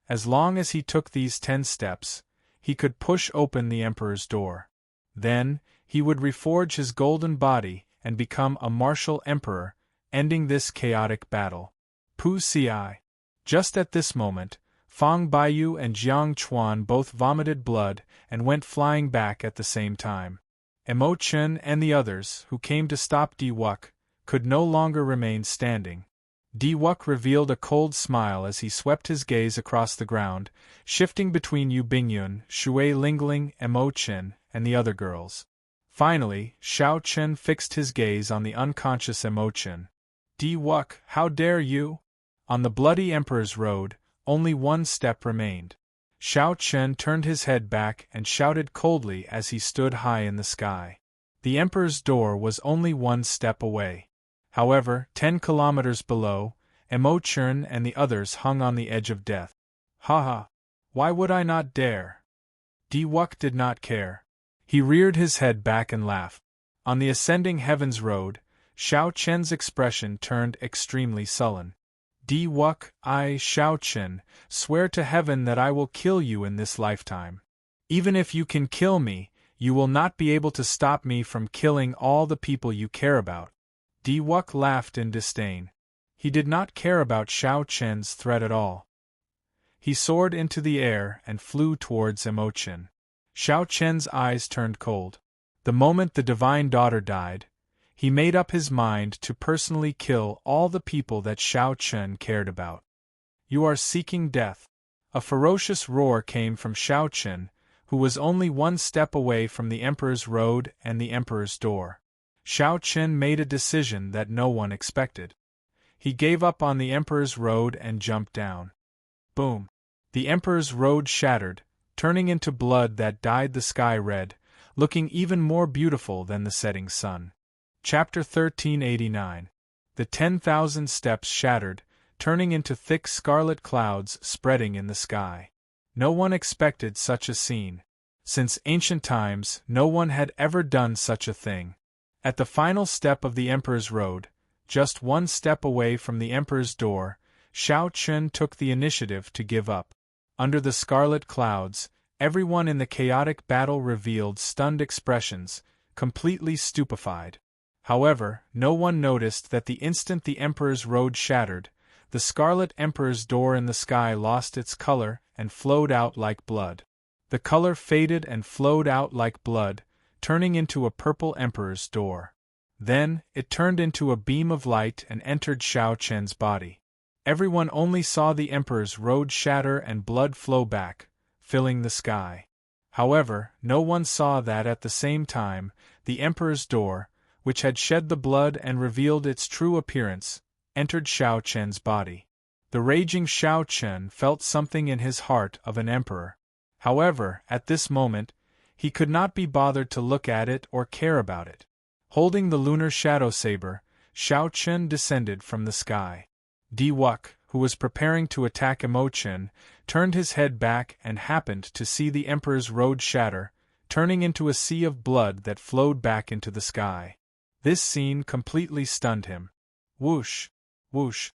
As long as he took these 10 steps, he could push open the Emperor's door. Then, he would reforge his golden body and become a martial emperor, ending this chaotic battle. Pu Ci. Just at this moment, Fang Baiyu and Jiang Chuan both vomited blood and went flying back at the same time. Imochen and the others, who came to stop Diwuk, could no longer remain standing. Diwuk revealed a cold smile as he swept his gaze across the ground, shifting between Yu Bingyun, Shui Lingling, Imochen, and the other girls. Finally, Xiao Chun fixed his gaze on the unconscious Imochen. Diwuk, how dare you? On the bloody Emperor's road, only 1 step remained. Xiao Chun turned his head back and shouted coldly as he stood high in the sky. The Emperor's door was only 1 step away. However, 10 kilometers below, Immortal and the others hung on the edge of death. Ha ha! Why would I not dare? Diwuk did not care. He reared his head back and laughed. On the ascending heavens road, Xiao Chen's expression turned extremely sullen. Diwuk, Xiao Chen, swear to heaven that I will kill you in this lifetime. Even if you can kill me, you will not be able to stop me from killing all the people you care about. Diwuk laughed in disdain. He did not care about Xiao Chen's threat at all. He soared into the air and flew towards Immortal. Xiao Chen's eyes turned cold. The moment the divine daughter died, he made up his mind to personally kill all the people that Xiao Chen cared about. You are seeking death. A ferocious roar came from Xiao Chen, who was only 1 step away from the Emperor's road and the Emperor's door. Xiao Chen made a decision that no one expected. He gave up on the Emperor's road and jumped down. Boom! The Emperor's road shattered, turning into blood that dyed the sky red, looking even more beautiful than the setting sun. Chapter 1389. The 10,000 steps shattered, turning into thick scarlet clouds spreading in the sky. No one expected such a scene. Since ancient times, no one had ever done such a thing. At the final step of the Emperor's road, just 1 step away from the Emperor's door, Xiao Chen took the initiative to give up. Under the scarlet clouds, everyone in the chaotic battle revealed stunned expressions, completely stupefied. However, no one noticed that the instant the Emperor's road shattered, the Scarlet Emperor's door in the sky lost its color and flowed out like blood. The color faded and flowed out like blood, turning into a purple Emperor's door. Then, it turned into a beam of light and entered Xiao Chen's body. Everyone only saw the Emperor's road shatter and blood flow back, filling the sky. However, no one saw that at the same time, the Emperor's door, which had shed the blood and revealed its true appearance, entered Xiao Chen's body. The raging Xiao Chen felt something in his heart of an emperor. However, at this moment, he could not be bothered to look at it or care about it. Holding the lunar shadow saber, Xiao Chen descended from the sky. Diwuk, who was preparing to attack Immortal, turned his head back and happened to see the Emperor's road shatter, turning into a sea of blood that flowed back into the sky. This scene completely stunned him. Whoosh! Whoosh!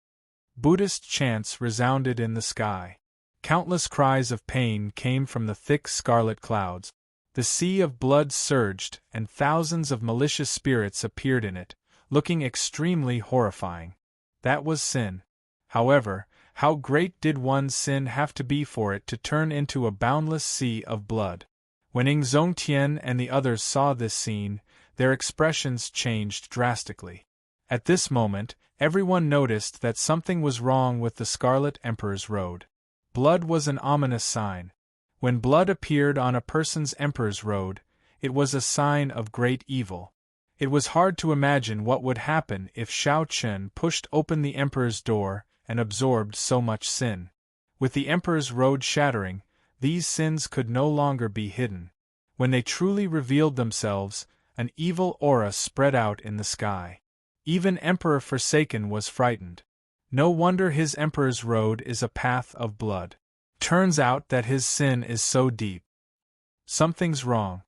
Buddhist chants resounded in the sky. Countless cries of pain came from the thick scarlet clouds. The sea of blood surged, and thousands of malicious spirits appeared in it, looking extremely horrifying. That was sin. However, how great did one's sin have to be for it to turn into a boundless sea of blood? When Zongtian and the others saw this scene, their expressions changed drastically. At this moment, everyone noticed that something was wrong with the Scarlet Emperor's road. Blood was an ominous sign. When blood appeared on a person's emperor's road, it was a sign of great evil. It was hard to imagine what would happen if Xiao Chen pushed open the emperor's door and absorbed so much sin. With the emperor's road shattering, these sins could no longer be hidden. When they truly revealed themselves, an evil aura spread out in the sky. Even Emperor Forsaken was frightened. No wonder his emperor's road is a path of blood. Turns out that his sin is so deep. Something's wrong.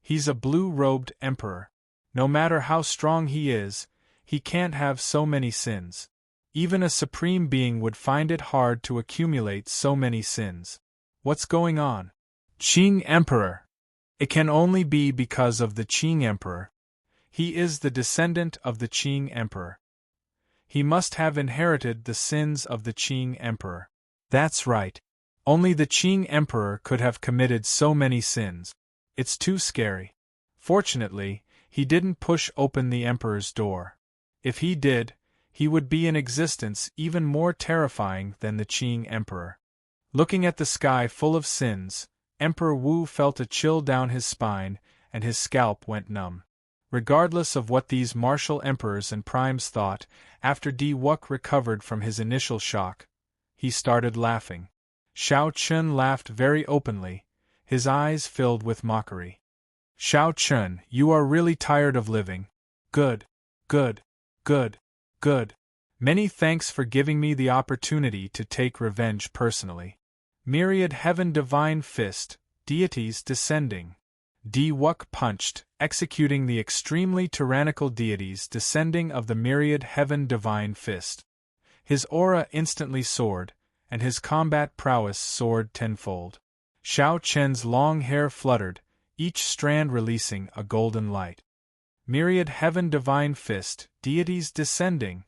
He's a blue-robed emperor. No matter how strong he is, he can't have so many sins. Even a supreme being would find it hard to accumulate so many sins. What's going on? Qing Emperor. It can only be because of the Qing Emperor. He is the descendant of the Qing Emperor. He must have inherited the sins of the Qing Emperor. That's right. Only the Qing Emperor could have committed so many sins. It's too scary. Fortunately, he didn't push open the Emperor's door. If he did, he would be in existence even more terrifying than the Qing Emperor. Looking at the sky full of sins, Emperor Wu felt a chill down his spine, and his scalp went numb. Regardless of what these martial emperors and primes thought, after Diwuk recovered from his initial shock, he started laughing. Xiao Chen laughed very openly, his eyes filled with mockery. Xiao Chun, you are really tired of living. Good, good, good, good. Many thanks for giving me the opportunity to take revenge personally. Myriad Heaven Divine Fist, deities descending. Di Wuk punched, executing the extremely tyrannical deities descending of the Myriad Heaven Divine Fist. His aura instantly soared, and his combat prowess soared tenfold. Xiao Chen's long hair fluttered, each strand releasing a golden light. Myriad Heaven Divine Fist, deities descending.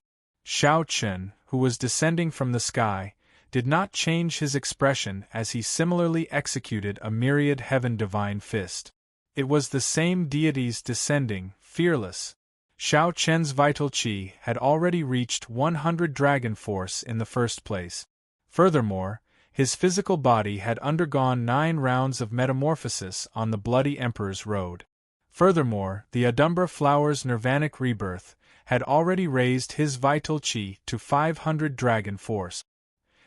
Xiao Chen, who was descending from the sky, did not change his expression as he similarly executed a Myriad Heaven Divine Fist. It was the same deities descending, fearless. Xiao Chen's vital qi had already reached 100 dragon force in the first place. Furthermore, his physical body had undergone 9 rounds of metamorphosis on the Bloody Emperor's road. Furthermore, the Adumbra Flower's nirvanic rebirth had already raised his vital qi to 500 dragon force.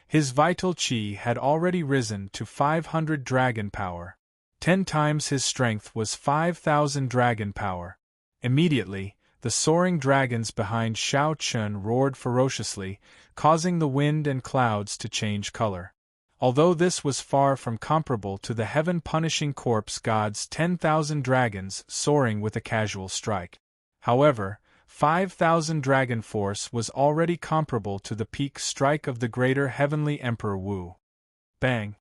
His vital qi had already risen to 500 dragon power. 10 times his strength was 5,000 dragon power. Immediately, the soaring dragons behind Xiao Chun roared ferociously, causing the wind and clouds to change color. Although this was far from comparable to the heaven-punishing corpse god's 10,000 dragons soaring with a casual strike. However, 5,000 dragon force was already comparable to the peak strike of the greater heavenly Emperor Wu. Bang!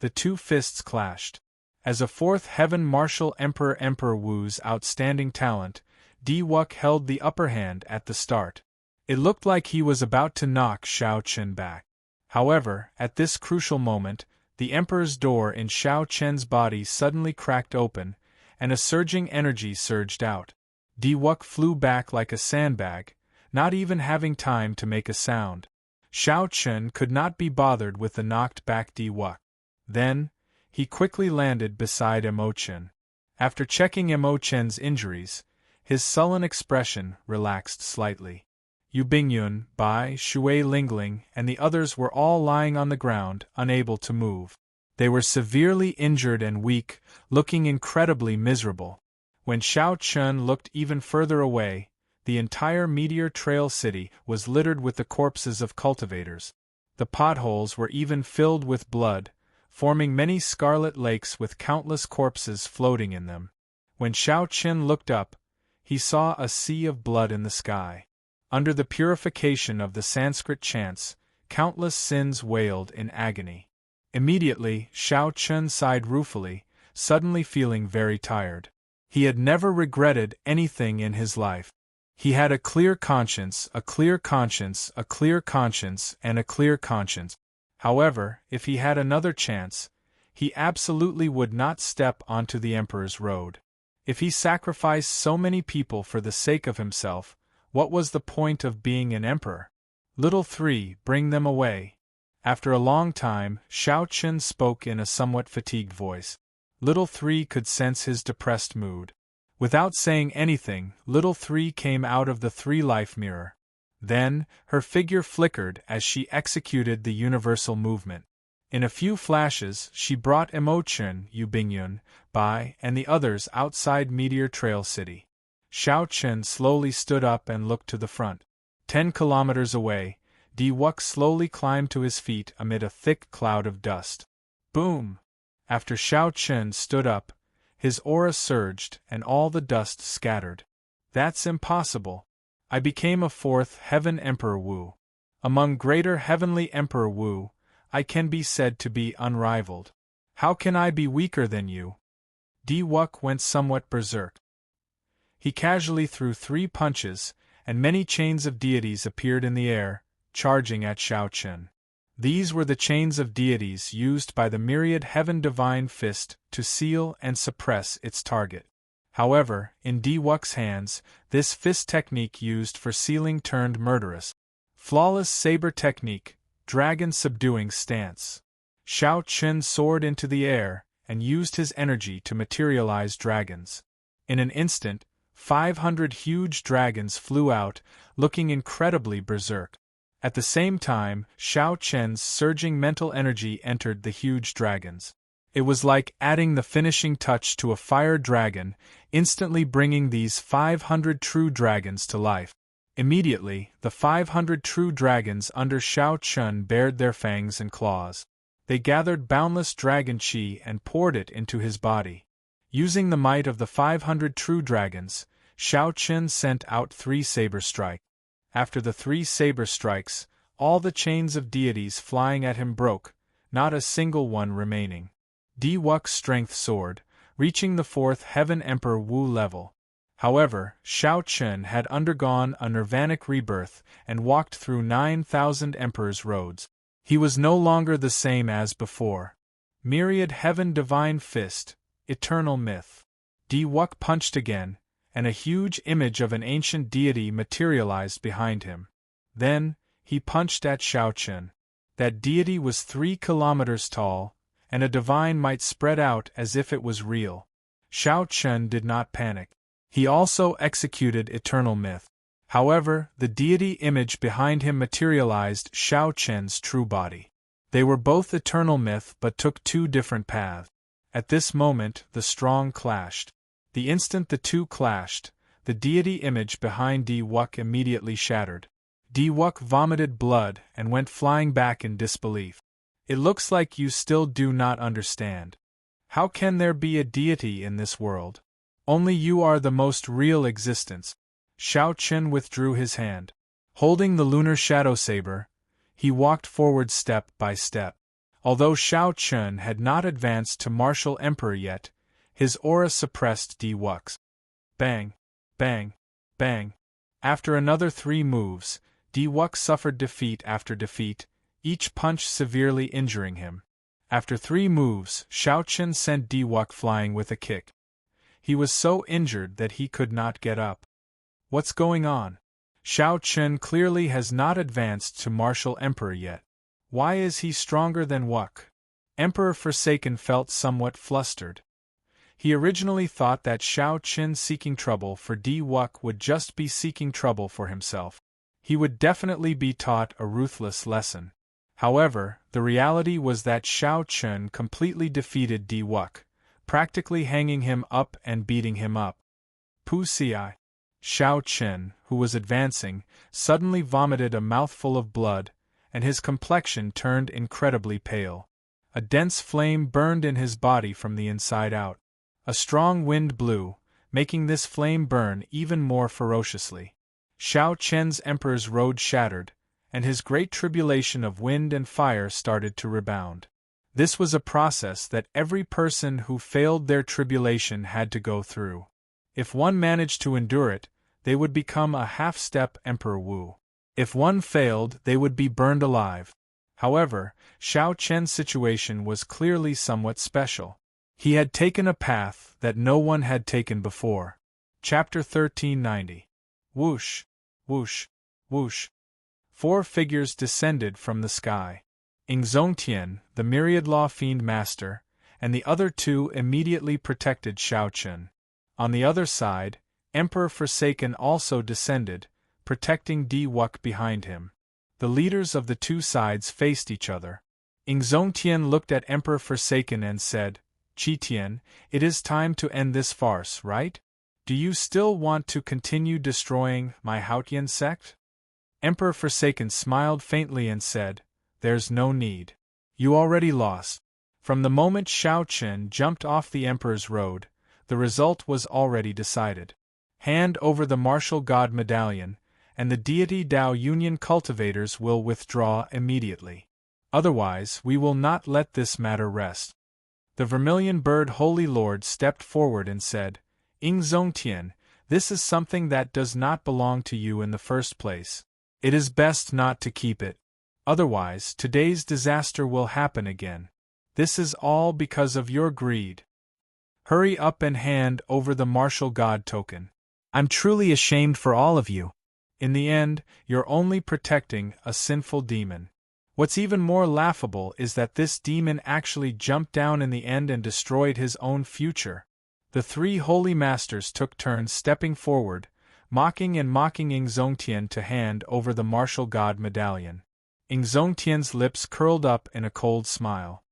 The two fists clashed. As a fourth heaven martial Emperor Wu's outstanding talent, Di Wuk held the upper hand at the start. It looked like he was about to knock Xiao Chen back. However, at this crucial moment, the Emperor's door in Xiao Chen's body suddenly cracked open, and a surging energy surged out. Di Wuk flew back like a sandbag, not even having time to make a sound. Xiao Chen could not be bothered with the knocked-back Di Wuk. Then, he quickly landed beside Mo Chen. After checking Mo Chen's injuries, his sullen expression relaxed slightly. Yu Bingyun, Bai, Shui Lingling, and the others were all lying on the ground, unable to move. They were severely injured and weak, looking incredibly miserable. When Xiao Chun looked even further away, the entire Meteor Trail city was littered with the corpses of cultivators. The potholes were even filled with blood, forming many scarlet lakes with countless corpses floating in them. When Xiao Chen looked up, he saw a sea of blood in the sky. Under the purification of the Sanskrit chants, countless sins wailed in agony. Immediately, Xiao Chun sighed ruefully, suddenly feeling very tired. He had never regretted anything in his life. He had a clear conscience, a clear conscience, a clear conscience, and a clear conscience. However, if he had another chance, he absolutely would not step onto the Emperor's road. If he sacrificed so many people for the sake of himself, what was the point of being an emperor? Little three, bring them away. After a long time, Xiao Chun spoke in a somewhat fatigued voice. Little three could sense his depressed mood. Without saying anything, Little three came out of the three-life mirror. Then, her figure flickered as she executed the universal movement. In a few flashes, she brought Mo Chen, Yu Bingyun, Bai, and the others outside Meteor Trail City. Xiao Chen slowly stood up and looked to the front. 10 kilometers away, Di Wuk slowly climbed to his feet amid a thick cloud of dust. Boom! After Xiao Chen stood up, his aura surged and all the dust scattered. That's impossible. I became a fourth Heaven Emperor Wu. Among greater Heavenly Emperor Wu, I can be said to be unrivaled. How can I be weaker than you? Di Wuk went somewhat berserk. He casually threw 3 punches, and many chains of deities appeared in the air, charging at Xiao Chen. These were the chains of deities used by the myriad Heaven Divine Fist to seal and suppress its target. However, in Di Wuk's hands, this fist technique used for sealing turned murderous. Flawless saber technique, dragon subduing stance. Xiao Chen soared into the air, and used his energy to materialize dragons. In an instant, 500 huge dragons flew out, looking incredibly berserk. At the same time, Xiao Chen's surging mental energy entered the huge dragons. It was like adding the finishing touch to a fire dragon, instantly bringing these 500 true dragons to life. Immediately, the 500 true dragons under Shao Chun bared their fangs and claws. They gathered boundless dragon chi and poured it into his body. Using the might of the 500 true dragons, Shao Chun sent out 3 saber strikes. After the 3 saber strikes, all the chains of deities flying at him broke, not a single one remaining. Di Wuk's strength soared, reaching the 4th Heaven Emperor Wu level. However, Shao Chun had undergone a nirvanic rebirth and walked through 9,000 Emperor's roads. He was no longer the same as before. Myriad Heaven Divine Fist, Eternal Myth. Di Wuk punched again, and a huge image of an ancient deity materialized behind him. Then, he punched at Shao Chun. That deity was 3 kilometers tall, and a divine might spread out as if it was real. Shao Chun did not panic. He also executed Eternal Myth. However, the deity image behind him materialized Shao Chun's true body. They were both Eternal Myth but took 2 different paths. At this moment, the strong clashed. The instant the 2 clashed, the deity image behind Di Wuk immediately shattered. Di Wuk vomited blood and went flying back in disbelief. It looks like you still do not understand. How can there be a deity in this world? Only you are the most real existence. Shao Chun withdrew his hand. Holding the lunar shadow saber, he walked forward step by step. Although Shao Chun had not advanced to martial emperor yet, his aura suppressed Di Wuk's. Bang, bang, bang. After another 3 moves, Di Wuk suffered defeat after defeat, each punch severely injuring him. After 3 moves, Shao Chun sent Di Wuk flying with a kick. He was so injured that he could not get up. What's going on? Shao Chun clearly has not advanced to martial emperor yet. Why is he stronger than Wuk? Emperor Forsaken felt somewhat flustered. He originally thought that Shao Chun seeking trouble for Di Wuk would just be seeking trouble for himself. He would definitely be taught a ruthless lesson. However, the reality was that Shao Chun completely defeated Di Wuk, practically hanging him up and beating him up. Pussy. Shao Chun, who was advancing, suddenly vomited a mouthful of blood, and his complexion turned incredibly pale. A dense flame burned in his body from the inside out. A strong wind blew, making this flame burn even more ferociously. Shao Chun's emperor's road shattered, and his great tribulation of wind and fire started to rebound. This was a process that every person who failed their tribulation had to go through. If one managed to endure it, they would become a half-step Emperor Wu. If one failed, they would be burned alive. However, Shao Chun's situation was clearly somewhat special. He had taken a path that no one had taken before. Chapter 1390. Whoosh, whoosh, whoosh. 4 figures descended from the sky. Ingzongtian, the Myriad Law Fiend Master, and the other 2 immediately protected Shao Chun. On the other side, Emperor Forsaken also descended, protecting Di Wuk behind him. The leaders of the 2 sides faced each other. Ingzongtian looked at Emperor Forsaken and said, "Qitian, it is time to end this farce, right? Do you still want to continue destroying my Haotian sect?" Emperor Forsaken smiled faintly and said, "There's no need. You already lost." From the moment Shao Chun jumped off the Emperor's road, the result was already decided. Hand over the martial god medallion, and the deity Dao Union cultivators will withdraw immediately. Otherwise, we will not let this matter rest. The Vermilion Bird Holy Lord stepped forward and said, "Ingzongtian, this is something that does not belong to you in the first place. It is best not to keep it. Otherwise, today's disaster will happen again. This is all because of your greed. Hurry up and hand over the martial god token. I'm truly ashamed for all of you. In the end, you're only protecting a sinful demon. What's even more laughable is that this demon actually jumped down in the end and destroyed his own future." The 3 holy masters took turns stepping forward, mocking Ingzongtian to hand over the martial god medallion. Ingzongtian's lips curled up in a cold smile.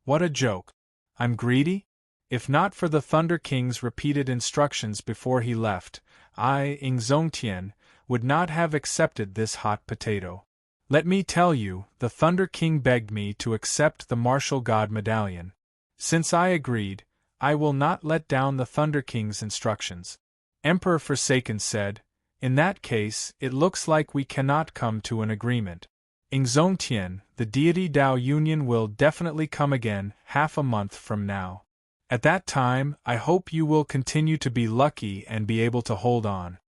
What a joke. I'm greedy? If not for the Thunder King's repeated instructions before he left, I, Ingzongtian, would not have accepted this hot potato. Let me tell you, the Thunder King begged me to accept the Martial God Medallion. Since I agreed, I will not let down the Thunder King's instructions. Emperor Forsaken said, in that case, it looks like we cannot come to an agreement. Ingzongtian, the deity Dao Union will definitely come again half a month from now. At that time, I hope you will continue to be lucky and be able to hold on.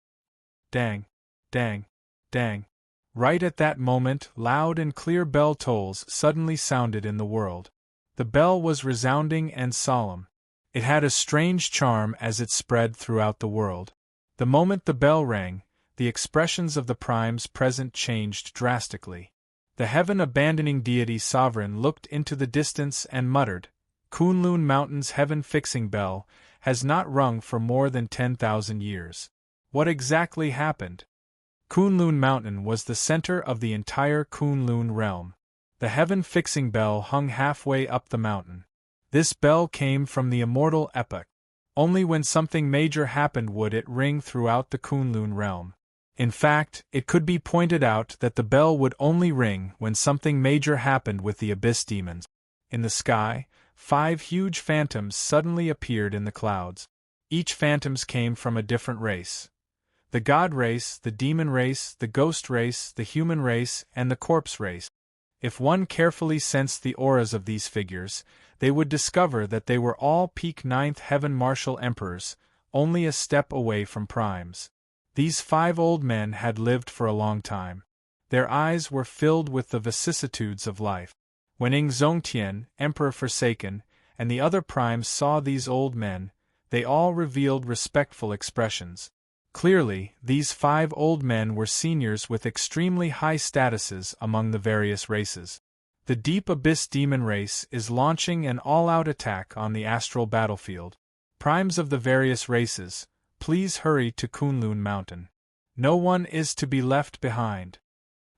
Dang, dang, dang. Right at that moment, loud and clear bell tolls suddenly sounded in the world. The bell was resounding and solemn. It had a strange charm as it spread throughout the world. The moment the bell rang, the expressions of the primes present changed drastically. The heaven-abandoning deity sovereign looked into the distance and muttered, Kunlun Mountain's heaven-fixing bell has not rung for more than 10,000 years. What exactly happened? Kunlun Mountain was the center of the entire Kunlun realm. The heaven-fixing bell hung halfway up the mountain. This bell came from the Immortal epoch. Only when something major happened would it ring throughout the Kunlun realm. In fact, it could be pointed out that the bell would only ring when something major happened with the Abyss demons. In the sky, 5 huge phantoms suddenly appeared in the clouds. Each phantoms came from a different race. The god race, the demon race, the ghost race, the human race, and the corpse race. If one carefully sensed the auras of these figures, they would discover that they were all peak 9th heaven martial emperors, only a step away from primes. These 5 old men had lived for a long time. Their eyes were filled with the vicissitudes of life. When Ingzongtian, Emperor Forsaken, and the other primes saw these old men, they all revealed respectful expressions. Clearly, these 5 old men were seniors with extremely high statuses among the various races. The Deep Abyss Demon race is launching an all-out attack on the astral battlefield. Primes of the various races, please hurry to Kunlun Mountain. No one is to be left behind.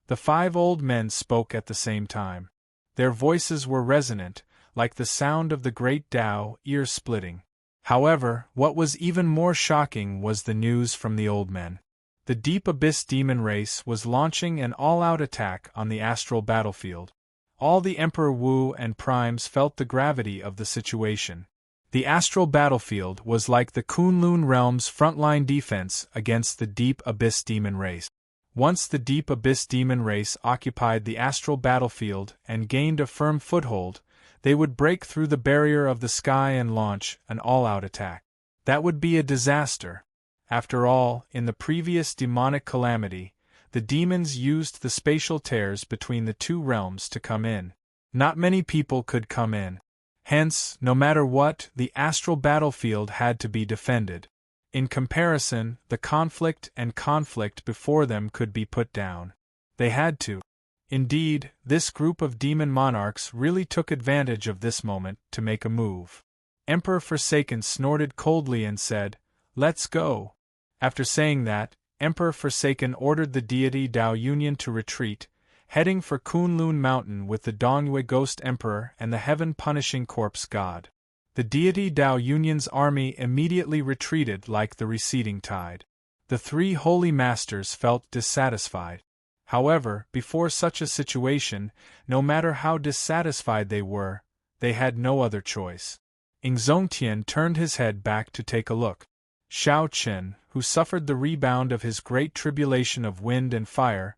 The 5 old men spoke at the same time. Their voices were resonant, like the sound of the great Tao, ear-splitting. However, what was even more shocking was the news from the old men. The Deep Abyss Demon race was launching an all-out attack on the astral battlefield. All the Emperor Wu and primes felt the gravity of the situation. The astral battlefield was like the Kunlun realm's frontline defense against the Deep Abyss Demon race. Once the Deep Abyss Demon race occupied the astral battlefield and gained a firm foothold, they would break through the barrier of the sky and launch an all-out attack. That would be a disaster. After all, in the previous demonic calamity, the demons used the spatial tears between the 2 realms to come in. Not many people could come in. Hence, no matter what, the astral battlefield had to be defended. In comparison, the conflict before them could be put down. They had to. Indeed, this group of demon monarchs really took advantage of this moment to make a move. Emperor Forsaken snorted coldly and said, "Let's go." After saying that, Emperor Forsaken ordered the deity Dao Union to retreat, heading for Kunlun Mountain with the Dongyue Ghost Emperor and the Heaven-Punishing Corpse God. The deity Dao Union's army immediately retreated like the receding tide. The 3 holy masters felt dissatisfied. However, before such a situation, no matter how dissatisfied they were, they had no other choice. Ingzongtian turned his head back to take a look. Xiao Chen, who suffered the rebound of his great tribulation of wind and fire,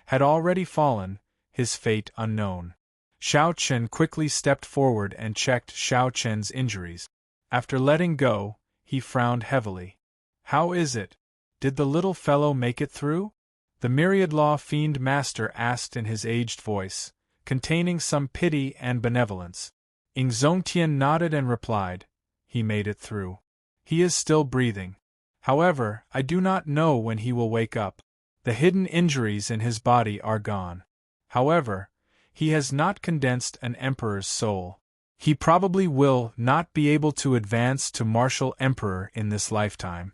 had already fallen, his fate unknown. Xiao Chen quickly stepped forward and checked Xiao Chen's injuries. After letting go, he frowned heavily. "How is it? Did the little fellow make it through?" The Myriad Law Fiend Master asked in his aged voice, containing some pity and benevolence. Ingzongtian nodded and replied, "He made it through. He is still breathing. However, I do not know when he will wake up. The hidden injuries in his body are gone. However, he has not condensed an emperor's soul. He probably will not be able to advance to martial emperor in this lifetime."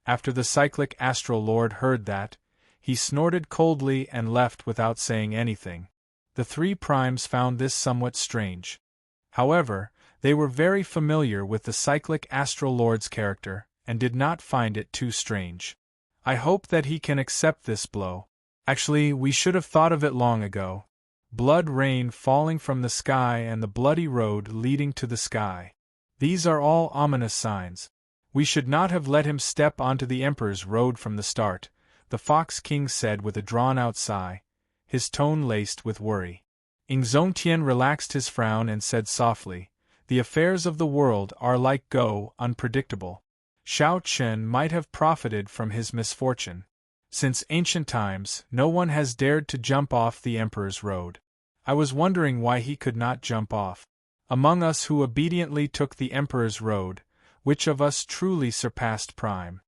After the cyclic astral lord heard that, he snorted coldly and left without saying anything. The 3 primes found this somewhat strange. However, They were very familiar with the cyclic Astral Lord's character, and did not find it too strange. I hope that he can accept this blow. Actually, we should have thought of it long ago. Blood rain falling from the sky and the bloody road leading to the sky. These are all ominous signs. We should not have let him step onto the Emperor's road from the start, the Fox King said with a drawn-out sigh, his tone laced with worry. Xingtian relaxed his frown and said softly, "The affairs of the world are like go, unpredictable. Shao Chen might have profited from his misfortune. Since ancient times, no one has dared to jump off the Emperor's road. I was wondering why he could not jump off. Among us who obediently took the Emperor's road, which of us truly surpassed Prime?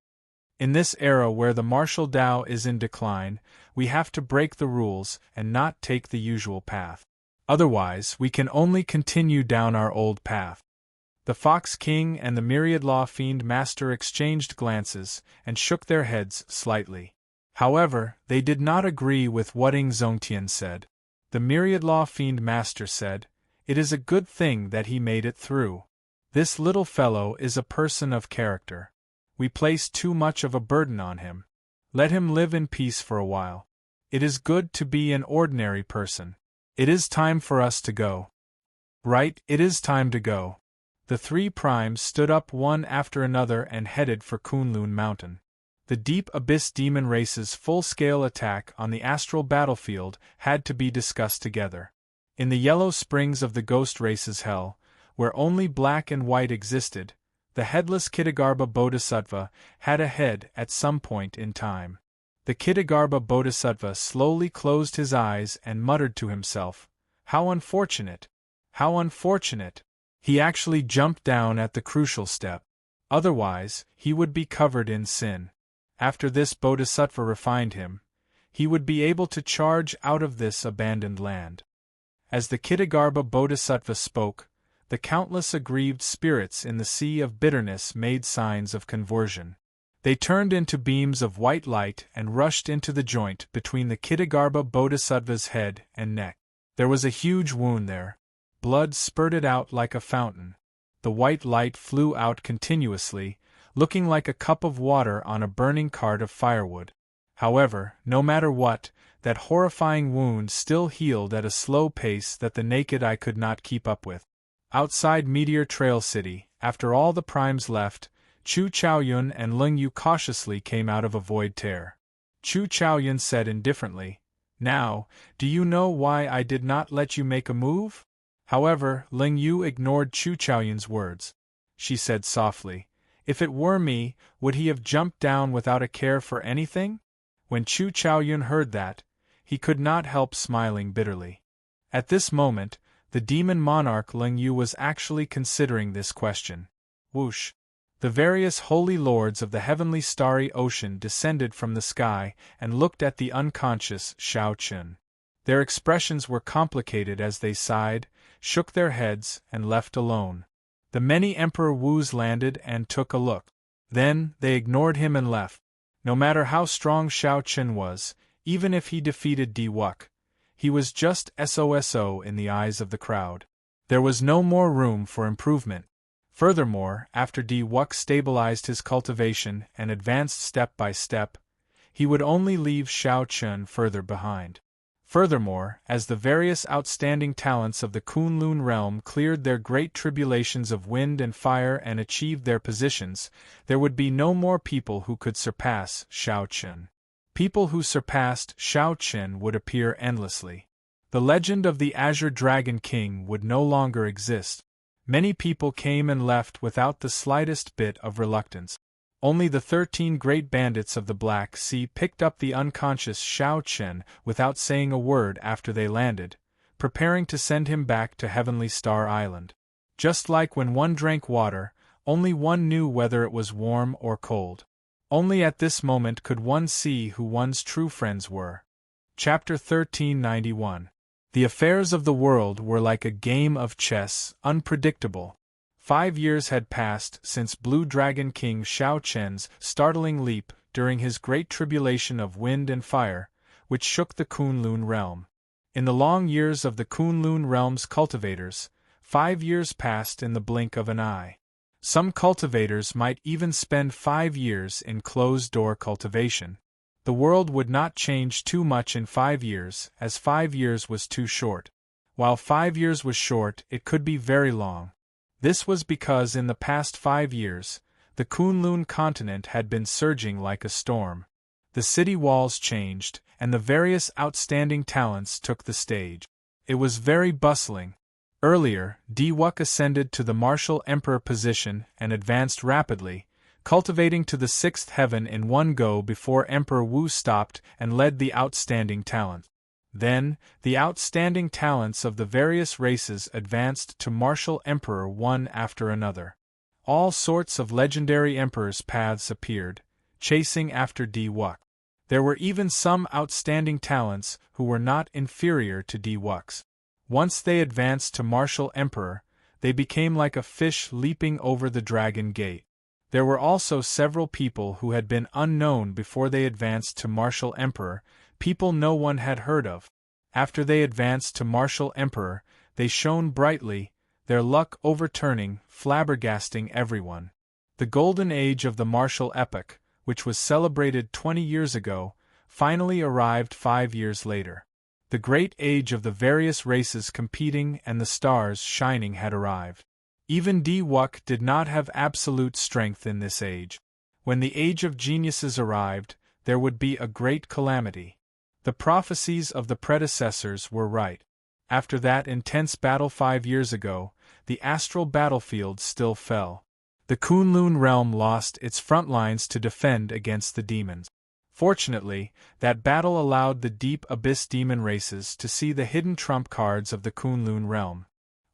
In this era where the martial Tao is in decline, we have to break the rules and not take the usual path. Otherwise, we can only continue down our old path." The Fox King and the Myriad Law Fiend Master exchanged glances and shook their heads slightly. However, they did not agree with what Xingtian said. The Myriad Law Fiend Master said, "It is a good thing that he made it through. This little fellow is a person of character. We place too much of a burden on him. Let him live in peace for a while. It is good to be an ordinary person. It is time for us to go." "Right, it is time to go." The three primes stood up one after another and headed for Kunlun Mountain. The Deep Abyss Demon Race's full-scale attack on the astral battlefield had to be discussed together. In the yellow springs of the Ghost Race's hell, where only black and white existed, the headless Kittagarbha Bodhisattva had a head at some point in time. The Kittagarbha Bodhisattva slowly closed his eyes and muttered to himself, "How unfortunate! How unfortunate!" He actually jumped down at the crucial step. Otherwise, he would be covered in sin. After this Bodhisattva refined him, he would be able to charge out of this abandoned land. As the Kittagarbha Bodhisattva spoke, the countless aggrieved spirits in the sea of bitterness made signs of conversion. They turned into beams of white light and rushed into the joint between the Kittagarbha Bodhisattva's head and neck. There was a huge wound there. Blood spurted out like a fountain. The white light flew out continuously, looking like a cup of water on a burning cart of firewood. However, no matter what, that horrifying wound still healed at a slow pace that the naked eye could not keep up with. Outside Meteor Trail City, after all the primes left, Chu Chaoyun and Ling Yu cautiously came out of a void tear. Chu Chaoyun said indifferently, "Now, do you know why I did not let you make a move?" However, Ling Yu ignored Chu Chaoyun's words. She said softly, "If it were me, would he have jumped down without a care for anything?" When Chu Chaoyun heard that, he could not help smiling bitterly. At this moment, the demon monarch Ling Yu was actually considering this question. Whoosh! The various holy lords of the heavenly starry ocean descended from the sky and looked at the unconscious Shao Chen. Their expressions were complicated as they sighed, shook their heads, and left alone. The many Emperor Wus landed and took a look. Then, they ignored him and left. No matter how strong Shao Chen was, even if he defeated Di Wuk, he was just SOSO in the eyes of the crowd. There was no more room for improvement. Furthermore, after Di Wuk stabilized his cultivation and advanced step by step, he would only leave Shao Chen further behind. Furthermore, as the various outstanding talents of the Kunlun realm cleared their great tribulations of wind and fire and achieved their positions, there would be no more people who could surpass Shao Chen. People who surpassed Shao Chen would appear endlessly. The legend of the Azure Dragon King would no longer exist. Many people came and left without the slightest bit of reluctance. Only the 13 great bandits of the Black Sea picked up the unconscious Shao Chen without saying a word after they landed, preparing to send him back to Heavenly Star Island. Just like when one drank water, only one knew whether it was warm or cold. Only at this moment could one see who one's true friends were. Chapter 1391. The affairs of the world were like a game of chess, unpredictable. 5 years had passed since Blue Dragon King Shao Chen's startling leap during his great tribulation of wind and fire, which shook the Kunlun realm. In the long years of the Kunlun realm's cultivators, 5 years passed in the blink of an eye. Some cultivators might even spend 5 years in closed-door cultivation. The world would not change too much in 5 years, as 5 years was too short. While 5 years was short, it could be very long. This was because in the past 5 years, the Kunlun continent had been surging like a storm. The city walls changed, and the various outstanding talents took the stage. It was very bustling. Earlier, Diwuk ascended to the martial emperor position and advanced rapidly, cultivating to the 6th heaven in one go before Emperor Wu stopped and led the outstanding talent. Then, the outstanding talents of the various races advanced to martial emperor one after another. All sorts of legendary emperors' paths appeared, chasing after Diwuk. There were even some outstanding talents who were not inferior to Diwuk's. Once they advanced to martial emperor, they became like a fish leaping over the dragon gate. There were also several people who had been unknown before they advanced to martial emperor, people no one had heard of. After they advanced to martial emperor, they shone brightly, their luck overturning, flabbergasting everyone. The golden age of the martial epoch, which was celebrated 20 years ago, finally arrived 5 years later. The great age of the various races competing and the stars shining had arrived. Even Diwuk did not have absolute strength in this age. When the age of geniuses arrived, there would be a great calamity. The prophecies of the predecessors were right. After that intense battle 5 years ago, the astral battlefield still fell. The Kunlun realm lost its front lines to defend against the demons. Fortunately, that battle allowed the deep abyss demon races to see the hidden trump cards of the Kunlun realm.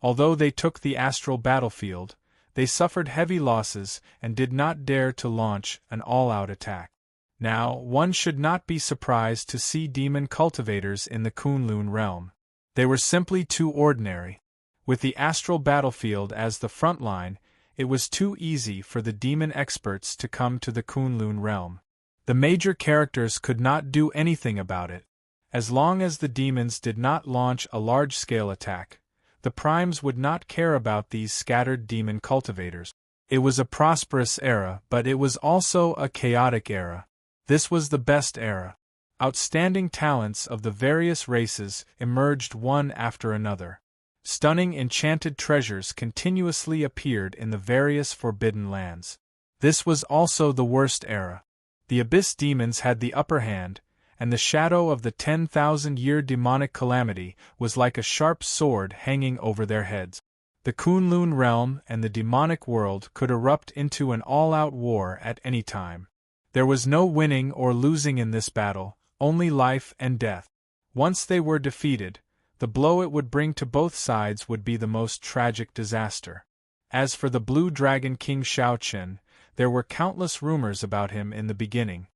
Although they took the astral battlefield, they suffered heavy losses and did not dare to launch an all-out attack. Now, one should not be surprised to see demon cultivators in the Kunlun realm. They were simply too ordinary. With the astral battlefield as the front line, it was too easy for the demon experts to come to the Kunlun realm. The major characters could not do anything about it. As long as the demons did not launch a large-scale attack, the primes would not care about these scattered demon cultivators. It was a prosperous era, but it was also a chaotic era. This was the best era. Outstanding talents of the various races emerged one after another. Stunning enchanted treasures continuously appeared in the various forbidden lands. This was also the worst era. The abyss demons had the upper hand, and the shadow of the 10,000-year demonic calamity was like a sharp sword hanging over their heads. The Kunlun realm and the demonic world could erupt into an all-out war at any time. There was no winning or losing in this battle, only life and death. Once they were defeated, the blow it would bring to both sides would be the most tragic disaster. As for the Blue Dragon King Shaoqin, there were countless rumors about him in the beginning.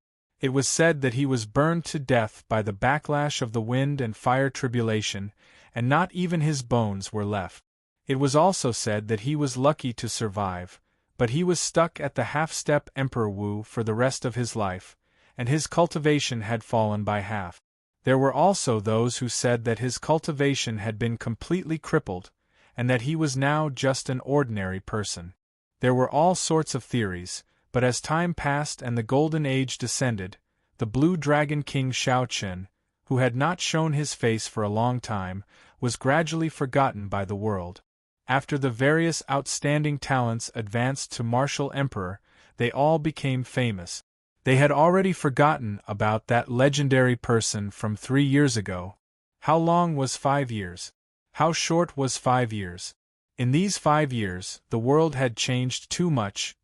It was said that he was burned to death by the backlash of the wind and fire tribulation, and not even his bones were left. It was also said that he was lucky to survive, but he was stuck at the half-step Emperor Wu for the rest of his life, and his cultivation had fallen by half. There were also those who said that his cultivation had been completely crippled, and that he was now just an ordinary person. There were all sorts of theories, but as time passed and the Golden Age descended, the Blue Dragon King Shaoqin, who had not shown his face for a long time, was gradually forgotten by the world. After the various outstanding talents advanced to martial emperor, they all became famous. They had already forgotten about that legendary person from 3 years ago. How long was 5 years? How short was 5 years? In these 5 years, the world had changed too much.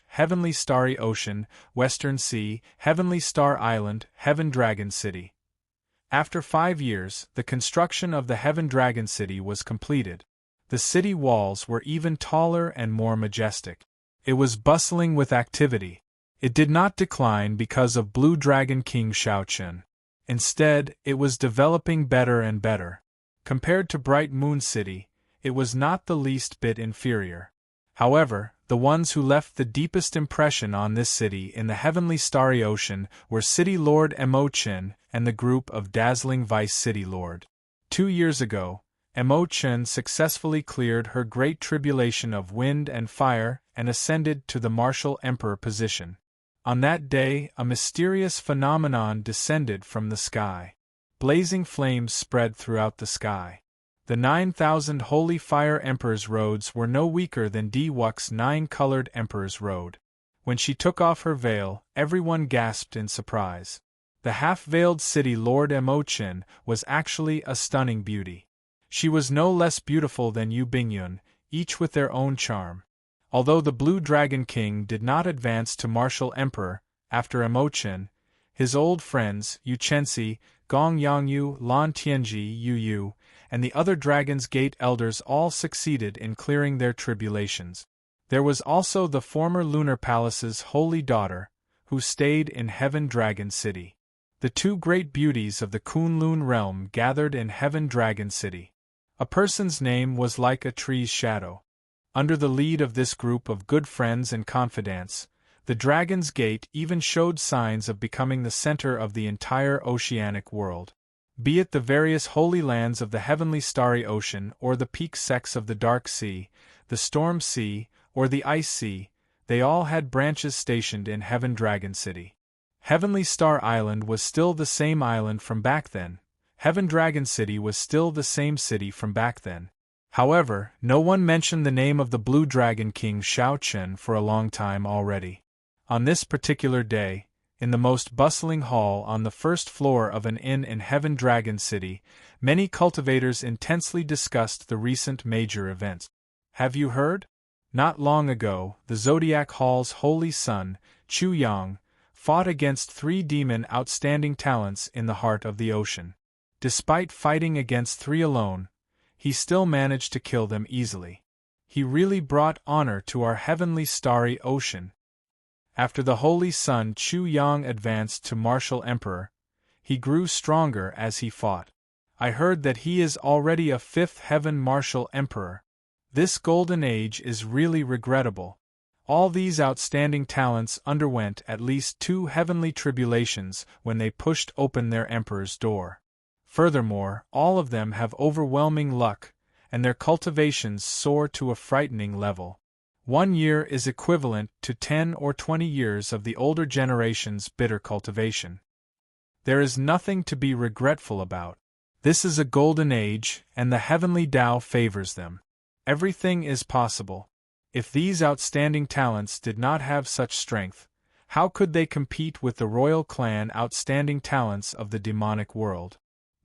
Heavenly Starry Ocean, Western Sea, Heavenly Star Island, Heaven Dragon City. After 5 years, the construction of the Heaven Dragon City was completed. The city walls were even taller and more majestic. It was bustling with activity. It did not decline because of Blue Dragon King Shaoqin. Instead, it was developing better and better. Compared to Bright Moon City, it was not the least bit inferior. However, the ones who left the deepest impression on this city in the Heavenly Starry Ocean were City Lord Emochin and the group of dazzling Vice City Lord. 2 years ago, Emmochen successfully cleared her great tribulation of wind and fire and ascended to the martial emperor position. On that day, a mysterious phenomenon descended from the sky. Blazing flames spread throughout the sky. The 9,000 holy fire emperor's roads were no weaker than Diwuk's 9-colored emperor's road. When she took off her veil, everyone gasped in surprise. The half-veiled city Lord Emmochen was actually a stunning beauty. She was no less beautiful than Yu Bingyun, each with their own charm. Although the Blue Dragon King did not advance to martial emperor, after Emmochen, his old friends, Yu Chenxi, Gong Yangyu, Lan Tianji, Yu Yu, and the other Dragon's Gate elders all succeeded in clearing their tribulations. There was also the former Lunar Palace's holy daughter, who stayed in Heaven Dragon City. The two great beauties of the Kunlun realm gathered in Heaven Dragon City. A person's name was like a tree's shadow. Under the lead of this group of good friends and confidants, the Dragon's Gate even showed signs of becoming the center of the entire oceanic world. Be it the various holy lands of the heavenly starry ocean or the peak sects of the Dark Sea, the Storm Sea, or the Ice Sea, they all had branches stationed in Heaven Dragon City. Heavenly Star Island was still the same island from back then. Heaven Dragon City was still the same city from back then. However, no one mentioned the name of the Blue Dragon King Shao Chen for a long time already. On this particular day, in the most bustling hall on the first floor of an inn in Heaven Dragon City, many cultivators intensely discussed the recent major events. Have you heard? Not long ago, the Zodiac Hall's holy son, Chu Yang, fought against 3 demon outstanding talents in the heart of the ocean. Despite fighting against 3 alone, he still managed to kill them easily. He really brought honor to our heavenly starry ocean. After the holy son Chu Yang advanced to martial emperor, he grew stronger as he fought. I heard that he is already a 5th heaven martial emperor. This golden age is really regrettable. All these outstanding talents underwent at least 2 heavenly tribulations when they pushed open their emperor's door. Furthermore, all of them have overwhelming luck, and their cultivations soar to a frightening level. 1 year is equivalent to 10 or 20 years of the older generation's bitter cultivation. There is nothing to be regretful about. This is a golden age, and the heavenly Tao favors them. Everything is possible. If these outstanding talents did not have such strength, how could they compete with the royal clan outstanding talents of the demonic world?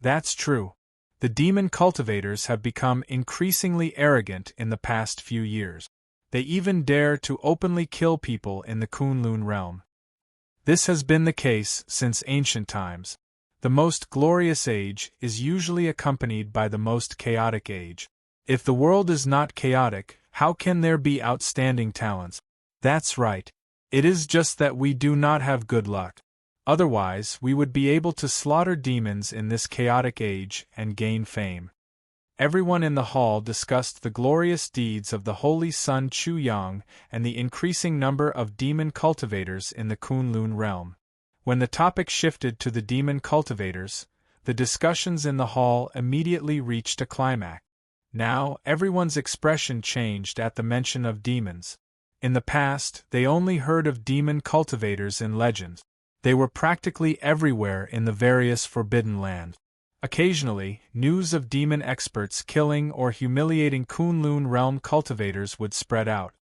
That's true. The demon cultivators have become increasingly arrogant in the past few years. They even dare to openly kill people in the Kunlun realm. This has been the case since ancient times. The most glorious age is usually accompanied by the most chaotic age. If the world is not chaotic, how can there be outstanding talents? That's right. It is just that we do not have good luck. Otherwise, we would be able to slaughter demons in this chaotic age and gain fame. Everyone in the hall discussed the glorious deeds of the holy son Chu Yang and the increasing number of demon cultivators in the Kunlun realm. When the topic shifted to the demon cultivators, the discussions in the hall immediately reached a climax. Now, everyone's expression changed at the mention of demons. In the past, they only heard of demon cultivators in legends. They were practically everywhere in the various forbidden lands. Occasionally, news of demon experts killing or humiliating Kunlun realm cultivators would spread out.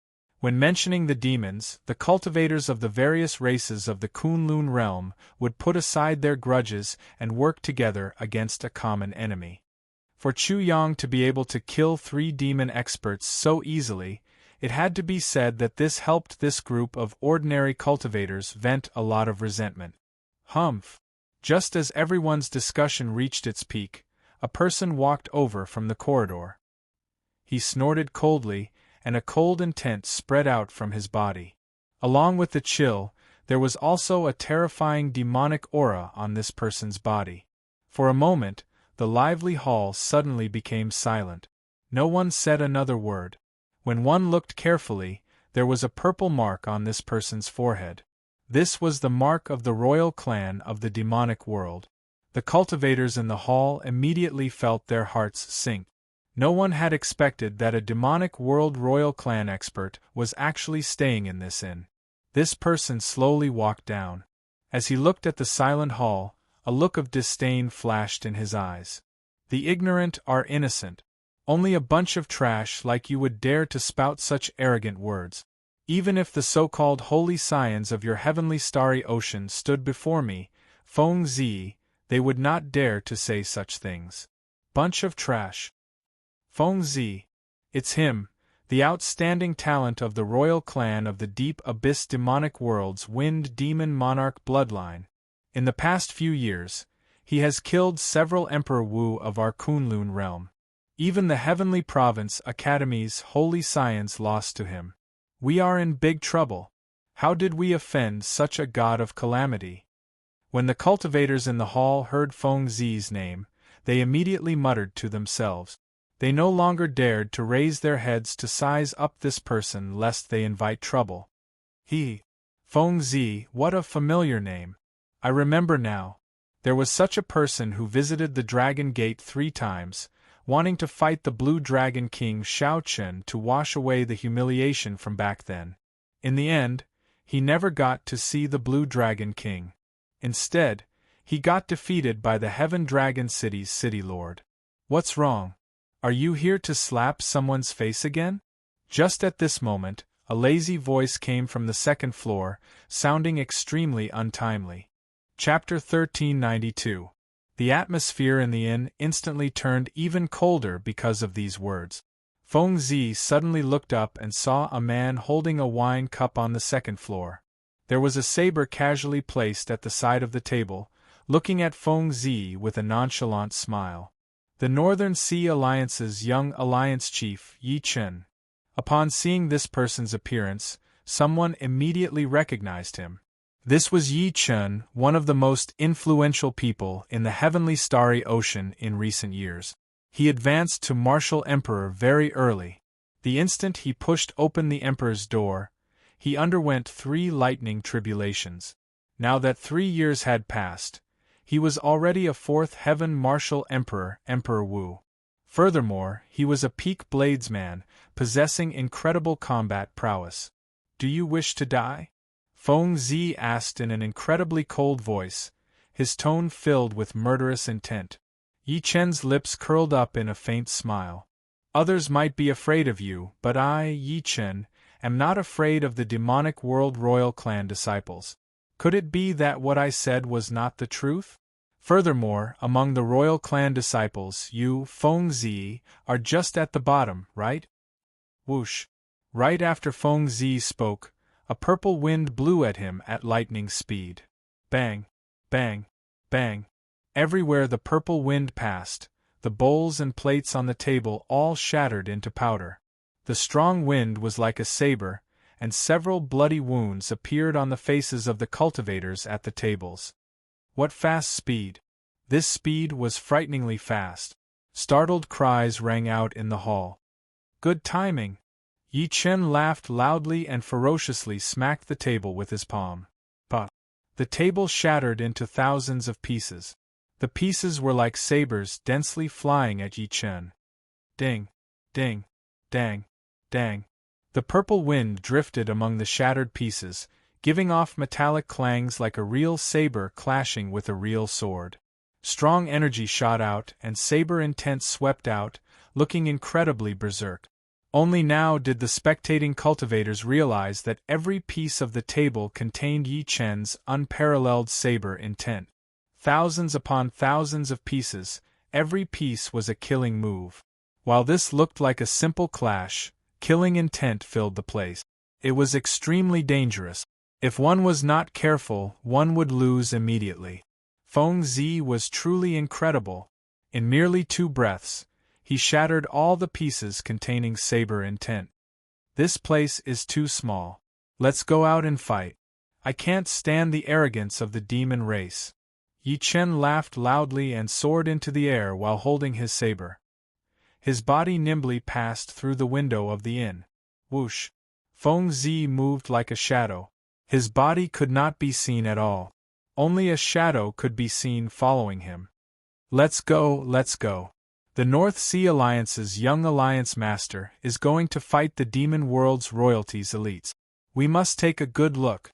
When mentioning the demons, the cultivators of the various races of the Kunlun realm would put aside their grudges and work together against a common enemy. For Chu Yang to be able to kill 3 demon experts so easily, it had to be said that this helped this group of ordinary cultivators vent a lot of resentment. Humph! Just as everyone's discussion reached its peak, a person walked over from the corridor. He snorted coldly, and a cold intent spread out from his body. Along with the chill, there was also a terrifying demonic aura on this person's body. For a moment, the lively hall suddenly became silent. No one said another word. When one looked carefully, there was a purple mark on this person's forehead. This was the mark of the royal clan of the demonic world. The cultivators in the hall immediately felt their hearts sink. No one had expected that a demonic world royal clan expert was actually staying in this inn. This person slowly walked down. As he looked at the silent hall, a look of disdain flashed in his eyes. The ignorant are innocent. Only a bunch of trash like you would dare to spout such arrogant words. Even if the so-called holy scions of your heavenly starry ocean stood before me, Feng Zi, they would not dare to say such things. Bunch of trash. Feng Zi. It's him, the outstanding talent of the royal clan of the deep abyss demonic world's wind demon monarch bloodline. In the past few years, he has killed several Emperor Wu of our Kunlun realm. Even the Heavenly Province Academy's holy science lost to him. We are in big trouble. How did we offend such a god of calamity? When the cultivators in the hall heard Feng Zi's name, they immediately muttered to themselves. They no longer dared to raise their heads to size up this person lest they invite trouble. Feng Zi, what a familiar name. I remember now. There was such a person who visited the Dragon Gate 3 times, wanting to fight the Blue Dragon King Shao Chen to wash away the humiliation from back then. In the end, he never got to see the Blue Dragon King. Instead, he got defeated by the Heaven Dragon City's city lord. What's wrong? Are you here to slap someone's face again? Just at this moment, a lazy voice came from the second floor, sounding extremely untimely. Chapter 1392. The atmosphere in the inn instantly turned even colder because of these words. Feng Zi suddenly looked up and saw a man holding a wine cup on the second floor. There was a saber casually placed at the side of the table, looking at Feng Zi with a nonchalant smile. The Northern Sea Alliance's young alliance chief, Yi Chen. Upon seeing this person's appearance, someone immediately recognized him. This was Yi Chen, one of the most influential people in the heavenly starry ocean in recent years. He advanced to Martial Emperor very early. The instant he pushed open the Emperor's door, he underwent 3 lightning tribulations. Now that 3 years had passed, he was already a 4th Heaven Martial Emperor, Emperor Wu. Furthermore, he was a peak bladesman, possessing incredible combat prowess. Do you wish to die? Feng Zi asked in an incredibly cold voice, his tone filled with murderous intent. Yi Chen's lips curled up in a faint smile. Others might be afraid of you, but I, Yi Chen, am not afraid of the demonic world royal clan disciples. Could it be that what I said was not the truth? Furthermore, among the royal clan disciples, you, Feng Zi, are just at the bottom, right? Whoosh! Right after Feng Zi spoke, a purple wind blew at him at lightning speed. Bang! Bang! Bang! Everywhere the purple wind passed, the bowls and plates on the table all shattered into powder. The strong wind was like a saber, and several bloody wounds appeared on the faces of the cultivators at the tables. What fast speed! This speed was frighteningly fast. Startled cries rang out in the hall. Good timing! Yi Chen laughed loudly and ferociously smacked the table with his palm. Pah! The table shattered into thousands of pieces. The pieces were like sabers densely flying at Yi Chen. Ding! Ding! Dang! Dang! The purple wind drifted among the shattered pieces, giving off metallic clangs like a real saber clashing with a real sword. Strong energy shot out and saber intent swept out, looking incredibly berserk. Only now did the spectating cultivators realize that every piece of the table contained Yi Chen's unparalleled saber intent. Thousands upon thousands of pieces, every piece was a killing move. While this looked like a simple clash, killing intent filled the place. It was extremely dangerous. If one was not careful, one would lose immediately. Feng Zi was truly incredible. In merely 2 breaths, he shattered all the pieces containing saber intent. This place is too small. Let's go out and fight. I can't stand the arrogance of the demon race. Yi Chen laughed loudly and soared into the air while holding his saber. His body nimbly passed through the window of the inn. Whoosh! Feng Zi moved like a shadow. His body could not be seen at all. Only a shadow could be seen following him. Let's go, let's go. The North Sea Alliance's young alliance master is going to fight the demon world's royalty's elites. We must take a good look.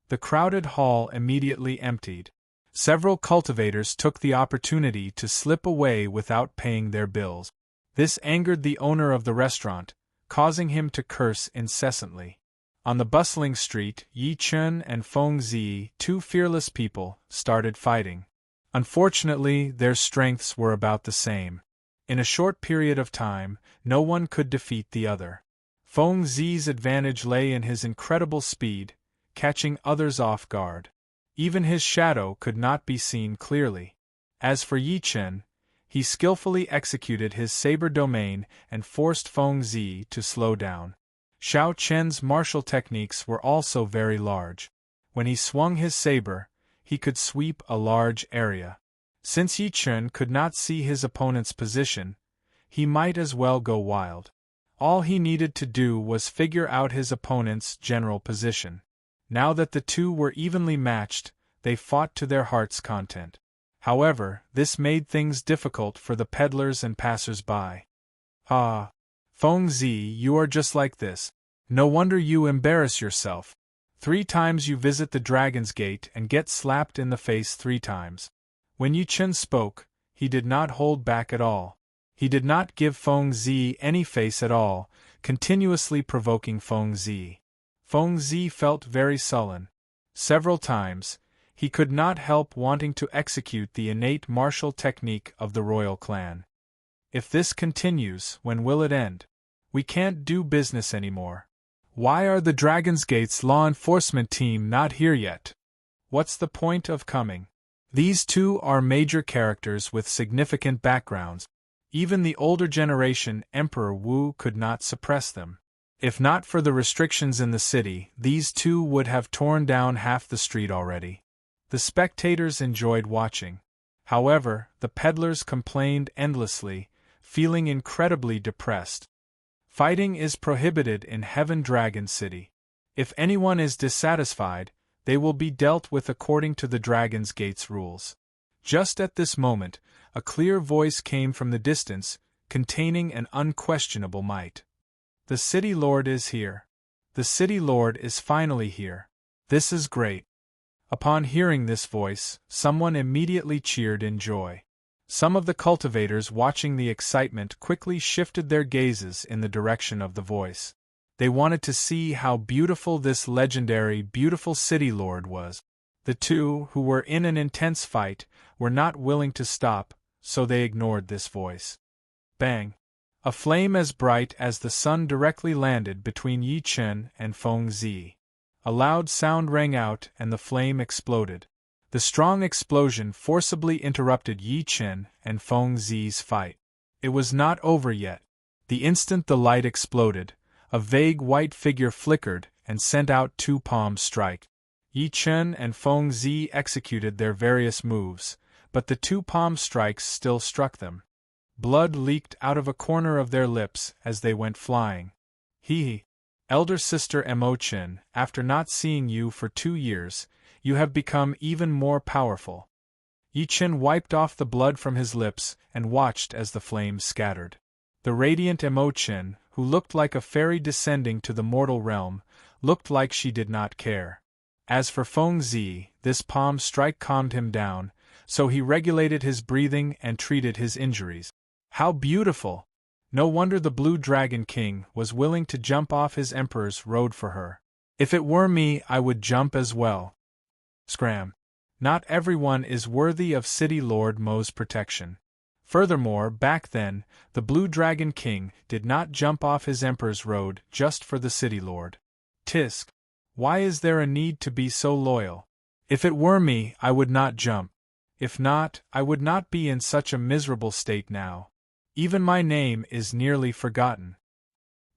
The crowded hall immediately emptied. Several cultivators took the opportunity to slip away without paying their bills. This angered the owner of the restaurant, causing him to curse incessantly. On the bustling street, Yi Chun and Feng Zi, two fearless people, started fighting. Unfortunately, their strengths were about the same. In a short period of time, no one could defeat the other. Feng Zi's advantage lay in his incredible speed, catching others off guard. Even his shadow could not be seen clearly. As for Yi Chen, he skillfully executed his saber domain and forced Feng Zi to slow down. Xiao Chen's martial techniques were also very large. When he swung his saber, he could sweep a large area. Since Yi Chen could not see his opponent's position, he might as well go wild. All he needed to do was figure out his opponent's general position. Now that the two were evenly matched, they fought to their heart's content. However, this made things difficult for the peddlers and passers-by. Ah, Feng Zi, you are just like this. No wonder you embarrass yourself. 3 times you visit the Dragon's Gate and get slapped in the face 3 times. When Yi Chen spoke, he did not hold back at all. He did not give Feng Zi any face at all, continuously provoking Feng Zi. Feng Zi felt very sullen. Several times, he could not help wanting to execute the innate martial technique of the royal clan. If this continues, when will it end? We can't do business anymore. Why are the Dragon's Gate's law enforcement team not here yet? What's the point of coming? These two are major characters with significant backgrounds. Even the older generation Emperor Wu could not suppress them. If not for the restrictions in the city, these two would have torn down half the street already. The spectators enjoyed watching. However, the peddlers complained endlessly, feeling incredibly depressed. Fighting is prohibited in Heaven Dragon City. If anyone is dissatisfied, they will be dealt with according to the Dragon's Gate's rules. Just at this moment, a clear voice came from the distance, containing an unquestionable might. The City Lord is here. The City Lord is finally here. This is great. Upon hearing this voice, someone immediately cheered in joy. Some of the cultivators watching the excitement quickly shifted their gazes in the direction of the voice. They wanted to see how beautiful this legendary, beautiful City Lord was. The two, who were in an intense fight, were not willing to stop, so they ignored this voice. Bang! A flame as bright as the sun directly landed between Yi Chen and Feng Zi. A loud sound rang out and the flame exploded. The strong explosion forcibly interrupted Yi Chen and Feng Zi's fight. It was not over yet. The instant the light exploded, a vague white figure flickered and sent out 2 palm strike. Yi Chen and Feng Zi executed their various moves, but the 2 palm strikes still struck them. Blood leaked out of a corner of their lips as they went flying. He, elder sister Emochin, after not seeing you for 2 years, you have become even more powerful. Yi Chen wiped off the blood from his lips and watched as the flames scattered. The radiant Emochin, who looked like a fairy descending to the mortal realm, looked like she did not care. As for Feng Zi, this palm strike calmed him down, so he regulated his breathing and treated his injuries. How beautiful! No wonder the Blue Dragon King was willing to jump off his emperor's road for her. If it were me, I would jump as well. Scram. Not everyone is worthy of City Lord Mo's protection. Furthermore, back then, the Blue Dragon King did not jump off his emperor's road just for the City Lord. Tisk. Why is there a need to be so loyal? If it were me, I would not jump. If not, I would not be in such a miserable state now. Even my name is nearly forgotten.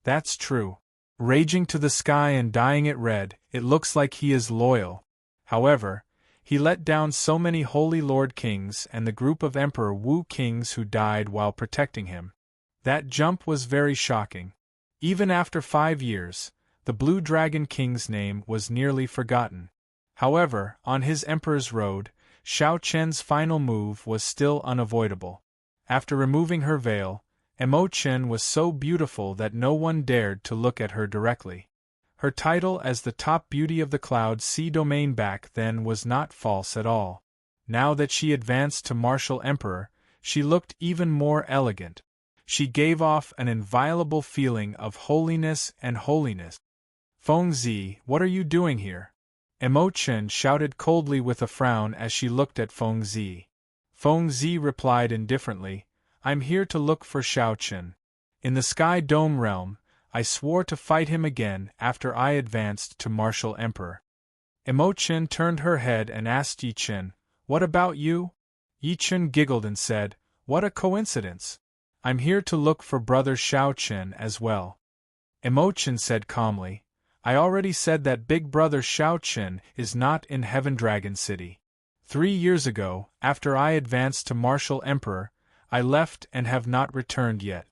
That's true. Raging to the sky and dyeing it red, it looks like he is loyal. However, he let down so many Holy Lord Kings and the group of Emperor Wu Kings who died while protecting him. That jump was very shocking. Even after 5 years, the Blue Dragon King's name was nearly forgotten. However, on his Emperor's road, Xiao Chen's final move was still unavoidable. After removing her veil, Imochen was so beautiful that no one dared to look at her directly. Her title as the top beauty of the Cloud Sea domain back then was not false at all. Now that she advanced to martial emperor, she looked even more elegant. She gave off an inviolable feeling of holiness and holiness. Fengzi, what are you doing here? Imochen shouted coldly with a frown as she looked at Fengzi. Fengzi replied indifferently, I'm here to look for Xiaochen. In the Sky Dome realm, I swore to fight him again after I advanced to martial emperor. Imochen turned her head and asked Yichen, what about you? Yichen giggled and said, what a coincidence. I'm here to look for brother Xiaochen as well. Imochen said calmly, I already said that big brother Xiaochen is not in Heaven Dragon City. 3 years ago, after I advanced to martial emperor, I left and have not returned yet.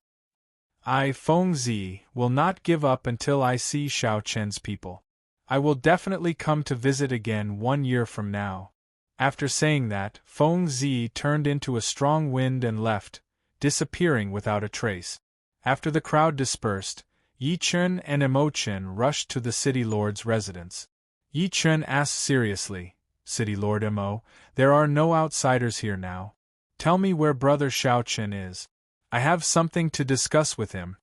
I, Fengzi, will not give up until I see Xiaochen's people. I will definitely come to visit again 1 year from now. After saying that, Fengzi turned into a strong wind and left, disappearing without a trace. After the crowd dispersed, Yichen and Imochen rushed to the city lord's residence. Yichen asked seriously, City Lord Imo, there are no outsiders here now. Tell me where brother Xiaochen is. I have something to discuss with him.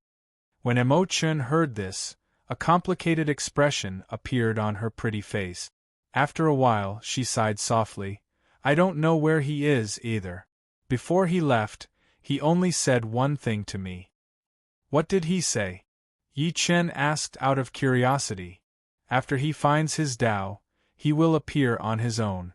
When Imochen heard this, a complicated expression appeared on her pretty face. After a while, she sighed softly, I don't know where he is either. Before he left, he only said one thing to me. What did he say? Yichen asked out of curiosity. After he finds his Tao, he will appear on his own.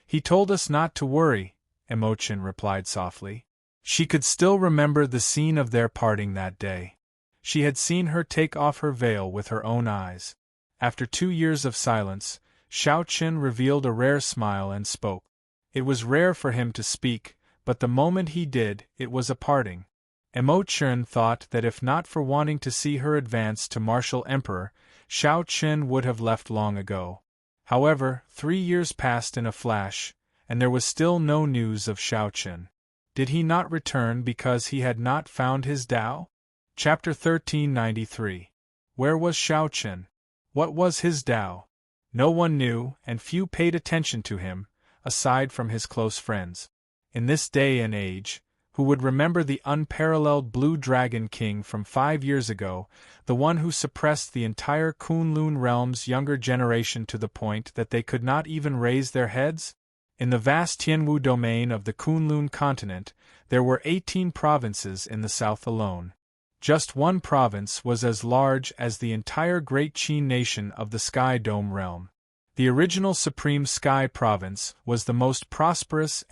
He told us not to worry, Imochen replied softly. She could still remember the scene of their parting that day. She had seen her take off her veil with her own eyes. After 2 years of silence, Xiaochen revealed a rare smile and spoke. It was rare for him to speak, but the moment he did, it was a parting. Imochen thought that if not for wanting to see her advance to martial emperor, Xiaochen would have left long ago. However, 3 years passed in a flash, and there was still no news of Xiaochen. Did he not return because he had not found his Tao? Chapter 1393. Where was Xiaochen? What was his Tao? No one knew, and few paid attention to him, aside from his close friends. In this day and age, who would remember the unparalleled Blue Dragon King from 5 years ago, the one who suppressed the entire Kunlun realm's younger generation to the point that they could not even raise their heads? In the vast Tianwu domain of the Kunlun continent, there were 18 provinces in the south alone. Just one province was as large as the entire Great Qin nation of the Sky Dome realm. The original Supreme Sky Province was the most prosperous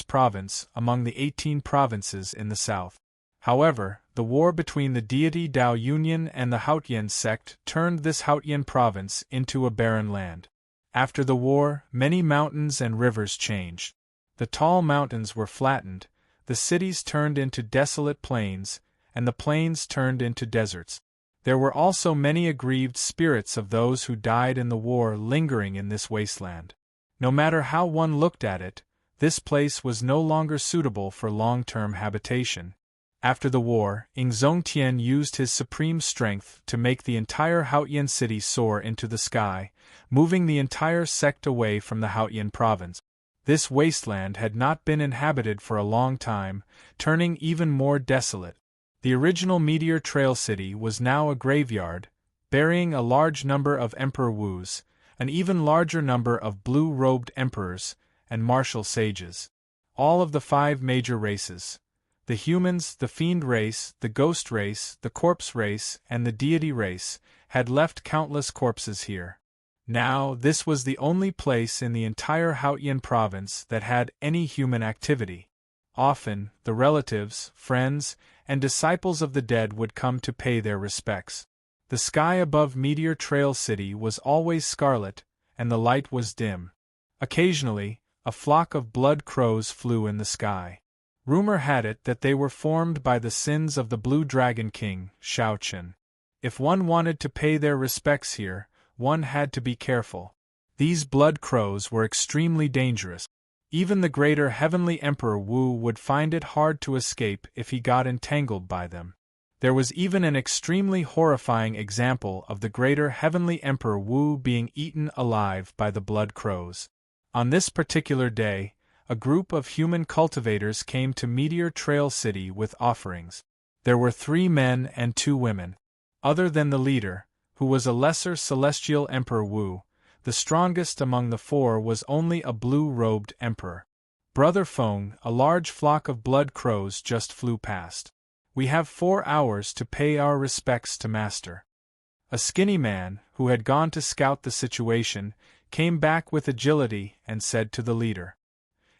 province among the 18 provinces in the south. However, the war between the deity Dao Union and the Haotian sect turned this Haotian province into a barren land. After the war, many mountains and rivers changed. The tall mountains were flattened, the cities turned into desolate plains, and the plains turned into deserts. There were also many aggrieved spirits of those who died in the war lingering in this wasteland. No matter how one looked at it, this place was no longer suitable for long-term habitation. After the war, Ingzongtian used his supreme strength to make the entire Haotian city soar into the sky, moving the entire sect away from the Haotian province. This wasteland had not been inhabited for a long time, turning even more desolate. The original Meteor Trail City was now a graveyard, burying a large number of Emperor Wus, an even larger number of blue-robed emperors, and martial sages. All of the 5 major races, the humans, the fiend race, the ghost race, the corpse race, and the deity race, had left countless corpses here. Now, this was the only place in the entire Haotian province that had any human activity. Often, the relatives, friends, and disciples of the dead would come to pay their respects. The sky above Meteor Trail City was always scarlet, and the light was dim. Occasionally, a flock of blood crows flew in the sky. Rumor had it that they were formed by the sins of the Blue Dragon King, Xiaochen. If one wanted to pay their respects here, one had to be careful. These blood crows were extremely dangerous. Even the greater heavenly Emperor Wu would find it hard to escape if he got entangled by them. There was even an extremely horrifying example of the greater heavenly Emperor Wu being eaten alive by the blood crows. On this particular day, a group of human cultivators came to Meteor Trail City with offerings. There were 3 men and 2 women. Other than the leader, who was a lesser celestial Emperor Wu, the strongest among the 4 was only a blue-robed emperor. Brother Feng, a large flock of blood crows just flew past. We have 4 hours to pay our respects to Master. A skinny man, who had gone to scout the situation, came back with agility and said to the leader.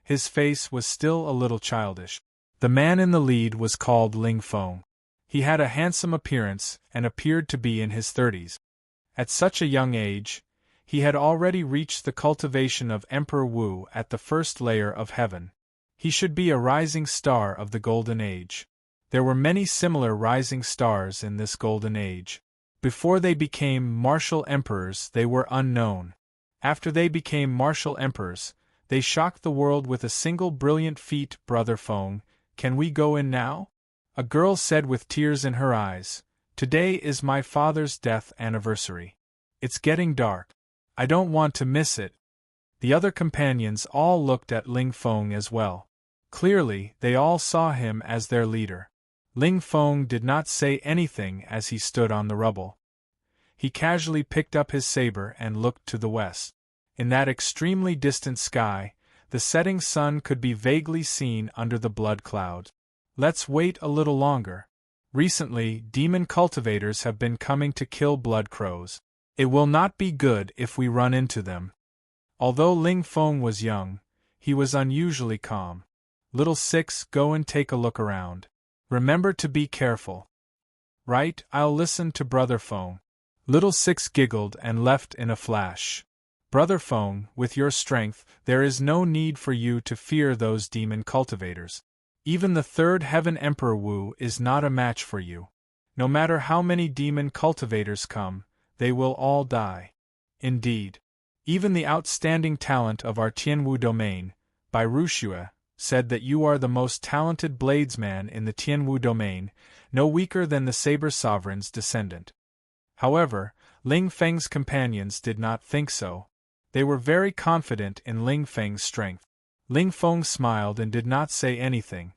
His face was still a little childish. The man in the lead was called Ling Feng. He had a handsome appearance and appeared to be in his 30s. At such a young age, he had already reached the cultivation of Emperor Wu at the first layer of heaven. He should be a rising star of the Golden Age. There were many similar rising stars in this Golden Age. Before they became martial emperors, they were unknown. After they became martial emperors, they shocked the world with a single brilliant feat. Brother Feng, can we go in now? A girl said with tears in her eyes, Today is my father's death anniversary. It's getting dark. I don't want to miss it. The other companions all looked at Ling Feng as well. Clearly, they all saw him as their leader. Ling Feng did not say anything as he stood on the rubble. He casually picked up his saber and looked to the west. In that extremely distant sky, the setting sun could be vaguely seen under the blood clouds. Let's wait a little longer. Recently, demon cultivators have been coming to kill blood crows. It will not be good if we run into them. Although Ling Feng was young, he was unusually calm. Little Six, go and take a look around. Remember to be careful. Right, I'll listen to Brother Feng. Little Six giggled and left in a flash. Brother Feng, with your strength, there is no need for you to fear those demon cultivators. Even the 3rd Heaven Emperor Wu is not a match for you. No matter how many demon cultivators come, they will all die. Indeed. Even the outstanding talent of our Tianwu domain, Bai Ruxue, said that you are the most talented bladesman in the Tianwu domain, no weaker than the Saber Sovereign's descendant. However, Ling Feng's companions did not think so. They were very confident in Ling Feng's strength. Ling Feng smiled and did not say anything.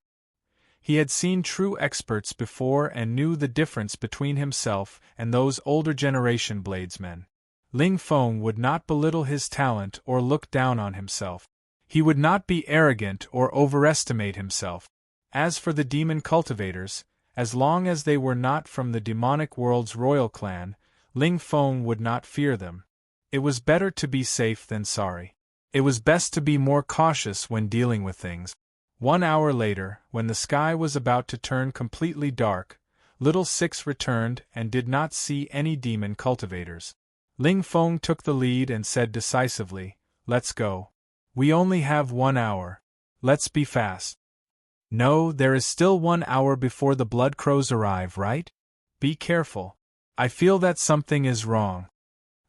He had seen true experts before and knew the difference between himself and those older generation bladesmen. Ling Feng would not belittle his talent or look down on himself. He would not be arrogant or overestimate himself. As for the demon cultivators, as long as they were not from the demonic world's royal clan, Ling Feng would not fear them. It was better to be safe than sorry. It was best to be more cautious when dealing with things. 1 hour later, when the sky was about to turn completely dark, Little Six returned and did not see any demon cultivators. Ling Feng took the lead and said decisively, Let's go. We only have 1 hour. Let's be fast. No, there is still 1 hour before the blood crows arrive, right? Be careful. I feel that something is wrong.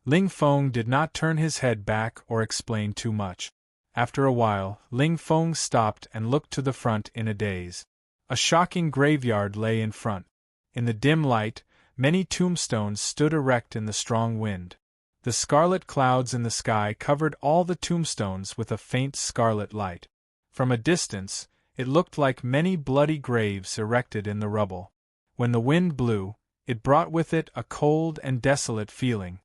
Ling Feng did not turn his head back or explain too much. After a while, Ling Feng stopped and looked to the front in a daze. A shocking graveyard lay in front. In the dim light, many tombstones stood erect in the strong wind. The scarlet clouds in the sky covered all the tombstones with a faint scarlet light. From a distance, it looked like many bloody graves erected in the rubble. When the wind blew, it brought with it a cold and desolate feeling.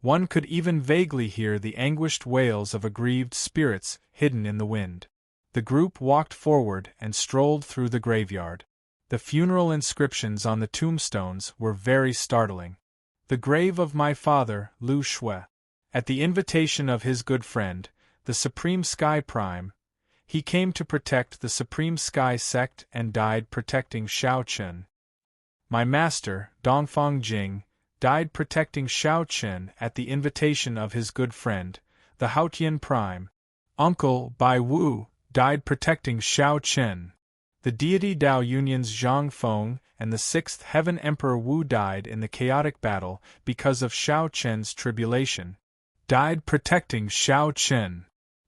One could even vaguely hear the anguished wails of aggrieved spirits hidden in the wind. The group walked forward and strolled through the graveyard. The funeral inscriptions on the tombstones were very startling. The grave of my father, Lu Shui. At the invitation of his good friend, the Supreme Sky Prime, he came to protect the Supreme Sky Sect and died protecting Shao Chen. My master, Dongfang Jing, died protecting Shao Chen at the invitation of his good friend, the Haotian Prime. Uncle Bai Wu died protecting Shao Chen. The deity Dao Union's Zhang Feng and the 6th Heaven Emperor Wu died in the chaotic battle because of Shao Chen's tribulation. Died protecting Shao Chen.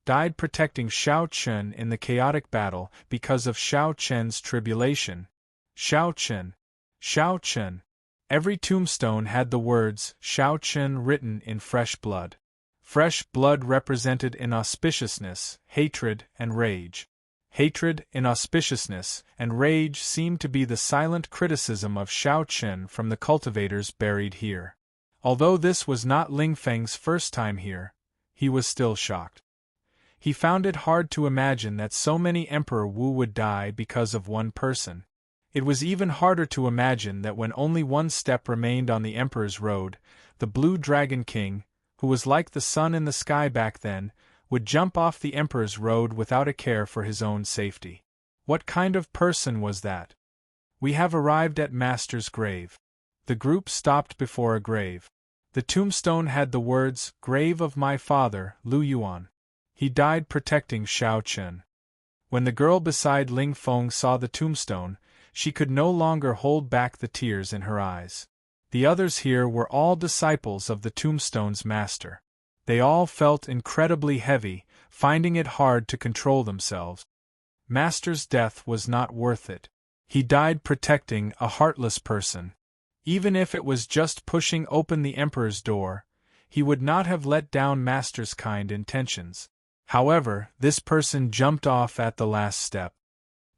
died protecting Xiao Chen in the chaotic battle because of Xiao Chen's tribulation. Xiao Chen. Xiao Chen. Every tombstone had the words Xiao Chen written in fresh blood. Fresh blood represented inauspiciousness, hatred, and rage. Hatred, inauspiciousness, and rage seemed to be the silent criticism of Xiao Chen from the cultivators buried here. Although this was not Ling Feng's first time here, he was still shocked. He found it hard to imagine that so many Emperor Wu would die because of one person. It was even harder to imagine that when only one step remained on the Emperor's road, the Blue Dragon King, who was like the sun in the sky back then, would jump off the Emperor's road without a care for his own safety. What kind of person was that? We have arrived at Master's grave. The group stopped before a grave. The tombstone had the words, "Grave of my father, Lu Yuan. He died protecting Xiao Chen." When the girl beside Ling Feng saw the tombstone, she could no longer hold back the tears in her eyes. The others here were all disciples of the tombstone's master. They all felt incredibly heavy, finding it hard to control themselves. Master's death was not worth it. He died protecting a heartless person. Even if it was just pushing open the Emperor's door, he would not have let down Master's kind intentions. However, this person jumped off at the last step.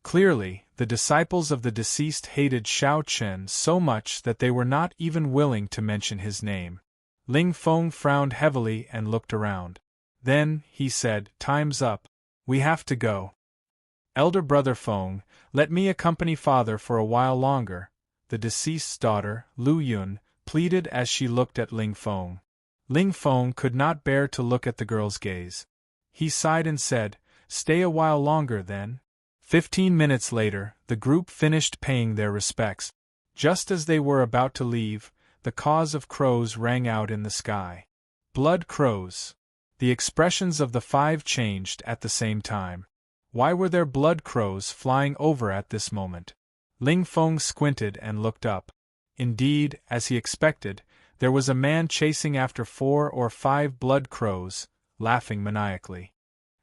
Clearly, the disciples of the deceased hated Xiao Chen so much that they were not even willing to mention his name. Ling Feng frowned heavily and looked around. Then, he said, "Time's up. We have to go. Elder brother Feng, let me accompany father for a while longer," the deceased's daughter, Lu Yun, pleaded as she looked at Ling Feng. Ling Feng could not bear to look at the girl's gaze. He sighed and said, "Stay a while longer then." 15 minutes later, the group finished paying their respects. Just as they were about to leave, the cause of crows rang out in the sky. Blood crows. The expressions of the five changed at the same time. Why were there blood crows flying over at this moment? Ling Feng squinted and looked up. Indeed, as he expected, there was a man chasing after 4 or 5 blood crows, laughing maniacally.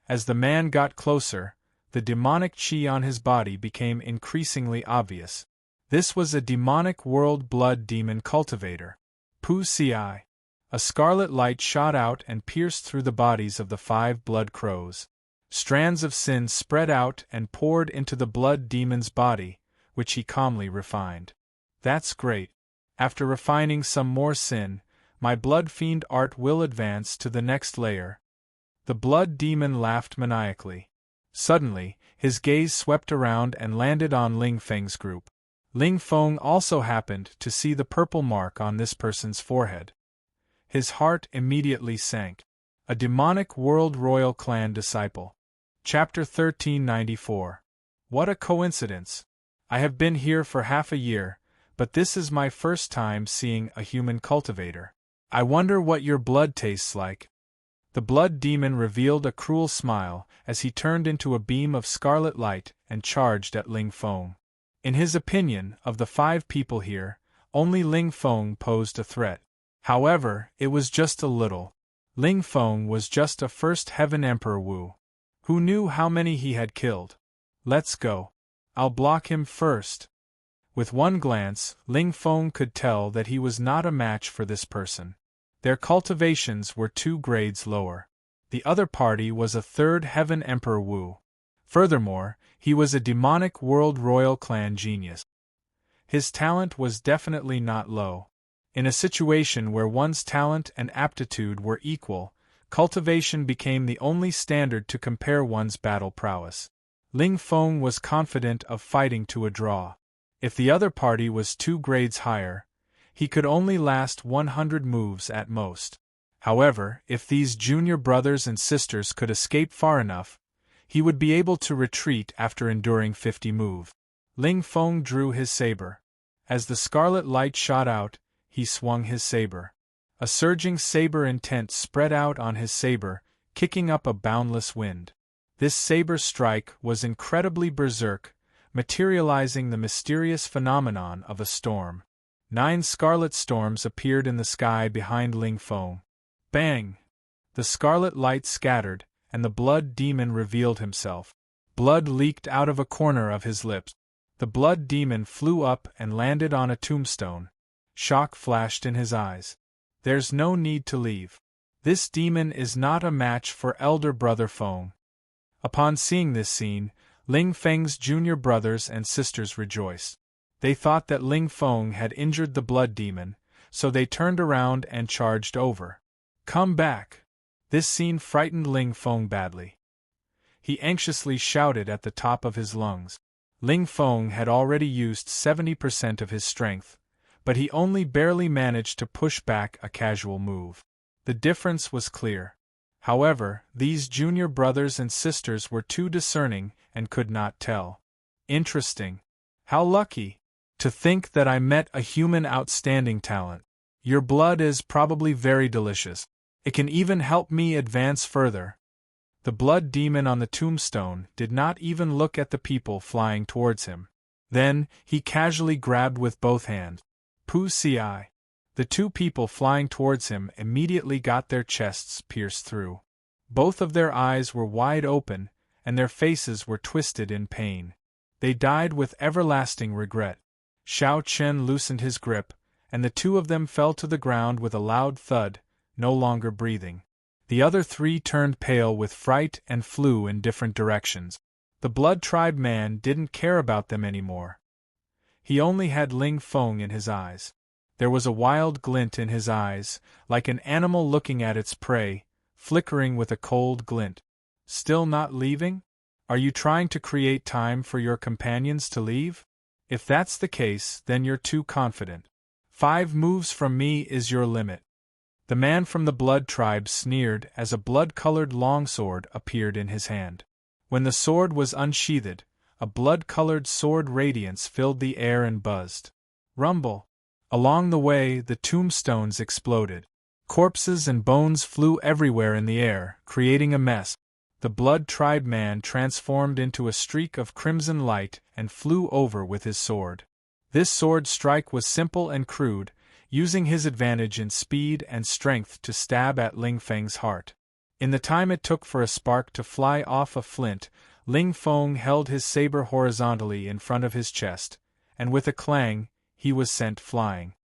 As the man got closer, the demonic chi on his body became increasingly obvious. This was a demonic world blood demon cultivator. Pu Ci. A scarlet light shot out and pierced through the bodies of the 5 blood crows. Strands of sin spread out and poured into the blood demon's body, which he calmly refined. "That's great. After refining some more sin, my blood fiend art will advance to the next layer." The blood demon laughed maniacally. Suddenly, his gaze swept around and landed on Ling Feng's group. Ling Feng also happened to see the purple mark on this person's forehead. His heart immediately sank. A demonic World Royal Clan disciple. Chapter 1394. What a coincidence! I have been here for half a year, but this is my first time seeing a human cultivator. I wonder what your blood tastes like. The blood demon revealed a cruel smile as he turned into a beam of scarlet light and charged at Ling Feng. In his opinion, of the 5 people here, only Ling Feng posed a threat. However, it was just a little. Ling Feng was just a first heaven Emperor Wu. Who knew how many he had killed? Let's go. I'll block him first. With one glance, Ling Feng could tell that he was not a match for this person. Their cultivations were 2 grades lower. The other party was a 3rd heaven Emperor Wu. Furthermore, he was a demonic World Royal Clan genius. His talent was definitely not low. In a situation where one's talent and aptitude were equal, cultivation became the only standard to compare one's battle prowess. Ling Feng was confident of fighting to a draw. If the other party was 2 grades higher, he could only last 100 moves at most. However, if these junior brothers and sisters could escape far enough, he would be able to retreat after enduring 50 moves. Ling Feng drew his saber. As the scarlet light shot out, he swung his saber. A surging saber intent spread out on his saber, kicking up a boundless wind. This saber strike was incredibly berserk, materializing the mysterious phenomenon of a storm. 9 scarlet storms appeared in the sky behind Ling Feng. Bang! The scarlet light scattered, and the blood demon revealed himself. Blood leaked out of a corner of his lips. The blood demon flew up and landed on a tombstone. Shock flashed in his eyes. There's no need to leave. This demon is not a match for elder brother Feng. Upon seeing this scene, Ling Feng's junior brothers and sisters rejoiced. They thought that Ling Feng had injured the blood demon, so they turned around and charged over. Come back! This scene frightened Ling Feng badly. He anxiously shouted at the top of his lungs. Ling Feng had already used 70% of his strength, but he only barely managed to push back a casual move. The difference was clear. However, these junior brothers and sisters were too discerning and could not tell. Interesting. How lucky! To think that I met a human outstanding talent. Your blood is probably very delicious. It can even help me advance further. The blood demon on the tombstone did not even look at the people flying towards him. Then, he casually grabbed with both hands. Pu Ci. The two people flying towards him immediately got their chests pierced through. Both of their eyes were wide open, and their faces were twisted in pain. They died with everlasting regret. Xiao Chen loosened his grip, and the two of them fell to the ground with a loud thud, no longer breathing. The other three turned pale with fright and flew in different directions. The Blood Tribe man didn't care about them anymore. He only had Ling Feng in his eyes. There was a wild glint in his eyes, like an animal looking at its prey, flickering with a cold glint. Still not leaving? Are you trying to create time for your companions to leave? If that's the case, then you're too confident. 5 moves from me is your limit. The man from the Blood Tribe sneered as a blood-colored longsword appeared in his hand. When the sword was unsheathed, a blood-colored sword radiance filled the air and buzzed. Rumble! Along the way, the tombstones exploded. Corpses and bones flew everywhere in the air, creating a mess. The Blood Tribe man transformed into a streak of crimson light and flew over with his sword. This sword strike was simple and crude, using his advantage in speed and strength to stab at Ling Feng's heart. In the time it took for a spark to fly off a flint, Ling Feng held his saber horizontally in front of his chest, and with a clang, he was sent flying.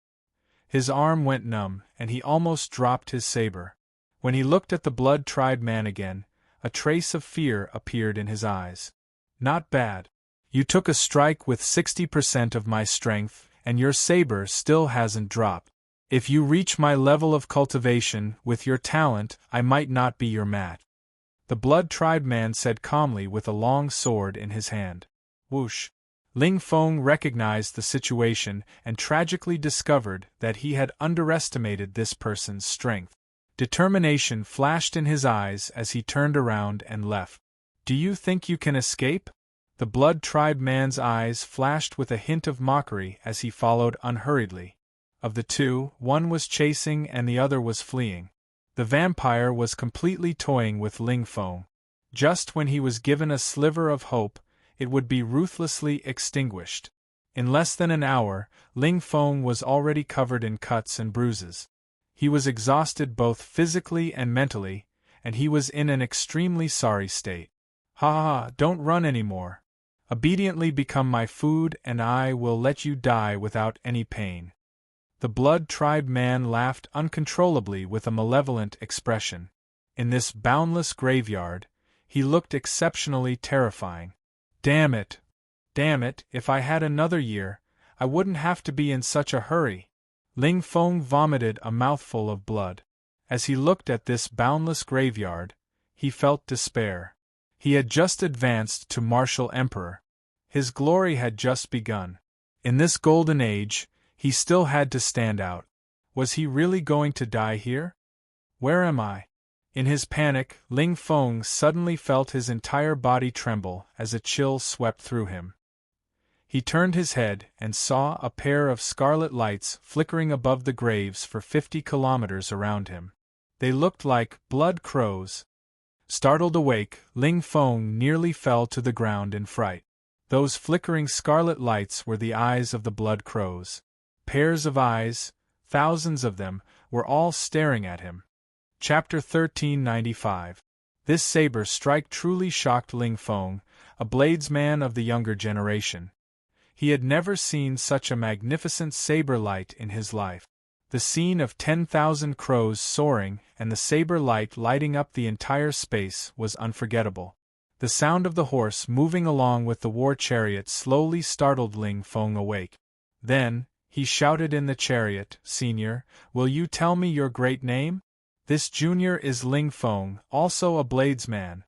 His arm went numb, and he almost dropped his saber. When he looked at the Blood Tribe man again, a trace of fear appeared in his eyes. Not bad. You took a strike with 60% of my strength, and your saber still hasn't dropped. If you reach my level of cultivation with your talent, I might not be your match. The Blood Tribe man said calmly with a long sword in his hand. Whoosh! Ling Feng recognized the situation and tragically discovered that he had underestimated this person's strength. Determination flashed in his eyes as he turned around and left. Do you think you can escape? The Blood Tribe man's eyes flashed with a hint of mockery as he followed unhurriedly. Of the two, one was chasing and the other was fleeing. The vampire was completely toying with Ling Feng. Just when he was given a sliver of hope, it would be ruthlessly extinguished. In less than an hour, Ling Feng was already covered in cuts and bruises. He was exhausted both physically and mentally, and he was in an extremely sorry state. Ha ha, don't run anymore. Obediently become my food and I will let you die without any pain. The Blood Tribe man laughed uncontrollably with a malevolent expression. In this boundless graveyard, he looked exceptionally terrifying. Damn it! Damn it, if I had another year, I wouldn't have to be in such a hurry. Ling Feng vomited a mouthful of blood. As he looked at this boundless graveyard, he felt despair. He had just advanced to martial emperor. His glory had just begun. In this golden age, he still had to stand out. Was he really going to die here? Where am I? In his panic, Ling Feng suddenly felt his entire body tremble as a chill swept through him. He turned his head and saw a pair of scarlet lights flickering above the graves for 50 kilometers around him. They looked like blood crows. Startled awake, Ling Feng nearly fell to the ground in fright. Those flickering scarlet lights were the eyes of the blood crows. Pairs of eyes, thousands of them, were all staring at him. Chapter 1395. This saber strike truly shocked Ling Feng, a bladesman of the younger generation. He had never seen such a magnificent saber light in his life. The scene of 10,000 crows soaring and the saber light lighting up the entire space was unforgettable. The sound of the horse moving along with the war chariot slowly startled Ling Feng awake. Then, he shouted in the chariot, "Senior, will you tell me your great name?" "This junior is Ling Feng, also a bladesman."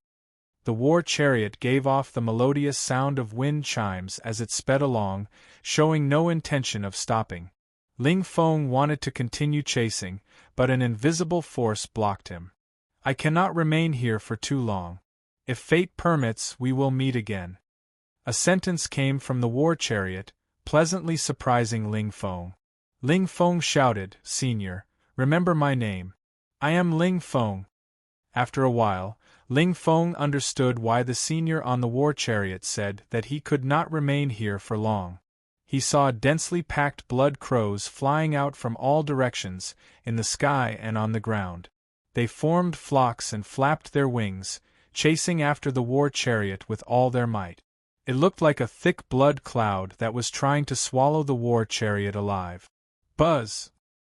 The war chariot gave off the melodious sound of wind chimes as it sped along, showing no intention of stopping. Ling Feng wanted to continue chasing, but an invisible force blocked him. "I cannot remain here for too long. If fate permits, we will meet again." A sentence came from the war chariot, pleasantly surprising Ling Feng. Ling Feng shouted, "Senior, remember my name. I am Ling Feng." After a while, Ling Feng understood why the senior on the war chariot said that he could not remain here for long. He saw densely packed blood crows flying out from all directions, in the sky and on the ground. They formed flocks and flapped their wings, chasing after the war chariot with all their might. It looked like a thick blood cloud that was trying to swallow the war chariot alive. Buzz!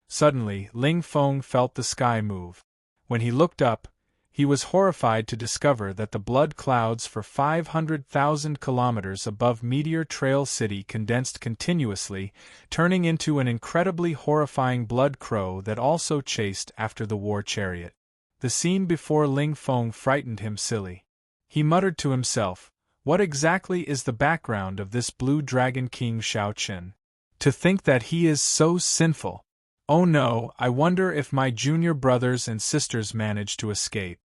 Suddenly, Ling Feng felt the sky move. When he looked up, he was horrified to discover that the blood clouds for 500,000 kilometers above Meteor Trail City condensed continuously, turning into an incredibly horrifying blood crow that also chased after the war chariot. The scene before Ling Feng frightened him silly. He muttered to himself, "What exactly is the background of this Blue Dragon King Shao Chen? To think that he is so sinful! Oh no, I wonder if my junior brothers and sisters manage to escape."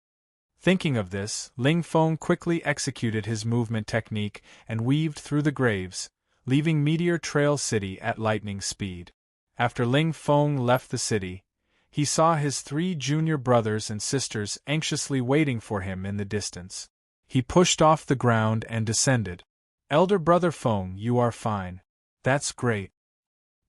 Thinking of this, Ling Feng quickly executed his movement technique and weaved through the graves, leaving Meteor Trail City at lightning speed. After Ling Feng left the city, he saw his 3 junior brothers and sisters anxiously waiting for him in the distance. He pushed off the ground and descended. "Elder brother Feng, you are fine. That's great.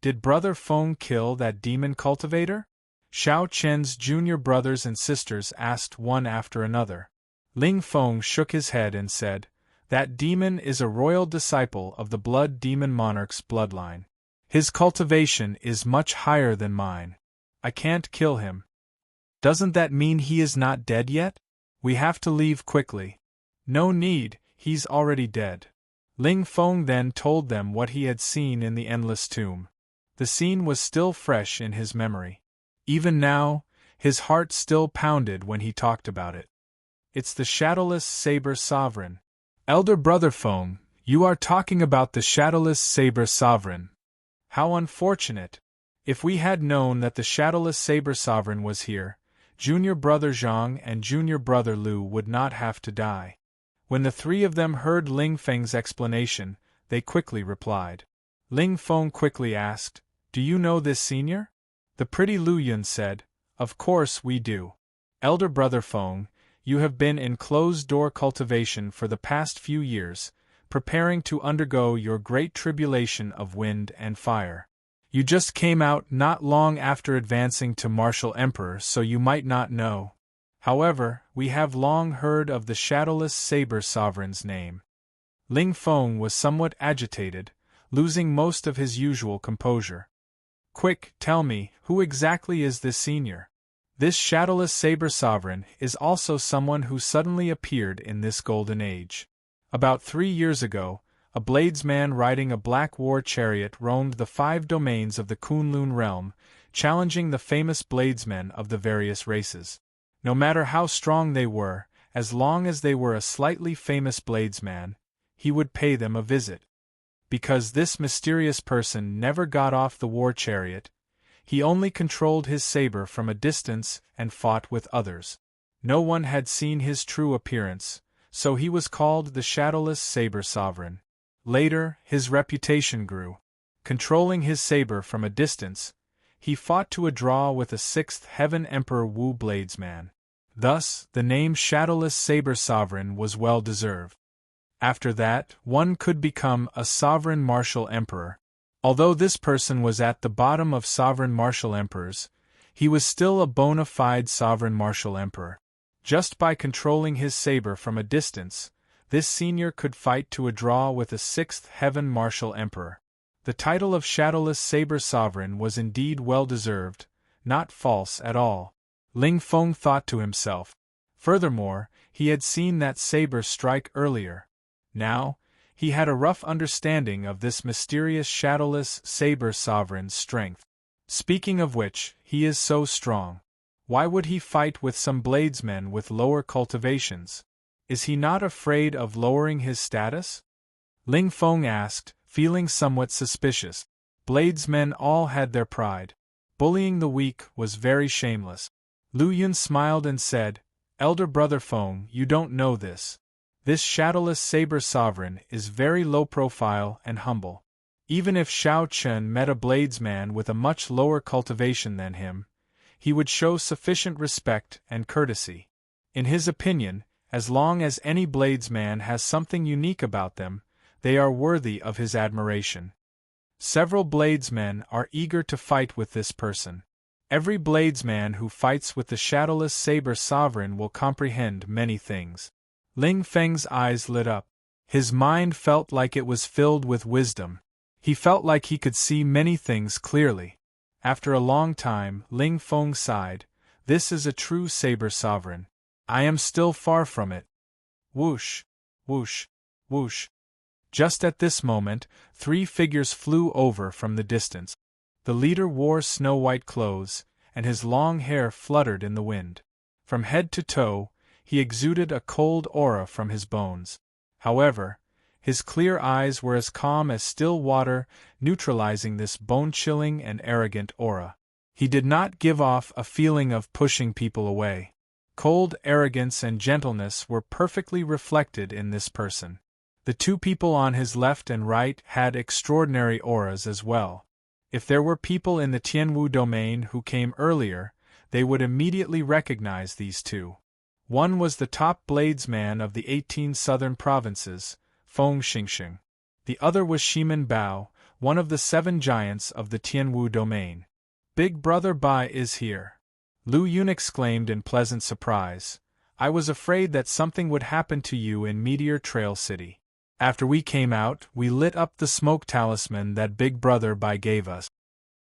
Did brother Feng kill that demon cultivator?" Shao Chen's junior brothers and sisters asked one after another. Ling Feng shook his head and said, "That demon is a royal disciple of the Blood Demon Monarch's bloodline. His cultivation is much higher than mine. I can't kill him." "Doesn't that mean he is not dead yet? We have to leave quickly." "No need, he's already dead." Ling Feng then told them what he had seen in the Endless Tomb. The scene was still fresh in his memory. Even now, his heart still pounded when he talked about it. "It's the Shadowless Saber Sovereign." "Elder brother Feng, you are talking about the Shadowless Saber Sovereign. How unfortunate! If we had known that the Shadowless Saber Sovereign was here, junior brother Zhang and junior brother Lu would not have to die." When the 3 of them heard Ling Feng's explanation, they quickly replied. Ling Feng quickly asked, "Do you know this senior?" The pretty Lu Yun said, "Of course we do. Elder brother Feng, you have been in closed-door cultivation for the past few years, preparing to undergo your great tribulation of wind and fire. You just came out not long after advancing to Martial Emperor, so you might not know. However, we have long heard of the Shadowless Saber Sovereign's name." Ling Feng was somewhat agitated, losing most of his usual composure. "Quick, tell me, who exactly is this senior? This Shadowless Saber Sovereign is also someone who suddenly appeared in this golden age. About 3 years ago, a bladesman riding a black war chariot roamed the 5 domains of the Kunlun realm, challenging the famous bladesmen of the various races. No matter how strong they were, as long as they were a slightly famous bladesman, he would pay them a visit. Because this mysterious person never got off the war chariot, he only controlled his saber from a distance and fought with others. No one had seen his true appearance, so he was called the Shadowless Saber Sovereign. Later, his reputation grew. Controlling his saber from a distance, he fought to a draw with a 6th Heaven Emperor Wu Bladesman. Thus, the name Shadowless Saber Sovereign was well deserved. After that, one could become a Sovereign Martial Emperor. Although this person was at the bottom of Sovereign Martial Emperors, he was still a bona fide Sovereign Martial Emperor. Just by controlling his saber from a distance, this senior could fight to a draw with a sixth heaven martial emperor. The title of Shadowless Saber Sovereign was indeed well-deserved, not false at all. Ling Feng thought to himself. Furthermore, he had seen that saber strike earlier. Now, he had a rough understanding of this mysterious Shadowless Saber Sovereign's strength. Speaking of which, he is so strong. Why would he fight with some bladesmen with lower cultivations? Is he not afraid of lowering his status? Ling Feng asked, feeling somewhat suspicious. Bladesmen all had their pride. Bullying the weak was very shameless. Lu Yun smiled and said, Elder Brother Feng, you don't know this. This Shadowless Saber Sovereign is very low profile and humble. Even if Shao Chen met a bladesman with a much lower cultivation than him, he would show sufficient respect and courtesy. In his opinion, as long as any bladesman has something unique about them, they are worthy of his admiration. Several bladesmen are eager to fight with this person. Every bladesman who fights with the Shadowless Saber Sovereign will comprehend many things. Ling Feng's eyes lit up. His mind felt like it was filled with wisdom. He felt like he could see many things clearly. After a long time, Ling Feng sighed. This is a true Saber Sovereign. I am still far from it. Whoosh, whoosh, whoosh. Just at this moment, 3 figures flew over from the distance. The leader wore snow-white clothes, and his long hair fluttered in the wind. From head to toe, he exuded a cold aura from his bones. However, his clear eyes were as calm as still water, neutralizing this bone-chilling and arrogant aura. He did not give off a feeling of pushing people away. Cold arrogance and gentleness were perfectly reflected in this person. The 2 people on his left and right had extraordinary auras as well. If there were people in the Tianwu domain who came earlier, they would immediately recognize these 2. One was the top bladesman of the 18 southern provinces, Feng Xingxing. The other was Shimen Bao, one of the 7 giants of the Tianwu domain. Big Brother Bai is here. Lu Yun exclaimed in pleasant surprise. I was afraid that something would happen to you in Meteor Trail City. After we came out, we lit up the smoke talisman that Big Brother Bai gave us.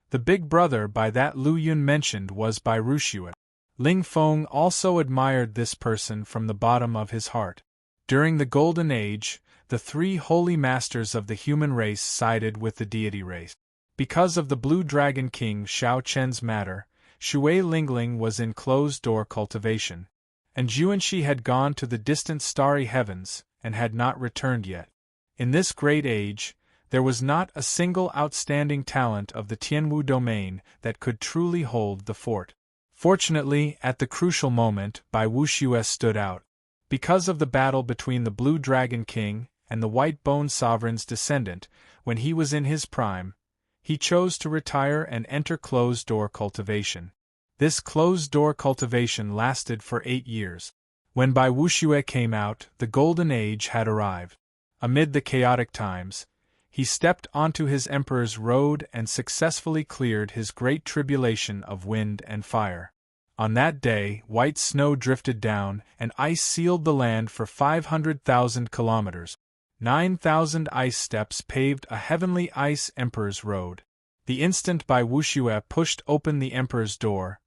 The Big Brother Bai that Lu Yun mentioned was Bai Ruxue. Ling Feng also admired this person from the bottom of his heart. During the Golden Age, the 3 holy masters of the human race sided with the deity race. Because of the Blue Dragon King Shao Chen's matter, Shui Lingling was in closed-door cultivation, and Juanxi had gone to the distant starry heavens and had not returned yet. In this great age, there was not a single outstanding talent of the Tianwu domain that could truly hold the fort. Fortunately, at the crucial moment, Bai Wuxue stood out. Because of the battle between the Blue Dragon King and the White Bone Sovereign's descendant, when he was in his prime, he chose to retire and enter closed-door cultivation. This closed-door cultivation lasted for 8 years. When Bai Wuxue came out, the Golden Age had arrived. Amid the chaotic times, he stepped onto his emperor's road and successfully cleared his great tribulation of wind and fire. On that day, white snow drifted down, and ice sealed the land for 500,000 kilometers. 9,000 ice steps paved a heavenly ice emperor's road. The instant Bai Wuxue pushed open the emperor's door,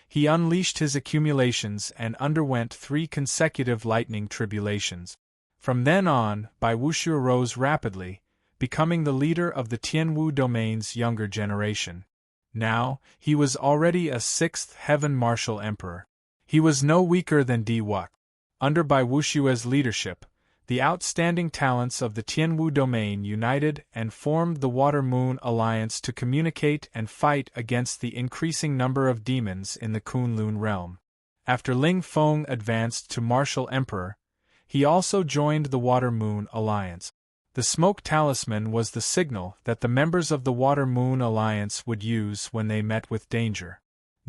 he unleashed his accumulations and underwent 3 consecutive lightning tribulations. From then on, Bai Wuxue rose rapidly, becoming the leader of the Tianwu domain's younger generation. Now, he was already a 6th heaven martial emperor. He was no weaker than Di Wuk. Under Bai Wuxue's leadership, the outstanding talents of the Tianwu domain united and formed the Water-Moon Alliance to communicate and fight against the increasing number of demons in the Kunlun realm. After Ling Feng advanced to martial emperor, he also joined the Water-Moon Alliance. The smoke talisman was the signal that the members of the Water-Moon Alliance would use when they met with danger.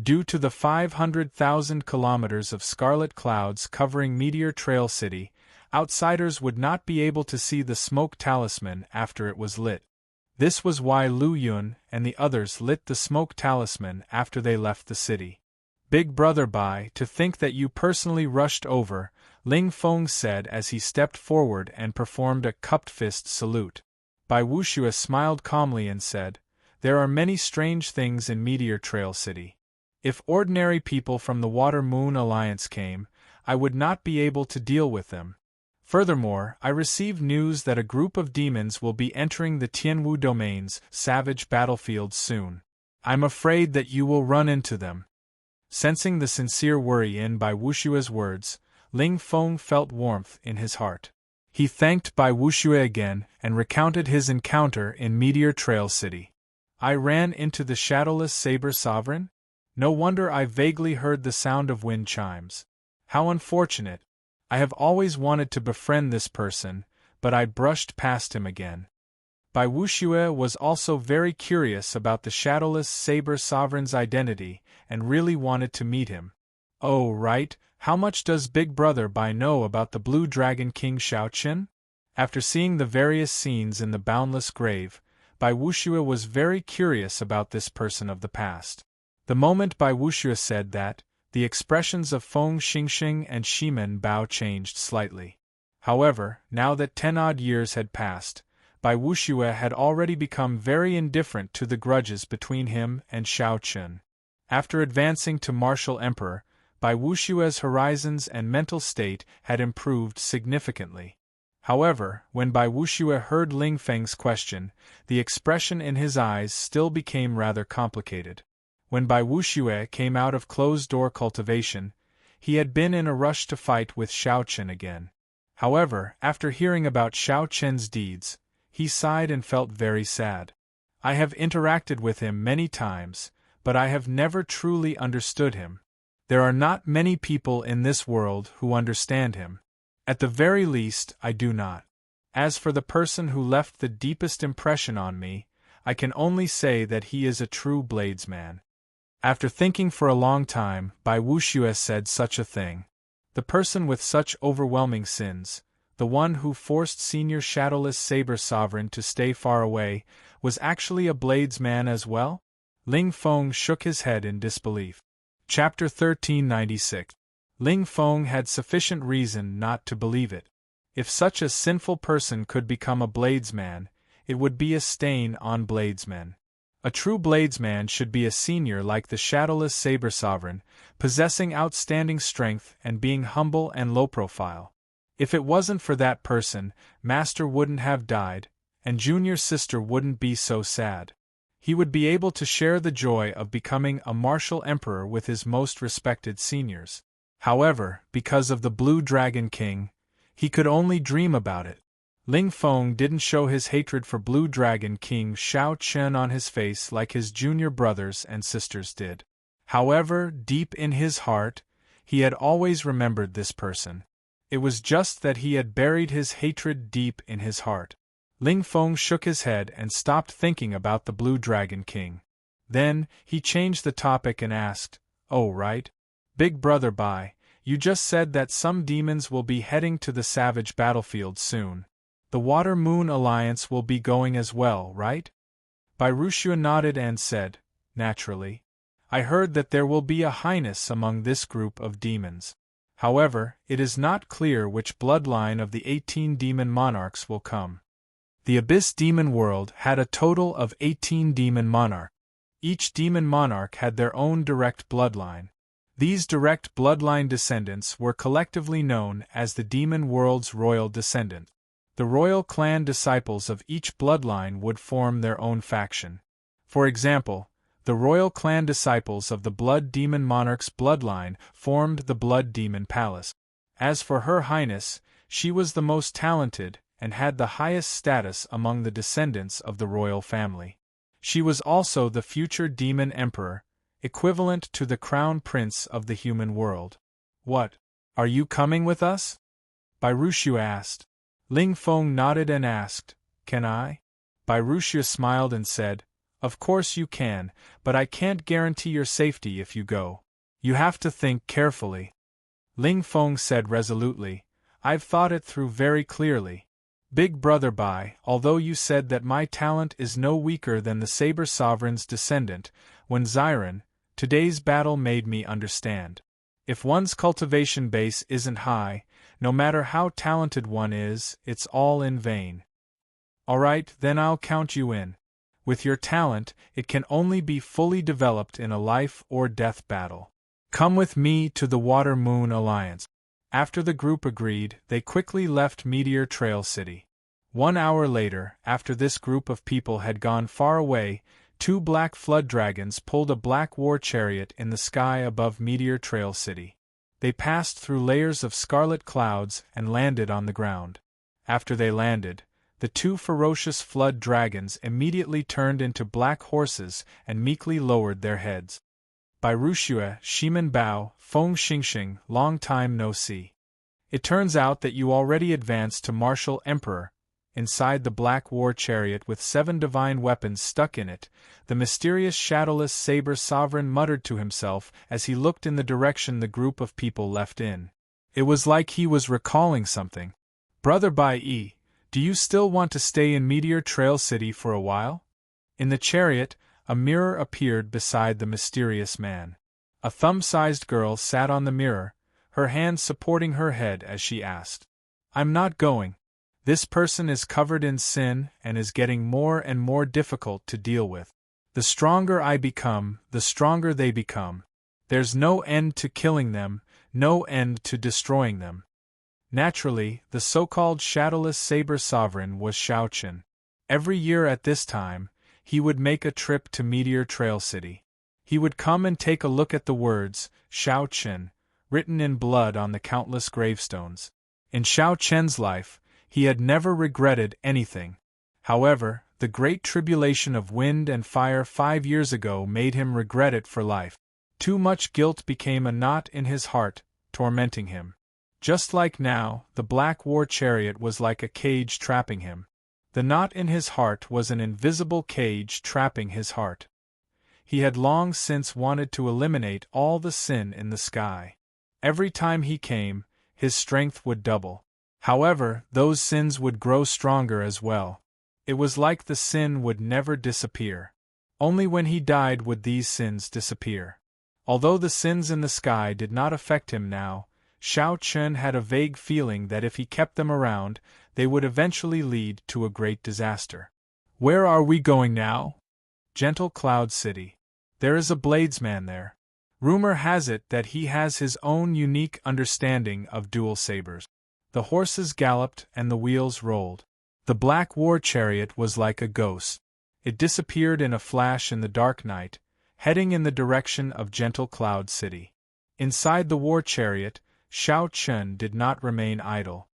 Due to the 500,000 kilometers of scarlet clouds covering Meteor Trail City, outsiders would not be able to see the smoke talisman after it was lit. This was why Lu Yun and the others lit the smoke talisman after they left the city. Big Brother Bai, to think that you personally rushed over, Ling Feng said as he stepped forward and performed a cupped fist salute. Bai Wuxue smiled calmly and said, "There are many strange things in Meteor Trail City. If ordinary people from the Water Moon Alliance came, I would not be able to deal with them. Furthermore, I received news that a group of demons will be entering the Tianwu Domain's savage battlefield soon. I'm afraid that you will run into them." Sensing the sincere worry in Bai Wuxue's words, Ling Feng felt warmth in his heart. He thanked Bai Wuxue again and recounted his encounter in Meteor Trail City. "I ran into the shadowless Saber Sovereign? No wonder I vaguely heard the sound of wind chimes. How unfortunate. I have always wanted to befriend this person, but I brushed past him again." Bai Wuxue was also very curious about the shadowless Saber Sovereign's identity and really wanted to meet him. "Oh, right, how much does Big Brother Bai know about the Blue Dragon King Xiaoqin?" After seeing the various scenes in the Boundless Grave, Bai Wuxue was very curious about this person of the past. The moment Bai Wuxue said that, the expressions of Feng Xingxing and Shimen Bao changed slightly. However, now that 10-odd years had passed, Bai Wuxue had already become very indifferent to the grudges between him and Xiaoqin. After advancing to Martial Emperor, Bai Wuxue's horizons and mental state had improved significantly. However, when Bai Wuxue heard Ling Feng's question, the expression in his eyes still became rather complicated. When Bai Wuxue came out of closed-door cultivation, he had been in a rush to fight with Xiaoqin again. However, after hearing about Xiaoqin's deeds, he sighed and felt very sad. "I have interacted with him many times, but I have never truly understood him. There are not many people in this world who understand him. At the very least, I do not. As for the person who left the deepest impression on me, I can only say that he is a true bladesman." After thinking for a long time, Bai Wuxue said such a thing. The person with such overwhelming sins, the one who forced Senior Shadowless Saber Sovereign to stay far away, was actually a bladesman as well? Ling Feng shook his head in disbelief. Chapter 1396. Ling Feng had sufficient reason not to believe it. If such a sinful person could become a bladesman, it would be a stain on bladesmen. A true bladesman should be a senior like the Shadowless Saber Sovereign, possessing outstanding strength and being humble and low-profile. If it wasn't for that person, Master wouldn't have died, and Junior Sister wouldn't be so sad. He would be able to share the joy of becoming a martial emperor with his most respected seniors. However, because of the Blue Dragon King, he could only dream about it. Ling Feng didn't show his hatred for Blue Dragon King Xiaoqin on his face like his junior brothers and sisters did. However, deep in his heart, he had always remembered this person. It was just that he had buried his hatred deep in his heart. Ling Feng shook his head and stopped thinking about the Blue Dragon King. Then, he changed the topic and asked, "Oh right. Big Brother Bai, you just said that some demons will be heading to the savage battlefield soon. The Water Moon Alliance will be going as well, right?" Bai Wuxue nodded and said, "Naturally. I heard that there will be a highness among this group of demons. However, it is not clear which bloodline of the 18 demon monarchs will come." The Abyss Demon World had a total of 18 demon monarchs. Each demon monarch had their own direct bloodline. These direct bloodline descendants were collectively known as the Demon World's royal descendants. The royal clan disciples of each bloodline would form their own faction. For example, the royal clan disciples of the Blood Demon Monarch's bloodline formed the Blood Demon Palace. As for Her Highness, she was the most talented and had the highest status among the descendants of the royal family. She was also the future Demon Emperor, equivalent to the Crown Prince of the human world. "What? Are you coming with us?" Bai Wuxue asked. Ling Feng nodded and asked, "Can I?" Bai Wuxue smiled and said, "Of course you can, but I can't guarantee your safety if you go. You have to think carefully." Ling Feng said resolutely, "I've thought it through very clearly. Big Brother Bai, although you said that my talent is no weaker than the Saber Sovereign's descendant, when Ziren, Today's battle made me understand. If one's cultivation base isn't high, no matter how talented one is, it's all in vain. Alright, then I'll count you in. With your talent, it can only be fully developed in a life or death battle. Come with me to the Water-Moon Alliance. After the group agreed, they quickly left Meteor Trail City. 1 hour later, after this group of people had gone far away, 2 black flood dragons pulled a black war chariot in the sky above Meteor Trail City. They passed through layers of scarlet clouds and landed on the ground. After they landed, the 2 ferocious flood dragons immediately turned into black horses and meekly lowered their heads. By Rushue, Shimen Bao, Feng Xingxing, long time no see. It turns out that you already advanced to Martial Emperor. Inside the black war chariot with 7 divine weapons stuck in it, the mysterious shadowless saber sovereign muttered to himself as he looked in the direction the group of people left in. It was like he was recalling something. Brother Bai Yi, do you still want to stay in Meteor Trail City for a while? In the chariot, a mirror appeared beside the mysterious man. A thumb-sized girl sat on the mirror, her hand supporting her head as she asked, "I'm not going. This person is covered in sin and is getting more and more difficult to deal with. The stronger I become, the stronger they become. There's no end to killing them, no end to destroying them." Naturally, the so-called shadowless saber sovereign was Shao Qin. Every year at this time, he would make a trip to Meteor Trail City. He would come and take a look at the words, Shao Qin, written in blood on the countless gravestones. In Shao Qin's life, he had never regretted anything. However, the great tribulation of wind and fire 5 years ago made him regret it for life. Too much guilt became a knot in his heart, tormenting him. Just like now, the black war chariot was like a cage trapping him. The knot in his heart was an invisible cage trapping his heart. He had long since wanted to eliminate all the sin in the sky. Every time he came, his strength would double. However, those sins would grow stronger as well. It was like the sin would never disappear. Only when he died would these sins disappear. Although the sins in the sky did not affect him now, Shao Qin had a vague feeling that if he kept them around, they would eventually lead to a great disaster. Where are we going now? Gentle Cloud City. There is a bladesman there. Rumor has it that he has his own unique understanding of dual sabers. The horses galloped and the wheels rolled. The black war chariot was like a ghost. It disappeared in a flash in the dark night, heading in the direction of Gentle Cloud City. Inside the war chariot, Shao Qin did not remain idle.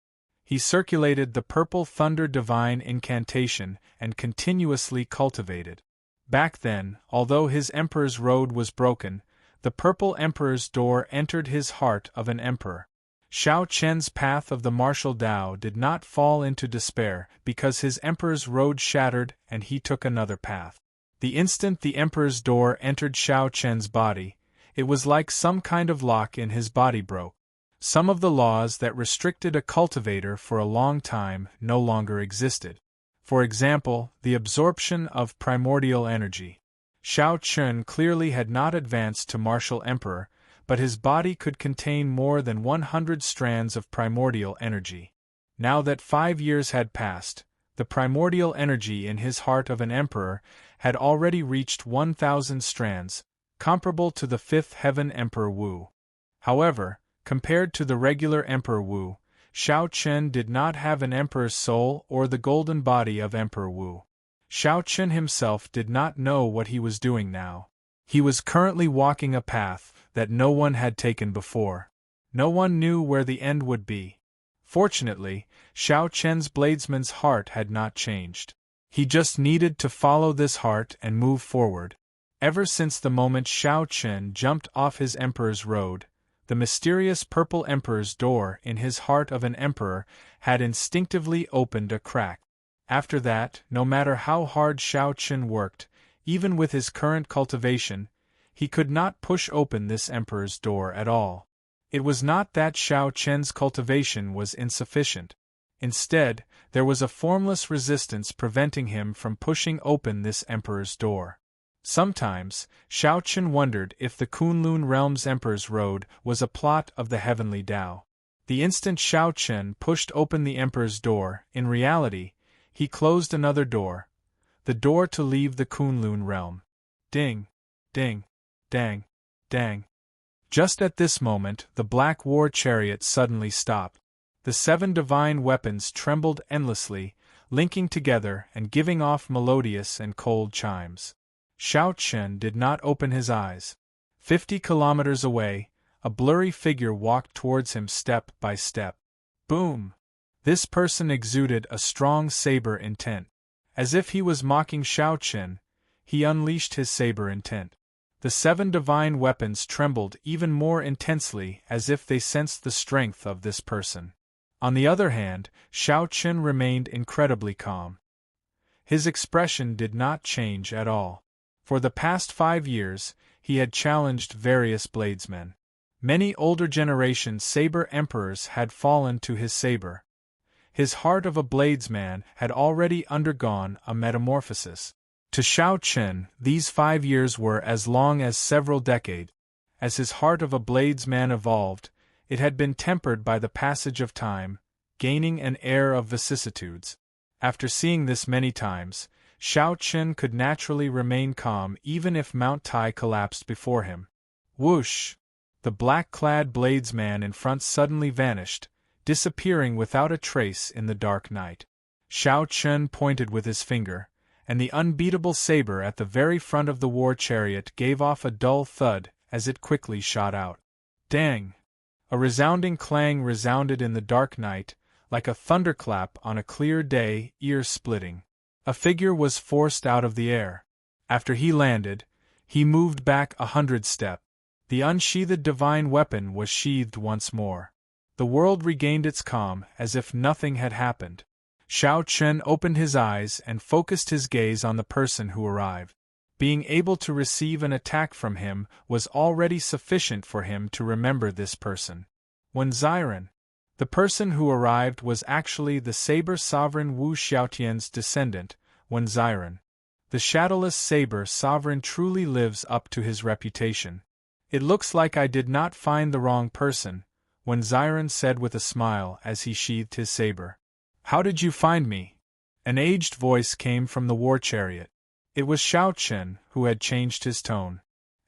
He circulated the purple thunder divine incantation and continuously cultivated. Back then, although his emperor's road was broken, the purple emperor's door entered his heart of an emperor. Shao Qin's path of the martial Tao did not fall into despair because his emperor's road shattered and he took another path. The instant the emperor's door entered Shao Qin's body, it was like some kind of lock in his body broke. Some of the laws that restricted a cultivator for a long time no longer existed. For example, the absorption of primordial energy. Shao Qin clearly had not advanced to martial emperor, but his body could contain more than 100 strands of primordial energy. Now that 5 years had passed, the primordial energy in his heart of an emperor had already reached 1,000 strands, comparable to the 5th heaven Emperor Wu. However, compared to the regular Emperor Wu, Shao Qin did not have an emperor's soul or the golden body of Emperor Wu. Shao Qin himself did not know what he was doing now. He was currently walking a path that no one had taken before. No one knew where the end would be. Fortunately, Shao Qin's bladesman's heart had not changed. He just needed to follow this heart and move forward. Ever since the moment Shao Qin jumped off his emperor's road, the mysterious purple emperor's door in his heart of an emperor had instinctively opened a crack. After that, no matter how hard Shao Qin worked, even with his current cultivation, he could not push open this emperor's door at all. It was not that Shao Qin's cultivation was insufficient. Instead, there was a formless resistance preventing him from pushing open this emperor's door. Sometimes, Shao Chen wondered if the Kunlun Realm's Emperor's Road was a plot of the heavenly Tao. The instant Shao Chen pushed open the Emperor's door, in reality, he closed another door, the door to leave the Kunlun Realm. Ding, ding, dang, dang. Just at this moment, the black war chariot suddenly stopped. The 7 divine weapons trembled endlessly, linking together and giving off melodious and cold chimes. Shao Chen did not open his eyes. 50 kilometers away, a blurry figure walked towards him step by step. Boom! This person exuded a strong saber intent. As if he was mocking Shao Chen, he unleashed his saber intent. The 7 divine weapons trembled even more intensely as if they sensed the strength of this person. On the other hand, Shao Chen remained incredibly calm. His expression did not change at all. For the past 5 years, he had challenged various bladesmen. Many older generation saber emperors had fallen to his saber. His heart of a bladesman had already undergone a metamorphosis. To Shao Chen, these 5 years were as long as several decades. As his heart of a bladesman evolved, it had been tempered by the passage of time, gaining an air of vicissitudes. After seeing this many times, Shao Chen could naturally remain calm even if Mount Tai collapsed before him. Whoosh! The black-clad bladesman in front suddenly vanished, disappearing without a trace in the dark night. Shao Chen pointed with his finger, and the unbeatable saber at the very front of the war chariot gave off a dull thud as it quickly shot out. Dang! A resounding clang resounded in the dark night, like a thunderclap on a clear day, ear-splitting. A figure was forced out of the air. After he landed, he moved back 100 steps. The unsheathed divine weapon was sheathed once more. The world regained its calm as if nothing had happened. Shao Chen opened his eyes and focused his gaze on the person who arrived. Being able to receive an attack from him was already sufficient for him to remember this person. When Ziren, the person who arrived was actually the saber sovereign Wu Xiaotian's descendant, When Ziren. The shadowless saber sovereign truly lives up to his reputation. It looks like I did not find the wrong person, When Ziren said with a smile as he sheathed his saber. How did you find me? An aged voice came from the war chariot. It was Shao Chen, who had changed his tone.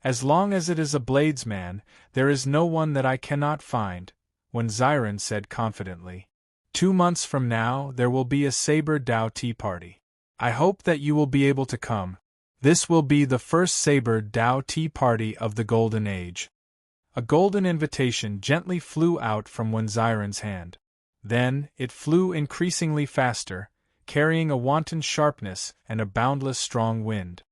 As long as it is a bladesman, there is no one that I cannot find, When Ziren said confidently. 2 months from now there will be a Saber Dao tea party. I hope that you will be able to come. This will be the first Saber Dao tea party of the Golden Age. A golden invitation gently flew out from When Ziren's hand. Then, it flew increasingly faster, carrying a wanton sharpness and a boundless strong wind.